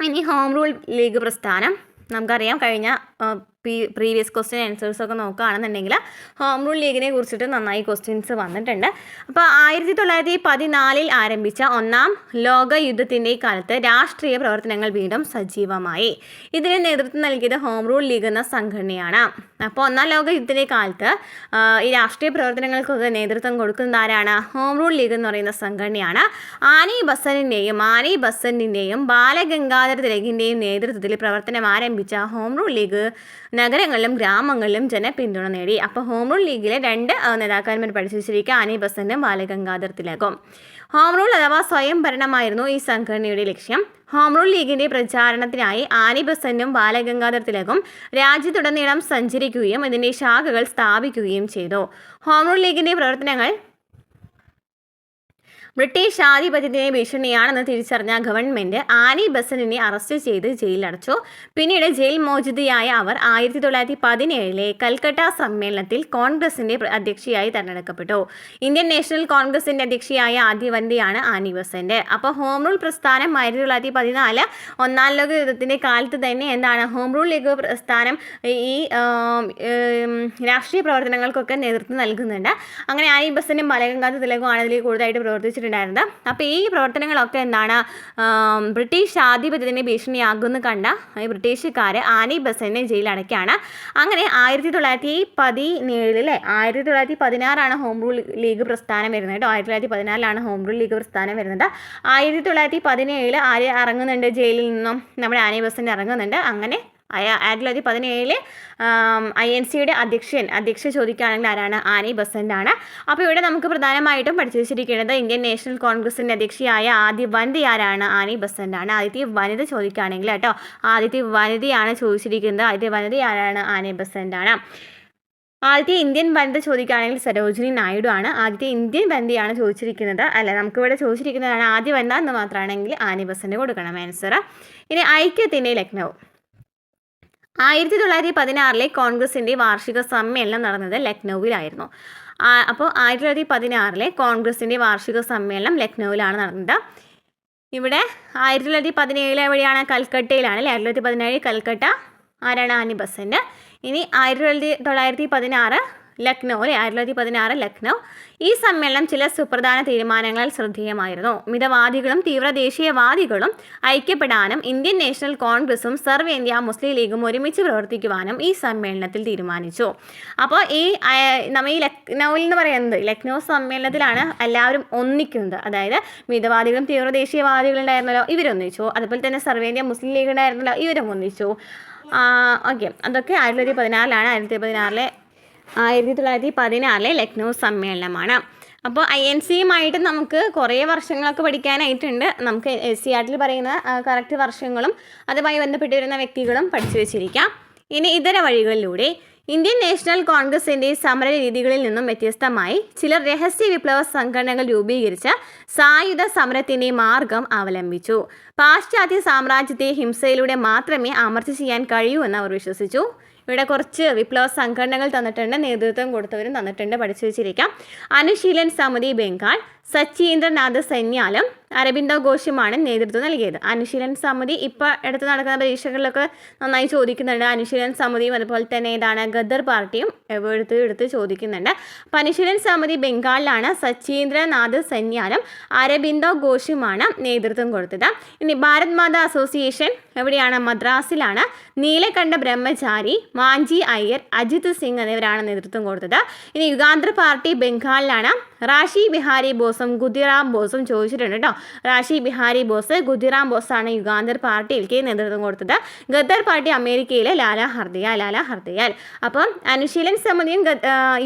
ഇനി ഹോം റൂൾ ലീഗ് പ്രസ്ഥാനം നമുക്കറിയാം. കഴിഞ്ഞ പ്രീവിയസ് ക്വസ്റ്റ്യൻ ആൻസേഴ്സൊക്കെ നോക്കുകയാണെന്നുണ്ടെങ്കിൽ ഹോം റൂൾ ലീഗിനെ കുറിച്ചിട്ട് നന്നായി ക്വസ്റ്റ്യൻസ് വന്നിട്ടുണ്ട്. അപ്പോൾ 1914 ആരംഭിച്ച ഒന്നാം ലോക യുദ്ധത്തിൻ്റെ കാലത്ത് രാഷ്ട്രീയ പ്രവർത്തനങ്ങൾ വീണ്ടും സജീവമായി. ഇതിന് നേതൃത്വം നൽകിയത് ഹോം റൂൾ ലീഗ് എന്ന സംഘടനയാണ്. അപ്പോൾ ഒന്നാം ലോക യുദ്ധത്തിൻ്റെ കാലത്ത് ഈ രാഷ്ട്രീയ പ്രവർത്തനങ്ങൾക്കൊക്കെ നേതൃത്വം കൊടുക്കുന്നത് ആരാണ്? ഹോം റൂൾ ലീഗ് എന്ന് പറയുന്ന സംഘടനയാണ്. ആനി ബസന്റിൻ്റെയും ബാലഗംഗാധർ തിലകിൻ്റെയും നേതൃത്വത്തിൽ പ്രവർത്തനം ആരംഭിച്ച ഹോം റൂൾ ലീഗ് നഗരങ്ങളിലും ഗ്രാമങ്ങളിലും ജനപിന്തുണ നേടി. അപ്പോൾ ഹോം റൂൾ ലീഗിലെ 2 നേതാക്കന്മാർ പഠിച്ചു വെച്ചിരിക്കുക, ആനി ബസന്റും ബാലഗംഗാധർ തിലകും. ഹോം റൂൾ അഥവാ സ്വയം ഭരണമായിരുന്നു ഈ സംഘടനയുടെ ലക്ഷ്യം. ഹോം റൂൾ ലീഗിൻ്റെ പ്രചാരണത്തിനായി ആനി ബസന്റും ബാലഗംഗാധർ തിലകും രാജ്യത്തുടനീളം സഞ്ചരിക്കുകയും ഇതിൻ്റെ ശാഖകൾ സ്ഥാപിക്കുകയും ചെയ്തു. ഹോം റൂൾ ലീഗിൻ്റെ പ്രവർത്തനങ്ങൾ ബ്രിട്ടീഷ് ആധിപത്യത്തിന് ഭീഷണിയാണെന്ന് തിരിച്ചറിഞ്ഞ ഗവൺമെൻറ് ആനി ബസന്റിനെ അറസ്റ്റ് ചെയ്ത് ജയിലിലടച്ചു. പിന്നീട് ജയിൽ മോചിതയായ അവർ 1917 കൽക്കട്ട സമ്മേളനത്തിൽ കോൺഗ്രസിൻ്റെ അധ്യക്ഷയായി തിരഞ്ഞെടുക്കപ്പെട്ടു. ഇന്ത്യൻ നാഷണൽ കോൺഗ്രസിൻ്റെ അധ്യക്ഷയായ ആദ്യ വനിതയാണ് ആനി ബസന്റ്. അപ്പോൾ ഹോം റൂൾ പ്രസ്ഥാനം 1914 ഒന്നാം ലോക യുദ്ധത്തിൻ്റെ കാലത്ത് തന്നെ എന്താണ്? ഹോം റൂൾ ലീഗ് പ്രസ്ഥാനം ഈ രാഷ്ട്രീയ പ്രവർത്തനങ്ങൾക്കൊക്കെ നേതൃത്വം നൽകുന്നുണ്ട്. അങ്ങനെ ആനി ബസന്റും ബാലഗംഗാധർ തിലകുമാണ് അതിൽ കൂടുതലായിട്ട് പ്രവർത്തിച്ചിട്ടുണ്ടായിരുന്നത്. അപ്പോൾ ഈ പ്രവർത്തനങ്ങളൊക്കെ എന്താണ്? ബ്രിട്ടീഷ് ആധിപത്യത്തിന് ഭീഷണിയാകുമെന്ന് കണ്ട ഈ ബ്രിട്ടീഷുകാർ ആനി ബസന്റിനെ ജയിലടയ്ക്കാണ്. അങ്ങനെ 1917 1916 ഹോം റൂൾ ലീഗ് പ്രസ്ഥാനം വരുന്നത് കേട്ടോ. 1916 ഹോം റൂൾ ലീഗ് പ്രസ്ഥാനം വരുന്നത്. 1917 ആര് ഇറങ്ങുന്നുണ്ട് ജയിലിൽ നിന്നും? നമ്മുടെ ആനി ബസന്റ് ഇറങ്ങുന്നുണ്ട്. അങ്ങനെ 1917 INCയുടെ അധ്യക്ഷ ചോദിക്കുകയാണെങ്കിൽ ആരാണ്? ആനി ബസന്റ് ആണ്. അപ്പോൾ ഇവിടെ നമുക്ക് പ്രധാനമായിട്ടും പഠിച്ചു വെച്ചിരിക്കുന്നത് ഇന്ത്യൻ നാഷണൽ കോൺഗ്രസിൻ്റെ അധ്യക്ഷയായ ആദ്യ വനിത ആരാണ്? ആനി ബസന്റ് ആണ്. ആദ്യത്തെ വനിത ചോദിക്കുകയാണെങ്കിൽ കേട്ടോ, ആദ്യത്തെ വനിതയാണ് ചോദിച്ചിരിക്കുന്നത്. ആദ്യത്തെ വനിത ആരാണ്? ആനി ബസന്റ് ആണ്. ആദ്യത്തെ ഇന്ത്യൻ വനിത ചോദിക്കുകയാണെങ്കിൽ സരോജിനി നായിഡു ആണ്. ആദ്യത്തെ ഇന്ത്യൻ വനിതയാണ് ചോദിച്ചിരിക്കുന്നത്. അല്ല, നമുക്കിവിടെ ചോദിച്ചിരിക്കുന്നതാണ് ആദ്യ വനിത എന്ന് മാത്രമാണെങ്കിൽ ആനി ബസന്റ് കൊടുക്കണം ആൻസർ. ഇനി ഐക്യത്തിൻ്റെ ലക്നൗ. 1916 കോൺഗ്രസിൻ്റെ വാർഷിക സമ്മേളനം നടന്നത് ലക്നൌവിലായിരുന്നു. അപ്പോൾ 1916 കോൺഗ്രസിൻ്റെ വാർഷിക സമ്മേളനം ലക്നൌവിലാണ് നടന്നത്. ഇവിടെ 1917 എവിടെയാണ്? കൽക്കട്ടയിലാണ് അല്ലേ? 1917 കൽക്കട്ട. ആരാണ്? Annie Besant. ഇനി 1916 ലക്നൗ അല്ലേ? 1916 ലക്നൗ. ഈ സമ്മേളനം ചില സുപ്രധാന തീരുമാനങ്ങളിൽ ശ്രദ്ധേയമായിരുന്നു. മിതവാദികളും തീവ്ര ദേശീയവാദികളും ഐക്യപ്പെടാനും ഇന്ത്യൻ നാഷണൽ കോൺഗ്രസും സർവ്വ ഇന്ത്യ മുസ്ലിം ലീഗും ഒരുമിച്ച് പ്രവർത്തിക്കുവാനും ഈ സമ്മേളനത്തിൽ തീരുമാനിച്ചു. അപ്പോൾ നമ്മൾ ഈ ലക്നൗവിൽ എന്ന് പറയുന്നത് ലക്നൗ സമ്മേളനത്തിലാണ് എല്ലാവരും ഒന്നിക്കുന്നത്. അതായത് മിതവാദികളും തീവ്ര ദേശീയവാദികളും ഉണ്ടായിരുന്നല്ലോ, ഇവരൊന്നിച്ചു. അതുപോലെ തന്നെ സർവ്വ ഇന്ത്യ മുസ്ലിം ലീഗ് ഉണ്ടായിരുന്നല്ലോ, ഇവരും ഒന്നിച്ചു. ഓക്കെ, അതൊക്കെ 1916 1916 ലക്നൗ സമ്മേളനമാണ്. അപ്പോൾ INC-യുമായിട്ട് നമുക്ക് കുറേ വർഷങ്ങളൊക്കെ പഠിക്കാനായിട്ടുണ്ട്. നമുക്ക് SCERT-ൽ പറയുന്ന കറക്റ്റ് വർഷങ്ങളും അതുമായി ബന്ധപ്പെട്ട് വരുന്ന വ്യക്തികളും പഠിച്ചു വെച്ചിരിക്കാം. ഇനി ഇതര വഴികളിലൂടെ ഇന്ത്യൻ നാഷണൽ കോൺഗ്രസിൻ്റെ സമര രീതികളിൽ നിന്നും വ്യത്യസ്തമായി ചിലർ രഹസ്യ വിപ്ലവ സംഘടനകൾ രൂപീകരിച്ച് സായുധ സമരത്തിൻ്റെ മാർഗം അവലംബിച്ചു. പാശ്ചാത്യ സാമ്രാജ്യത്തെ ഹിംസയിലൂടെ മാത്രമേ അമർച്ച ചെയ്യാൻ കഴിയൂ എന്ന് അവർ വിശ്വസിച്ചു. ഇവിടെ കുറച്ച് വിപ്ലവ സംഘടനകൾ തന്നിട്ടുണ്ട്, നേതൃത്വം കൊടുത്തവരും തന്നിട്ടുണ്ട്, പഠിച്ചു വെച്ചിരിക്കാം. അനുശീലൻ സമിതി ബംഗാൾ, സച്ചീന്ദ്രനാഥ് സന്യാലം, അരബിന്ദോ ഘോഷുമാണ് നേതൃത്വം നൽകിയത്. അനുശീലൻ സമിതി ഇപ്പോൾ അടുത്ത് നടക്കുന്ന പരീക്ഷകളിലൊക്കെ നന്നായി ചോദിക്കുന്നുണ്ട്. അനുശീലൻ സമിതിയും അതുപോലെ തന്നെ ഏതാണ് ഗദർ പാർട്ടിയും എടുത്ത് ചോദിക്കുന്നുണ്ട്. അപ്പോൾ അനുശീലൻ സമിതി ബംഗാളിലാണ്, സച്ചീന്ദ്രനാഥ് സന്യാലം, അരബിന്ദോ ഘോഷുമാണ് നേതൃത്വം കൊടുത്തത്. ഇനി ഭാരത് മാതാ അസോസിയേഷൻ എവിടെയാണ്? മദ്രാസിലാണ്. നീലകണ്ഠ ബ്രഹ്മചാരി, മാഞ്ചി അയ്യർ, അജിത് സിംഗ് എന്നിവരാണ് നേതൃത്വം കൊടുത്തത്. ഇനി യുഗാന്തർ പാർട്ടി ബംഗാളിലാണ്. റാഷി ബിഹാരി ബോസും ഖുദിറാം ബോസും ചോദിച്ചിട്ടുണ്ട് കേട്ടോ. റാഷി ബിഹാരി ബോസ്, ഖുദിറാം ബോസാണ് യുഗാന്തർ പാർട്ടിയിലേക്ക് നേതൃത്വം കൊടുത്തത്. ഗദർ പാർട്ടി അമേരിക്കയിലെ ലാലാ ഹർദയാൽ. അപ്പം അനുശീലൻ സമിതിയും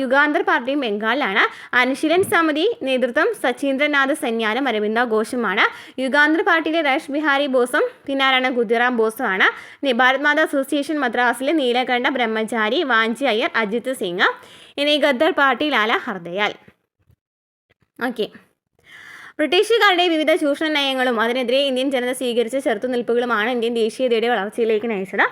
യുഗാന്തർ പാർട്ടിയും ബംഗാളിലാണ്. അനുശീലൻ സമിതി നേതൃത്വം സച്ചീന്ദ്രനാഥ് സന്യാലും അരവിന്ദോ ഘോഷുമാണ്. യുഗാന്തർ പാർട്ടിയിലെ റാഷ് ബിഹാരി ബോസും പിന്നെ ആരാണ്? ഖുദിറാം ബോസുമാണ്. ഭാരത് മാതാ അസോസിയേഷൻ മദ്രാസിലെ നീലകണ്ഠ ബ്രഹ്മചാരി, വാഞ്ചി അയ്യർ, അജിത് സിംഗ്. ഇനി ഗദർ പാർട്ടി ലാലാ ഹർദയാൽ. ഓക്കെ, ബ്രിട്ടീഷുകാരുടെ വിവിധ ചൂഷണ നയങ്ങളും അതിനെതിരെ ഇന്ത്യൻ ജനത സ്വീകരിച്ച ചെറുത്തുനിൽപ്പുകളുമാണ് ഇന്ത്യൻ ദേശീയതയുടെ വളർച്ചയിലേക്ക് നയിച്ചത്.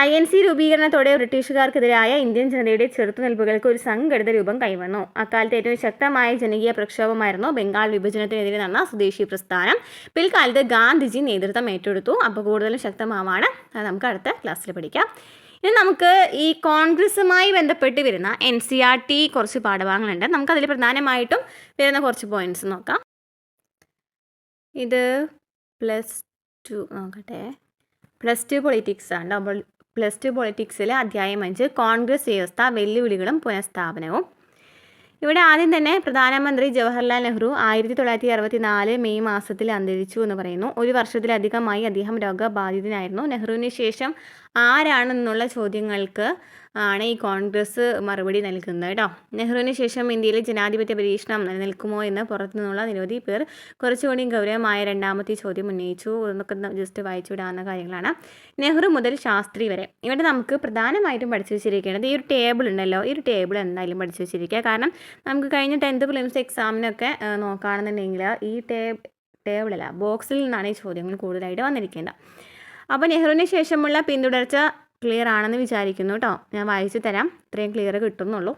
INC രൂപീകരണത്തോടെ ബ്രിട്ടീഷുകാർക്കെതിരായ ഇന്ത്യൻ ജനതയുടെ ചെറുത്തുനിൽപ്പുകൾക്ക് ഒരു സംഘടിത രൂപം കൈവന്നു. അക്കാലത്ത് ഏറ്റവും ശക്തമായ ജനകീയ പ്രക്ഷോഭമായിരുന്നു ബംഗാൾ വിഭജനത്തിനെതിരെ നടന്ന സ്വദേശി പ്രസ്ഥാനം. പിൽക്കാലത്ത് ഗാന്ധിജി നേതൃത്വം ഏറ്റെടുത്തു. അപ്പോൾ കൂടുതലും ശക്തമാവാണ്. അത് നമുക്ക് അടുത്ത ക്ലാസ്സിൽ പഠിക്കാം. ഇനി നമുക്ക് ഈ കോൺഗ്രസുമായി ബന്ധപ്പെട്ട് വരുന്ന NCERT കുറച്ച് പാഠഭാഗങ്ങളുണ്ട്. നമുക്കതിൽ പ്രധാനമായിട്ടും വരുന്ന കുറച്ച് പോയിന്റ്സ് നോക്കാം. ഇത് +2 നോക്കട്ടെ. +2 പൊളിറ്റിക്സ് ആണ്. +2 പൊളിറ്റിക്സിൽ അധ്യായം 5 കോൺഗ്രസ് വ്യവസ്ഥ, വെല്ലുവിളികളും പുനഃസ്ഥാപനവും. ഇവിടെ ആദ്യം തന്നെ പ്രധാനമന്ത്രി ജവഹർലാൽ നെഹ്റു 1964 മെയ് മാസത്തിൽ അന്തരിച്ചു എന്ന് പറയുന്നു. ഒരു വർഷത്തിലധികമായി അദ്ദേഹം രോഗബാധിതനായിരുന്നു. നെഹ്റുവിന് ശേഷം ആരാണെന്നുള്ള ചോദ്യങ്ങൾക്ക് ആണ് ഈ കോൺഗ്രസ് മറുപടി നൽകുന്നത് കേട്ടോ. നെഹ്റുവിന് ശേഷം ഇന്ത്യയിലെ ജനാധിപത്യ പരീക്ഷണം നിലനിൽക്കുമോ എന്ന് പുറത്തു നിന്നുള്ള നിരവധി പേർ കുറച്ചുകൂടി ഗൗരവമായ രണ്ടാമത്തെ ചോദ്യം ഉന്നയിച്ചു. എന്നൊക്കെ ജസ്റ്റ് വായിച്ചുവിടാവുന്ന കാര്യങ്ങളാണ്. നെഹ്റു മുതൽ ശാസ്ത്രി വരെ. ഇവിടെ നമുക്ക് പ്രധാനമായിട്ടും പഠിച്ചു വെച്ചിരിക്കേണ്ടത് ഈ ഒരു ടേബിൾ ഉണ്ടല്ലോ, ഈ ഒരു ടേബിൾ എന്തായാലും പഠിച്ചു വെച്ചിരിക്കുക. കാരണം നമുക്ക് കഴിഞ്ഞ 10th പ്രിലിംസ് എക്സാമിനൊക്കെ നോക്കുകയാണെന്നുണ്ടെങ്കിൽ ഈ ടേബിളല്ല, ബോക്സിൽ നിന്നാണ് ഈ ചോദ്യങ്ങൾ കൂടുതലായിട്ട് വന്നിരിക്കേണ്ടത്. അപ്പോൾ നെഹ്റുവിന് ശേഷമുള്ള പിന്തുടർച്ച ക്ലിയർ ആണെന്ന് വിചാരിക്കുന്നു കേട്ടോ. ഞാൻ വായിച്ചു തരാം, ഇത്രയും ക്ലിയർ കിട്ടുന്നുള്ളൂ.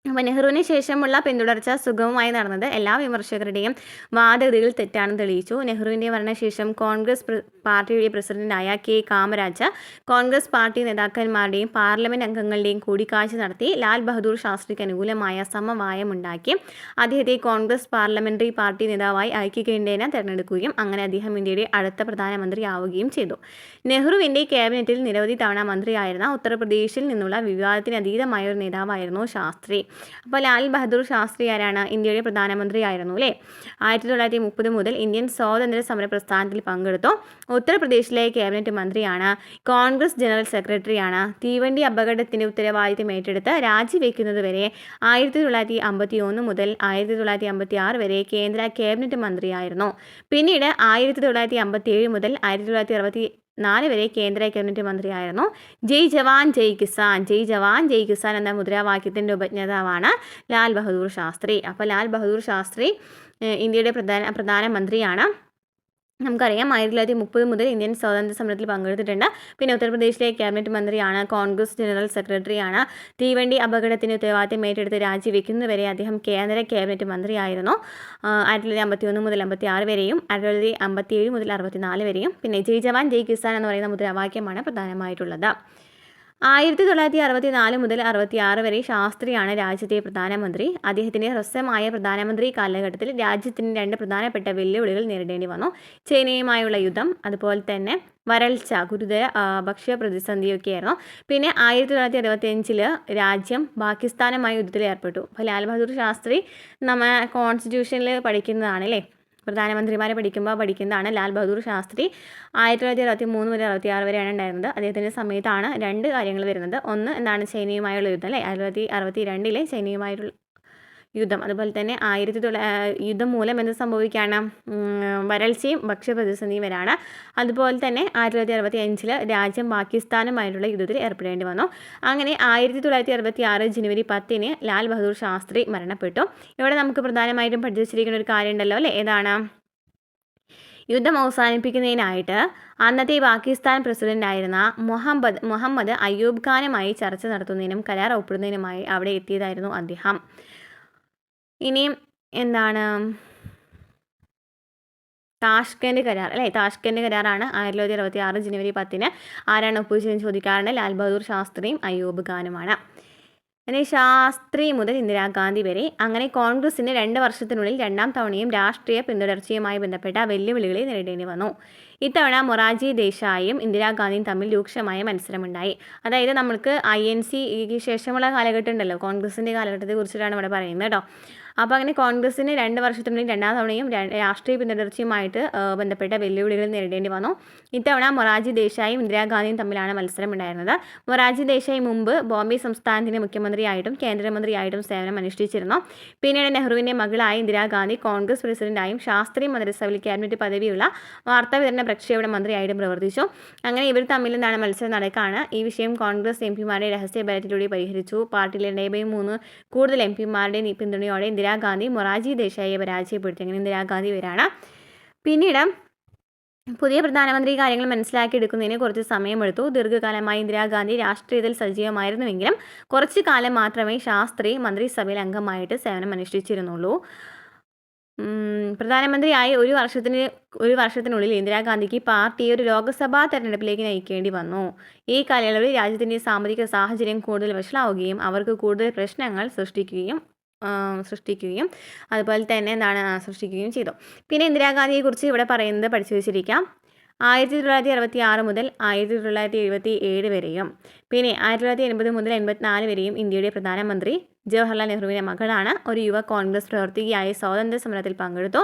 അപ്പോൾ നെഹ്റുവിന് ശേഷമുള്ള പിന്തുടർച്ച സുഗമമായി നടന്നത് എല്ലാ വിമർശകരുടെയും വാദഗതികൾ തെറ്റാണെന്ന് തെളിയിച്ചു. നെഹ്റുവിൻ്റെ മരണശേഷം കോൺഗ്രസ് പാർട്ടിയുടെ പ്രസിഡന്റായ K. കാമരാജ് കോൺഗ്രസ് പാർട്ടി നേതാക്കന്മാരുടെയും പാർലമെൻറ്റ് അംഗങ്ങളുടെയും കൂടിക്കാഴ്ച നടത്തി ലാൽ ബഹദൂർ ശാസ്ത്രിക്ക് അനുകൂലമായ സമവായമുണ്ടാക്കി അദ്ദേഹത്തെ കോൺഗ്രസ് പാർലമെൻ്ററി പാർട്ടി നേതാവായി ഐക്യകണ്ഠേന തിരഞ്ഞെടുക്കുകയും അങ്ങനെ അദ്ദേഹം ഇന്ത്യയുടെ അടുത്ത പ്രധാനമന്ത്രിയാവുകയും ചെയ്തു. നെഹ്റുവിൻ്റെ ക്യാബിനറ്റിൽ നിരവധി തവണ മന്ത്രിയായിരുന്ന ഉത്തർപ്രദേശിൽ നിന്നുള്ള വിവാദത്തിന് അതീതമായ ഒരു നേതാവായിരുന്നു ശാസ്ത്രി. അപ്പോൾ ലാൽ ബഹദൂർ ശാസ്ത്രി ആരാണ്? ഇന്ത്യയുടെ പ്രധാനമന്ത്രി ആയിരുന്നു അല്ലേ. 1930 മുതൽ ഇന്ത്യൻ സ്വാതന്ത്ര്യ സമര പ്രസ്ഥാനത്തിൽ പങ്കെടുത്തു. ഉത്തർപ്രദേശിലെ ക്യാബിനറ്റ് മന്ത്രിയാണ്. കോൺഗ്രസ് ജനറൽ സെക്രട്ടറിയാണ്. തീവണ്ടി അപകടത്തിൻ്റെ ഉത്തരവാദിത്തം ഏറ്റെടുത്ത് രാജിവെക്കുന്നത് വരെ 1951 മുതൽ 1956 വരെ കേന്ദ്ര ക്യാബിനറ്റ് മന്ത്രിയായിരുന്നു. പിന്നീട് 1957 മുതൽ 4 വരെ കേന്ദ്ര ക്യാബിനറ്റ് മന്ത്രിയായിരുന്നു. ജയ് ജവാൻ ജയ് കിസാൻ, ജയ് ജവാൻ ജയ് കിസാൻ എന്ന മുദ്രാവാക്യത്തിൻ്റെ ഉപജ്ഞാതാവാണ് ലാൽ ബഹദൂർ ശാസ്ത്രി. അപ്പോൾ ലാൽ ബഹദൂർ ശാസ്ത്രി ഇന്ത്യയുടെ പ്രധാനമന്ത്രിയാണ്. നമുക്കറിയാം 1930 മുതൽ ഇന്ത്യൻ സ്വാതന്ത്ര്യ സമരത്തിൽ പങ്കെടുത്തിട്ടുണ്ട്. പിന്നെ ഉത്തർപ്രദേശിലെ ക്യാബിനറ്റ് മന്ത്രിയാണ്, കോൺഗ്രസ് ജനറൽ സെക്രട്ടറിയാണ്. തീവണ്ടി അപകടത്തിന് ഉത്തരവാദിത്തം ഏറ്റെടുത്ത് രാജിവെക്കുന്നതുവരെ അദ്ദേഹം കേന്ദ്ര ക്യാബിനറ്റ് മന്ത്രിയായിരുന്നു. 1951 മുതൽ 56 വരെയും 1957 മുതൽ 64 വരെയും. പിന്നെ ജയ് ജവാൻ ജയ് കിസാൻ എന്ന് പറയുന്ന മുദ്രാവാക്യമാണ് പ്രധാനമായിട്ടുള്ളത്. 1964 മുതൽ 66 വരെ ശാസ്ത്രിയാണ് രാജ്യത്തെ പ്രധാനമന്ത്രി. അദ്ദേഹത്തിൻ്റെ ഹ്രസ്വമായ പ്രധാനമന്ത്രി കാലഘട്ടത്തിൽ രാജ്യത്തിന് 2 പ്രധാനപ്പെട്ട വെല്ലുവിളികൾ നേരിടേണ്ടി വന്നു. ചൈനയുമായുള്ള യുദ്ധം, അതുപോലെ തന്നെ വരൾച്ച, ഗുരുതര ഭക്ഷ്യ പ്രതിസന്ധിയൊക്കെയായിരുന്നു. പിന്നെ 1965 രാജ്യം പാകിസ്ഥാനുമായി യുദ്ധത്തിൽ ഏർപ്പെട്ടു. അപ്പോൾ ലാൽ ബഹദൂർ ശാസ്ത്രി നമ്മൾ കോൺസ്റ്റിറ്റ്യൂഷനിൽ പഠിക്കുന്നതാണ് അല്ലേ, പ്രധാനമന്ത്രിമാരെ പഠിക്കുന്നതാണ്. ലാൽ ബഹദൂർ ശാസ്ത്രി 1963 മുതൽ 66 വരെയാണ് ഉണ്ടായിരുന്നത്. അദ്ദേഹത്തിൻ്റെ സമയത്താണ് 2 കാര്യങ്ങൾ വരുന്നത്. ഒന്ന് എന്താണ്, ചൈനയുമായുള്ള യുദ്ധം അല്ലേ, 1962 ചൈനയുമായിട്ടുള്ള യുദ്ധം. അതുപോലെ തന്നെ യുദ്ധം മൂലം എന്ത് സംഭവിക്കുകയാണ്, വരൾച്ചയും ഭക്ഷ്യപ്രതിസന്ധിയും വരാണ്. അതുപോലെ തന്നെ 1965 രാജ്യം പാകിസ്ഥാനുമായിട്ടുള്ള യുദ്ധത്തിൽ ഏർപ്പെടേണ്ടി വന്നു. അങ്ങനെ 1966 ജനുവരി 10 ലാൽ ബഹദൂർ ശാസ്ത്രി മരണപ്പെട്ടു. ഇവിടെ നമുക്ക് പ്രധാനമായിട്ടും പഠിച്ചു വെച്ചിരിക്കുന്ന ഒരു കാര്യം ഉണ്ടല്ലോ അല്ലേ, ഏതാണ്, യുദ്ധം അവസാനിപ്പിക്കുന്നതിനായിട്ട് അന്നത്തെ പാകിസ്ഥാൻ പ്രസിഡൻ്റായിരുന്ന മുഹമ്മദ് അയ്യൂബ് ഖാനുമായി ചർച്ച നടത്തുന്നതിനും കരാർ ഒപ്പിടുന്നതിനുമായി അവിടെ എത്തിയതായിരുന്നു അദ്ദേഹം. ഇനിയും എന്താണ്, താഷ്കൻഡ് കരാർ അല്ലേ, താഷ്കൻഡ് കരാറാണ് 1966 ജനുവരി 10 ആരാണ് ഒപ്പുവെച്ചതെന്ന് ചോദിക്കാറുണ്ട്. ലാൽ ബഹദൂർ ശാസ്ത്രിയും അയ്യൂബ് ഖാനുമാണ്. അങ്ങനെ ശാസ്ത്രി മുതൽ ഇന്ദിരാഗാന്ധി വരെ. അങ്ങനെ കോൺഗ്രസിന് 2 വർഷത്തിനുള്ളിൽ 2ാം തവണയും രാഷ്ട്രീയ പിന്തുടർച്ചയുമായി ബന്ധപ്പെട്ട വെല്ലുവിളികളെ നേരിടേണ്ടി വന്നു. ഇത്തവണ മൊറാർജി ദേശായിയും ഇന്ദിരാഗാന്ധിയും തമ്മിൽ രൂക്ഷമായ മത്സരമുണ്ടായി. അതായത് നമ്മൾക്ക് INC ശേഷമുള്ള കാലഘട്ടം ഉണ്ടല്ലോ, കോൺഗ്രസിൻ്റെ കാലഘട്ടത്തെ കുറിച്ചിട്ടാണ് ഇവിടെ പറയുന്നത് കേട്ടോ. അപ്പോൾ അങ്ങനെ കോൺഗ്രസിന് 2 വർഷത്തിനുള്ളിൽ 2ാം തവണയും രാഷ്ട്രീയ പിന്തുടർച്ചയുമായിട്ട് ബന്ധപ്പെട്ട വെല്ലുവിളികൾ നേരിടേണ്ടി വന്നു. ഇത്തവണ മൊറാർജി ദേശായിയും ഇന്ദിരാഗാന്ധിയും തമ്മിലാണ് മത്സരം ഉണ്ടായിരുന്നത്. മൊറാർജി ദേശായി മുമ്പ് ബോംബെ സംസ്ഥാനത്തിൻ്റെ മുഖ്യമന്ത്രിയായിട്ടും കേന്ദ്രമന്ത്രിയായിട്ടും സേവനം അനുഷ്ഠിച്ചിരുന്നു. പിന്നീട് നെഹ്റുവിൻ്റെ മകളായ ഇന്ദിരാഗാന്ധി കോൺഗ്രസ് പ്രസിഡന്റായും ശാസ്ത്രി മന്ത്രിസഭയിൽ ക്യാബിനറ്റ് പദവിയുള്ള വാർത്താവിതരണ പ്രക്ഷേപണ മന്ത്രിയായിട്ടും പ്രവർത്തിച്ചു. അങ്ങനെ ഇവർ തമ്മിൽ എന്താണ് മത്സരം നടക്കുകയാണ്. ഈ വിഷയം കോൺഗ്രസ് MP-മാരുടെ രഹസ്യ ബാലറ്റിലൂടെ പരിഹരിച്ചു. പാർട്ടിയിലെ 2/3 കൂടുതൽ MP-മാരുടെ പിന്തുണയോടെ ഇന്ദിരാഗാന്ധി മൊറാർജി ദേശായിയെ പരാജയപ്പെടുത്തി. അങ്ങനെ ഇന്ദിരാഗാന്ധി വരാണ്. പിന്നീട് പുതിയ പ്രധാനമന്ത്രി കാര്യങ്ങൾ മനസ്സിലാക്കിയെടുക്കുന്നതിന് കുറച്ച് സമയമെടുത്തു. ദീർഘകാലമായി ഇന്ദിരാഗാന്ധി രാഷ്ട്രീയത്തിൽ സജീവമായിരുന്നുവെങ്കിലും കുറച്ചു കാലം മാത്രമേ ശാസ്ത്രി മന്ത്രിസഭയിൽ അംഗമായിട്ട് സേവനം അനുഷ്ഠിച്ചിരുന്നുള്ളൂ. പ്രധാനമന്ത്രിയായി ഒരു വർഷത്തിനുള്ളിൽ ഇന്ദിരാഗാന്ധിക്ക് പാർട്ടിയെ ഒരു ലോക്സഭാ തെരഞ്ഞെടുപ്പിലേക്ക് നയിക്കേണ്ടി വന്നു. ഈ കാലയളവിൽ രാജ്യത്തിൻ്റെ സാമ്പത്തിക സാഹചര്യം കൂടുതൽ വഷളാവുകയും അവർക്ക് കൂടുതൽ പ്രശ്നങ്ങൾ സൃഷ്ടിക്കുകയും അതുപോലെ തന്നെ സൃഷ്ടിക്കുകയും ചെയ്തു. പിന്നെ ഇന്ദിരാഗാന്ധിയെക്കുറിച്ച് ഇവിടെ പറയുന്നത് പഠിച്ചു വെച്ചിരിക്കാം. 1966 മുതൽ 1977 വരെയും പിന്നെ 1980 മുതൽ 84 വരെയും ഇന്ത്യയുടെ പ്രധാനമന്ത്രി. ജവഹർലാൽ നെഹ്റുവിൻ്റെ മകളാണ്. ഒരു യുവ കോൺഗ്രസ് പ്രവർത്തകയായി സ്വാതന്ത്ര്യ സമരത്തിൽ പങ്കെടുത്തു.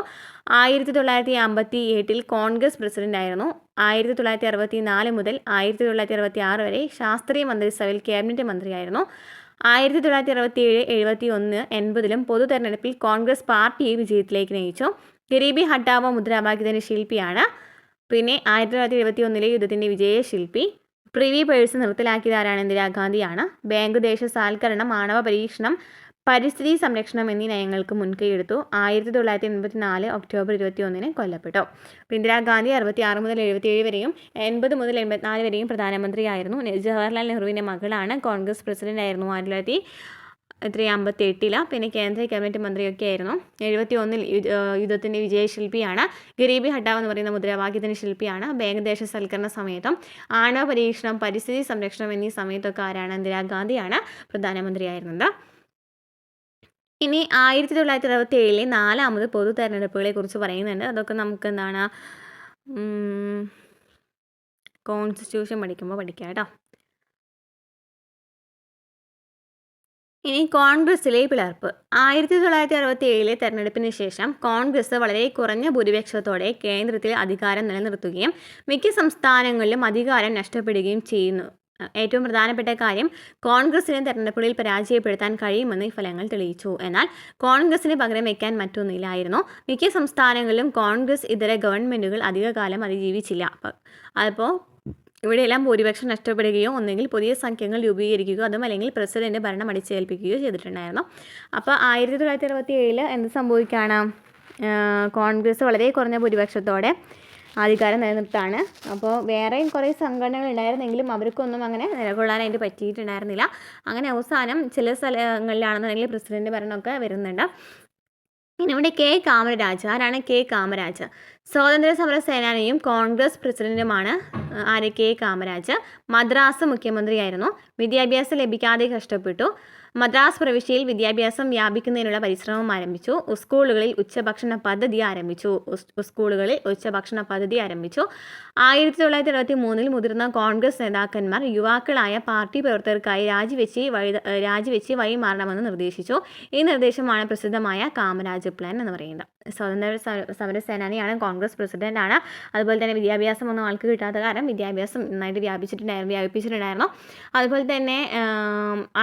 1958 കോൺഗ്രസ് പ്രസിഡന്റായിരുന്നു. 1964 മുതൽ 1966 വരെ ശാസ്ത്രീയ മന്ത്രിസഭയിൽ ക്യാബിനറ്റ് മന്ത്രിയായിരുന്നു. 1967, 71, 80 പൊതു തെരഞ്ഞെടുപ്പിൽ കോൺഗ്രസ് പാർട്ടിയെ വിജയത്തിലേക്ക് നയിച്ചു. ഗരീബി ഹട്ടാവോ മുദ്രാവാക്യത്തിൻ്റെ ശില്പിയാണ്. പിന്നെ 1971 യുദ്ധത്തിൻ്റെ വിജയശില്പി. പ്രിവി പേഴ്സ് നിർത്തലാക്കിയതാരാണ്, ഇന്ദിരാഗാന്ധിയാണ്. ബാങ്ക് ദേശസാൽക്കരണം, ആണവ പരീക്ഷണം, പരിസ്ഥിതി സംരക്ഷണം എന്നീ നയങ്ങൾക്ക് മുൻകൈയെടുത്തു. 1984 ഒക്ടോബർ 21 കൊല്ലപ്പെട്ടു. ഇന്ദിരാഗാന്ധി 66 മുതൽ 77 വരെയും 80 മുതൽ 84 വരെയും പ്രധാനമന്ത്രിയായിരുന്നു. ജവഹർലാൽ നെഹ്റുവിൻ്റെ മകളാണ്. കോൺഗ്രസ് പ്രസിഡന്റായിരുന്നു 1958. പിന്നെ കേന്ദ്ര ക്യാബിനറ്റ് മന്ത്രിയൊക്കെ ആയിരുന്നു. 71 യുദ്ധത്തിൻ്റെ വിജയശില്പിയാണ്. ഗരീബി ഹട്ടാവ് എന്ന് പറയുന്ന മുദ്രാവാക്യത്തിൻ്റെ ശില്പിയാണ്. ബാങ്ക് ദേശസാൽക്കരണ സമയത്തും ആണവ പരീക്ഷണം, പരിസ്ഥിതി സംരക്ഷണം എന്നീ സമയത്തൊക്കെ ആരാണ്, ഇന്ദിരാഗാന്ധിയാണ് പ്രധാനമന്ത്രിയായിരുന്നത്. ഇനി 1967 4ാമത് പൊതു തെരഞ്ഞെടുപ്പുകളെ കുറിച്ച് പറയുന്നുണ്ട്. അതൊക്കെ നമുക്ക് കോൺസ്റ്റിറ്റ്യൂഷൻ പഠിക്കുമ്പോൾ പഠിക്കാം കേട്ടോ. ഇനി കോൺഗ്രസിലെ പിളർപ്പ്. 1967 തെരഞ്ഞെടുപ്പിന് ശേഷം കോൺഗ്രസ് വളരെ കുറഞ്ഞ ഭൂരിപക്ഷത്തോടെ കേന്ദ്രത്തിൽ അധികാരം നിലനിർത്തുകയും മിക്ക സംസ്ഥാനങ്ങളിലും അധികാരം നഷ്ടപ്പെടുകയും ചെയ്യുന്നു. ഏറ്റവും പ്രധാനപ്പെട്ട കാര്യം, കോൺഗ്രസിനെ തെരഞ്ഞെടുപ്പുകളിൽ പരാജയപ്പെടുത്താൻ കഴിയുമെന്ന് ഈ ഫലങ്ങൾ തെളിയിച്ചു. എന്നാൽ കോൺഗ്രസിന് പകരം വയ്ക്കാൻ മറ്റൊന്നില്ലായിരുന്നു. മിക്ക സംസ്ഥാനങ്ങളിലും കോൺഗ്രസ് ഇതര ഗവൺമെൻറ്റുകൾ അധികകാലം അതിജീവിച്ചില്ല. അപ്പോൾ ഇവിടെയെല്ലാം ഭൂരിപക്ഷം നഷ്ടപ്പെടുകയോ ഒന്നെങ്കിൽ പുതിയ സംഖ്യകൾ രൂപീകരിക്കുകയോ അതും അല്ലെങ്കിൽ പ്രസിഡന്റ് ഭരണം അടിച്ചേൽപ്പിക്കുകയോ ചെയ്തിട്ടുണ്ടായിരുന്നു. അപ്പോൾ 1967 എന്ത് സംഭവിക്കുകയാണ്? കോൺഗ്രസ് വളരെ കുറഞ്ഞ ഭൂരിപക്ഷത്തോടെ അധികാരം നിലനിർത്താണ്. അപ്പോൾ വേറെയും കുറേ സംഘടനകൾ ഉണ്ടായിരുന്നെങ്കിലും അവർക്കൊന്നും അങ്ങനെ നിലകൊള്ളാനായിട്ട് പറ്റിയിട്ടുണ്ടായിരുന്നില്ല. അങ്ങനെ അവസാനം ചില സ്ഥലങ്ങളിലാണെന്നുണ്ടെങ്കിൽ പ്രസിഡന്റ് ഭരണമൊക്കെ വരുന്നുണ്ട്. ഇനി ഇവിടെ കെ കാമരാജ്. ആരാണ് കെ കാമരാജ്? സ്വാതന്ത്ര്യ സമര സേനാനിയും കോൺഗ്രസ് പ്രസിഡന്റുമാണ്. ആര്? കെ കാമരാജ്. മദ്രാസ് മുഖ്യമന്ത്രിയായിരുന്നു. വിദ്യാഭ്യാസം ലഭിക്കാതെ കഷ്ടപ്പെട്ടു. മദ്രാസ് പ്രവിശ്യയിൽ വിദ്യാഭ്യാസം വ്യാപിക്കുന്നതിനുള്ള പരിശ്രമം ആരംഭിച്ചു. സ്കൂളുകളിൽ ഉച്ചഭക്ഷണ പദ്ധതി ആരംഭിച്ചു. 1963 മുതിർന്ന കോൺഗ്രസ് നേതാക്കന്മാർ യുവാക്കളായ പാർട്ടി പ്രവർത്തകർക്കായി രാജിവെച്ച് വഴി മാറണമെന്ന് നിർദ്ദേശിച്ചു. ഈ നിർദ്ദേശമാണ് പ്രസിദ്ധമായ കാമരാജ് പ്ലാൻ എന്ന് പറയുന്നത്. സ്വാതന്ത്ര്യ സമര സേനാനിയാണ്, കോൺഗ്രസ് പ്രസിഡന്റാണ്. അതുപോലെ തന്നെ വിദ്യാഭ്യാസം ഒന്നും ആൾക്ക് കിട്ടാത്ത കാരണം വിദ്യാഭ്യാസം നന്നായിട്ട് വ്യാപിപ്പിച്ചിട്ടുണ്ടായിരുന്നു. അതുപോലെ തന്നെ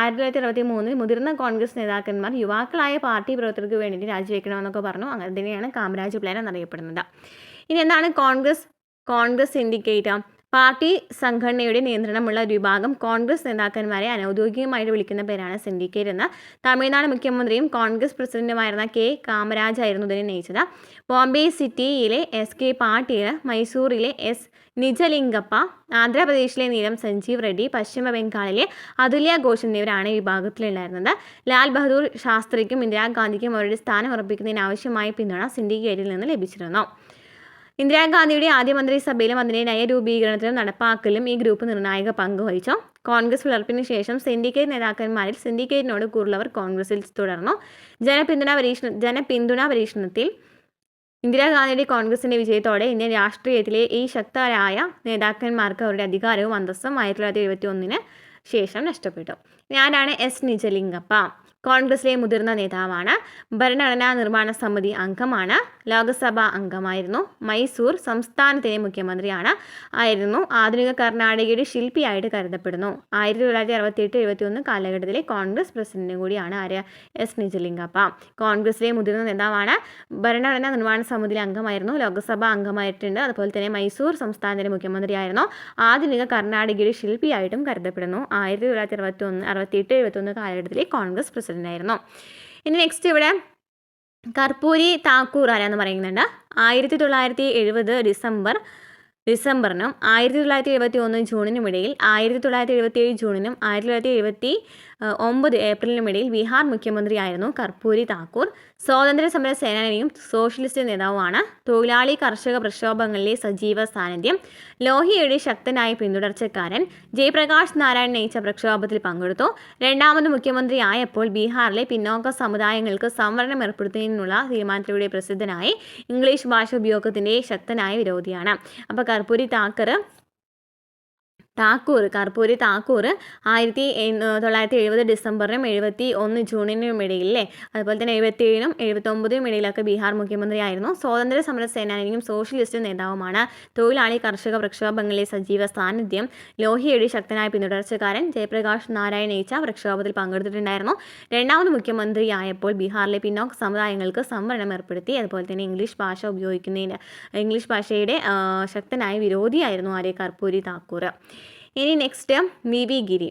1963 മുതിർന്ന കോൺഗ്രസ് നേതാക്കന്മാർ യുവാക്കളായ പാർട്ടി പ്രവർത്തകർക്ക് വേണ്ടിയിട്ട് രാജിവെക്കണമെന്നൊക്കെ പറഞ്ഞു. അങ്ങനെ തന്നെയാണ് കാമരാജ് പ്ലാൻ എന്നറിയപ്പെടുന്നത്. ഇനി എന്താണ് കോൺഗ്രസ് സിൻഡിക്കേറ്റ്? പാർട്ടി സംഘടനയുടെ നിയന്ത്രണമുള്ള ഒരു വിഭാഗം കോൺഗ്രസ് നേതാക്കന്മാരെ അനൗദ്യോഗികമായിട്ട് വിളിക്കുന്ന പേരാണ് സിൻഡിക്കേറ്റ് എന്ന്. തമിഴ്നാട് മുഖ്യമന്ത്രിയും കോൺഗ്രസ് പ്രസിഡന്റുമായിരുന്ന കെ കാമരാജ് ആയിരുന്നു ഇതിനെ നയിച്ചത്. ബോംബെ സിറ്റിയിലെ എസ് കെ പാട്ടീൽ, മൈസൂറിലെ എസ് നിജലിംഗപ്പ, ആന്ധ്രാപ്രദേശിലെ നീലം സഞ്ജീവ് റെഡ്ഡി, പശ്ചിമ ബംഗാളിലെ അതുല്യ ഘോഷ് എന്നിവരാണ് ഈ വിഭാഗത്തിലുണ്ടായിരുന്നത്. ലാൽ ബഹദൂർ ശാസ്ത്രിക്കും ഇന്ദിരാഗാന്ധിക്കും അവരുടെ സ്ഥാനം ഉറപ്പിക്കുന്നതിന് ആവശ്യമായ പിന്തുണ സിൻഡിക്കേറ്റിൽ നിന്ന് ലഭിച്ചിരുന്നു. ഇന്ദിരാഗാന്ധിയുടെ ആദ്യ മന്ത്രിസഭയിലും അതിൻ്റെ നയരൂപീകരണത്തിലും നടപ്പാക്കലും ഈ ഗ്രൂപ്പ് നിർണായക പങ്ക് വഹിച്ചു. കോൺഗ്രസ് പിളർപ്പിന് ശേഷം സിൻഡിക്കേറ്റ് നേതാക്കന്മാരിൽ സിൻഡിക്കേറ്റിനോട് കൂടുതലവർ കോൺഗ്രസിൽ തുടർന്നു. ജനപിന്തുണ പരീക്ഷണത്തിൽ ഇന്ദിരാഗാന്ധിയുടെ കോൺഗ്രസിൻ്റെ വിജയത്തോടെ ഇന്ത്യൻ രാഷ്ട്രീയത്തിലെ ഈ ശക്തരായ നേതാക്കന്മാർക്ക് അവരുടെ അധികാരവും അന്തസ്സും 1971 ശേഷം നഷ്ടപ്പെട്ടു. ആരാണ്? എസ് നിജലിംഗപ്പ. കോൺഗ്രസിലെ മുതിർന്ന നേതാവാണ്. ഭരണഘടനാ നിർമ്മാണ സമിതി അംഗമാണ്. ലോക്സഭാ അംഗമായിരുന്നു. മൈസൂർ സംസ്ഥാനത്തിലെ മുഖ്യമന്ത്രിയാണ് ആയിരുന്നു. ആധുനിക കർണാടകയുടെ ശില്പിയായിട്ട് കരുതപ്പെടുന്നു. 1968-71 കാലഘട്ടത്തിലെ കോൺഗ്രസ് പ്രസിഡന്റ് കൂടിയാണ് ആര്? എസ് നിജലിംഗപ്പ. കോൺഗ്രസിലെ മുതിർന്ന നേതാവാണ്. ഭരണഘടനാ നിർമ്മാണ സമിതിയിലെ അംഗമായിരുന്നു. ലോക്സഭാ അംഗമായിട്ടുണ്ട്. അതുപോലെ തന്നെ മൈസൂർ സംസ്ഥാനത്തിലെ മുഖ്യമന്ത്രിയായിരുന്നു. ആധുനിക കർണാടകയുടെ ശില്പിയായിട്ടും കരുതപ്പെടുന്നു. 1968-71 കാലഘട്ടത്തിലെ കോൺഗ്രസ് പ്രസിഡന്റ് ആയിരുന്നു. ഇനി നെക്സ്റ്റ് ഇവിടെ കർപ്പൂരി താക്കൂർ ആരാന്ന് പറയുന്നുണ്ട്. 1970 ഡിസംബറിനും 1971 ജൂണിനും ഇടയിൽ 1977 ജൂണിനും 1979 ഏപ്രിലിനും ഇടയിൽ ബീഹാർ മുഖ്യമന്ത്രിയായിരുന്നു കർപ്പൂരി താക്കൂർ. സ്വാതന്ത്ര്യ സമര സേനാനിയും സോഷ്യലിസ്റ്റ് നേതാവുമാണ്. തൊഴിലാളി കർഷക പ്രക്ഷോഭങ്ങളിലെ സജീവ സാന്നിധ്യം. ലോഹിയയുടെ ശക്തനായ പിന്തുടർച്ചക്കാരൻ. ജയപ്രകാശ് നാരായൺ നയിച്ച പ്രക്ഷോഭത്തിൽ പങ്കെടുത്തു. രണ്ടാമത് മുഖ്യമന്ത്രി ആയപ്പോൾ ബീഹാറിലെ പിന്നോക്ക സമുദായങ്ങൾക്ക് സംവരണം ഏർപ്പെടുത്തുന്നതിനുള്ള തീരുമാനത്തിലൂടെ പ്രസിദ്ധനായി. ഇംഗ്ലീഷ് ഭാഷ ഉപയോഗത്തിൻ്റെ ശക്തനായ വിരോധിയാണ്. അപ്പോൾ കർപ്പൂരി താക്കൂർ 1970 ഡിസംബറിനും 71 ജൂണിനും ഇടയിലേ, അതുപോലെ തന്നെ 77-നും 79-നും ഇടയിലൊക്കെ ബീഹാർ മുഖ്യമന്ത്രിയായിരുന്നു. സ്വാതന്ത്ര്യ സമര സേനാനിയും സോഷ്യലിസ്റ്റ് നേതാവുമാണ്. തൊഴിലാളി കർഷക പ്രക്ഷോഭങ്ങളിലെ സജീവ സാന്നിധ്യം. ലോഹിയയുടെ ശക്തനായ പിന്തുടർച്ചക്കാരൻ. ജയപ്രകാശ് നാരായൺ നയിച്ച പ്രക്ഷോഭത്തിൽ പങ്കെടുത്തിട്ടുണ്ടായിരുന്നു. രണ്ടാമത് മുഖ്യമന്ത്രിയായപ്പോൾ ബീഹാറിലെ പിന്നോക്ക സമുദായങ്ങൾക്ക് സംവരണം ഏർപ്പെടുത്തി. അതുപോലെ തന്നെ ഇംഗ്ലീഷ് ഭാഷയുടെ ശക്തനായ വിരോധിയായിരുന്നു ആര്യ കർപ്പൂരി താക്കൂർ. ഇനി നെക്സ്റ്റ് വി ഗിരി.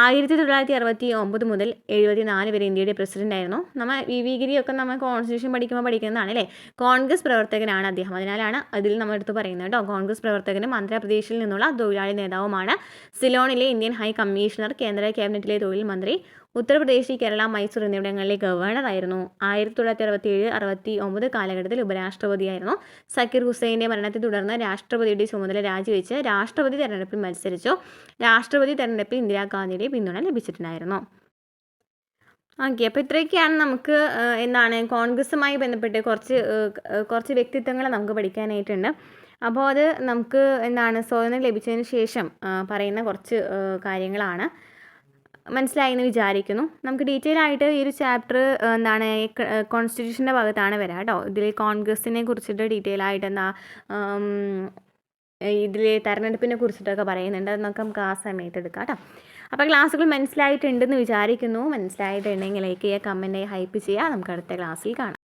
1969 മുതൽ 74 വരെ ഇന്ത്യയുടെ പ്രസിഡന്റായിരുന്നു. നമ്മൾ വി ഗിരിയൊക്കെ നമ്മൾ കോൺസ്റ്റിറ്റ്യൂഷൻ പഠിക്കുന്നതാണ് അല്ലേ. കോൺഗ്രസ് പ്രവർത്തകനാണ് അദ്ദേഹം. അതിനാലാണ് അതിൽ നമ്മൾ എടുത്ത് പറയുന്നത് കേട്ടോ. കോൺഗ്രസ് പ്രവർത്തകനും ആന്ധ്രാപ്രദേശിൽ നിന്നുള്ള തൊഴിലാളി നേതാവുമാണ്. സിലോണിലെ ഇന്ത്യൻ ഹൈ കമ്മീഷണർ, കേന്ദ്ര ക്യാബിനറ്റിലെ തൊഴിൽ മന്ത്രി, ഉത്തർപ്രദേശ്, കേരള, മൈസൂർ എന്നിവിടങ്ങളിലെ ഗവർണറായിരുന്നു. 1967-69 കാലഘട്ടത്തിൽ ഉപരാഷ്ട്രപതിയായിരുന്നു. സക്കീർ ഹുസൈൻ്റെ മരണത്തെ തുടർന്ന് രാഷ്ട്രപതിയുടെ ചുമതല രാജിവെച്ച് രാഷ്ട്രപതി തെരഞ്ഞെടുപ്പിൽ മത്സരിച്ചു. രാഷ്ട്രപതി തെരഞ്ഞെടുപ്പിൽ ഇന്ദിരാഗാന്ധിയുടെ പിന്തുണ ലഭിച്ചിട്ടുണ്ടായിരുന്നു. ഓക്കെ, അപ്പോൾ ഇത്രയൊക്കെയാണ് നമുക്ക് കോൺഗ്രസുമായി ബന്ധപ്പെട്ട് കുറച്ച് വ്യക്തിത്വങ്ങൾ നമുക്ക് പഠിക്കാനായിട്ടുണ്ട്. അപ്പോൾ അത് നമുക്ക് സ്വാതന്ത്ര്യം ലഭിച്ചതിന് ശേഷം പറയുന്ന കുറച്ച് കാര്യങ്ങളാണ്. മനസ്സിലായെന്ന് വിചാരിക്കുന്നു. നമുക്ക് ഡീറ്റെയിൽ ആയിട്ട് ഈ ഒരു ചാപ്റ്റർ കോൺസ്റ്റിറ്റ്യൂഷൻ്റെ ഭാഗത്താണ് വരിക കേട്ടോ. ഇതിൽ കോൺഗ്രസിനെ കുറിച്ചിട്ട് ഡീറ്റെയിൽ ആയിട്ട് ഇതിൽ തെരഞ്ഞെടുപ്പിനെ കുറിച്ചിട്ടൊക്കെ പറയുന്നുണ്ട്. അതൊക്കെ നമുക്ക് ആ സമയത്ത് എടുക്കാം കേട്ടോ. അപ്പോൾ ക്ലാസ്സുകൾ മനസ്സിലായിട്ടുണ്ടെന്ന് വിചാരിക്കുന്നു. മനസ്സിലായിട്ടുണ്ടെങ്കിൽ ലൈക്ക് ചെയ്യുക, കമൻറ്റ് ചെയ്യുക, ഹൈപ്പ് ചെയ്യുക. നമുക്ക് അടുത്ത ക്ലാസ്സിൽ കാണാം.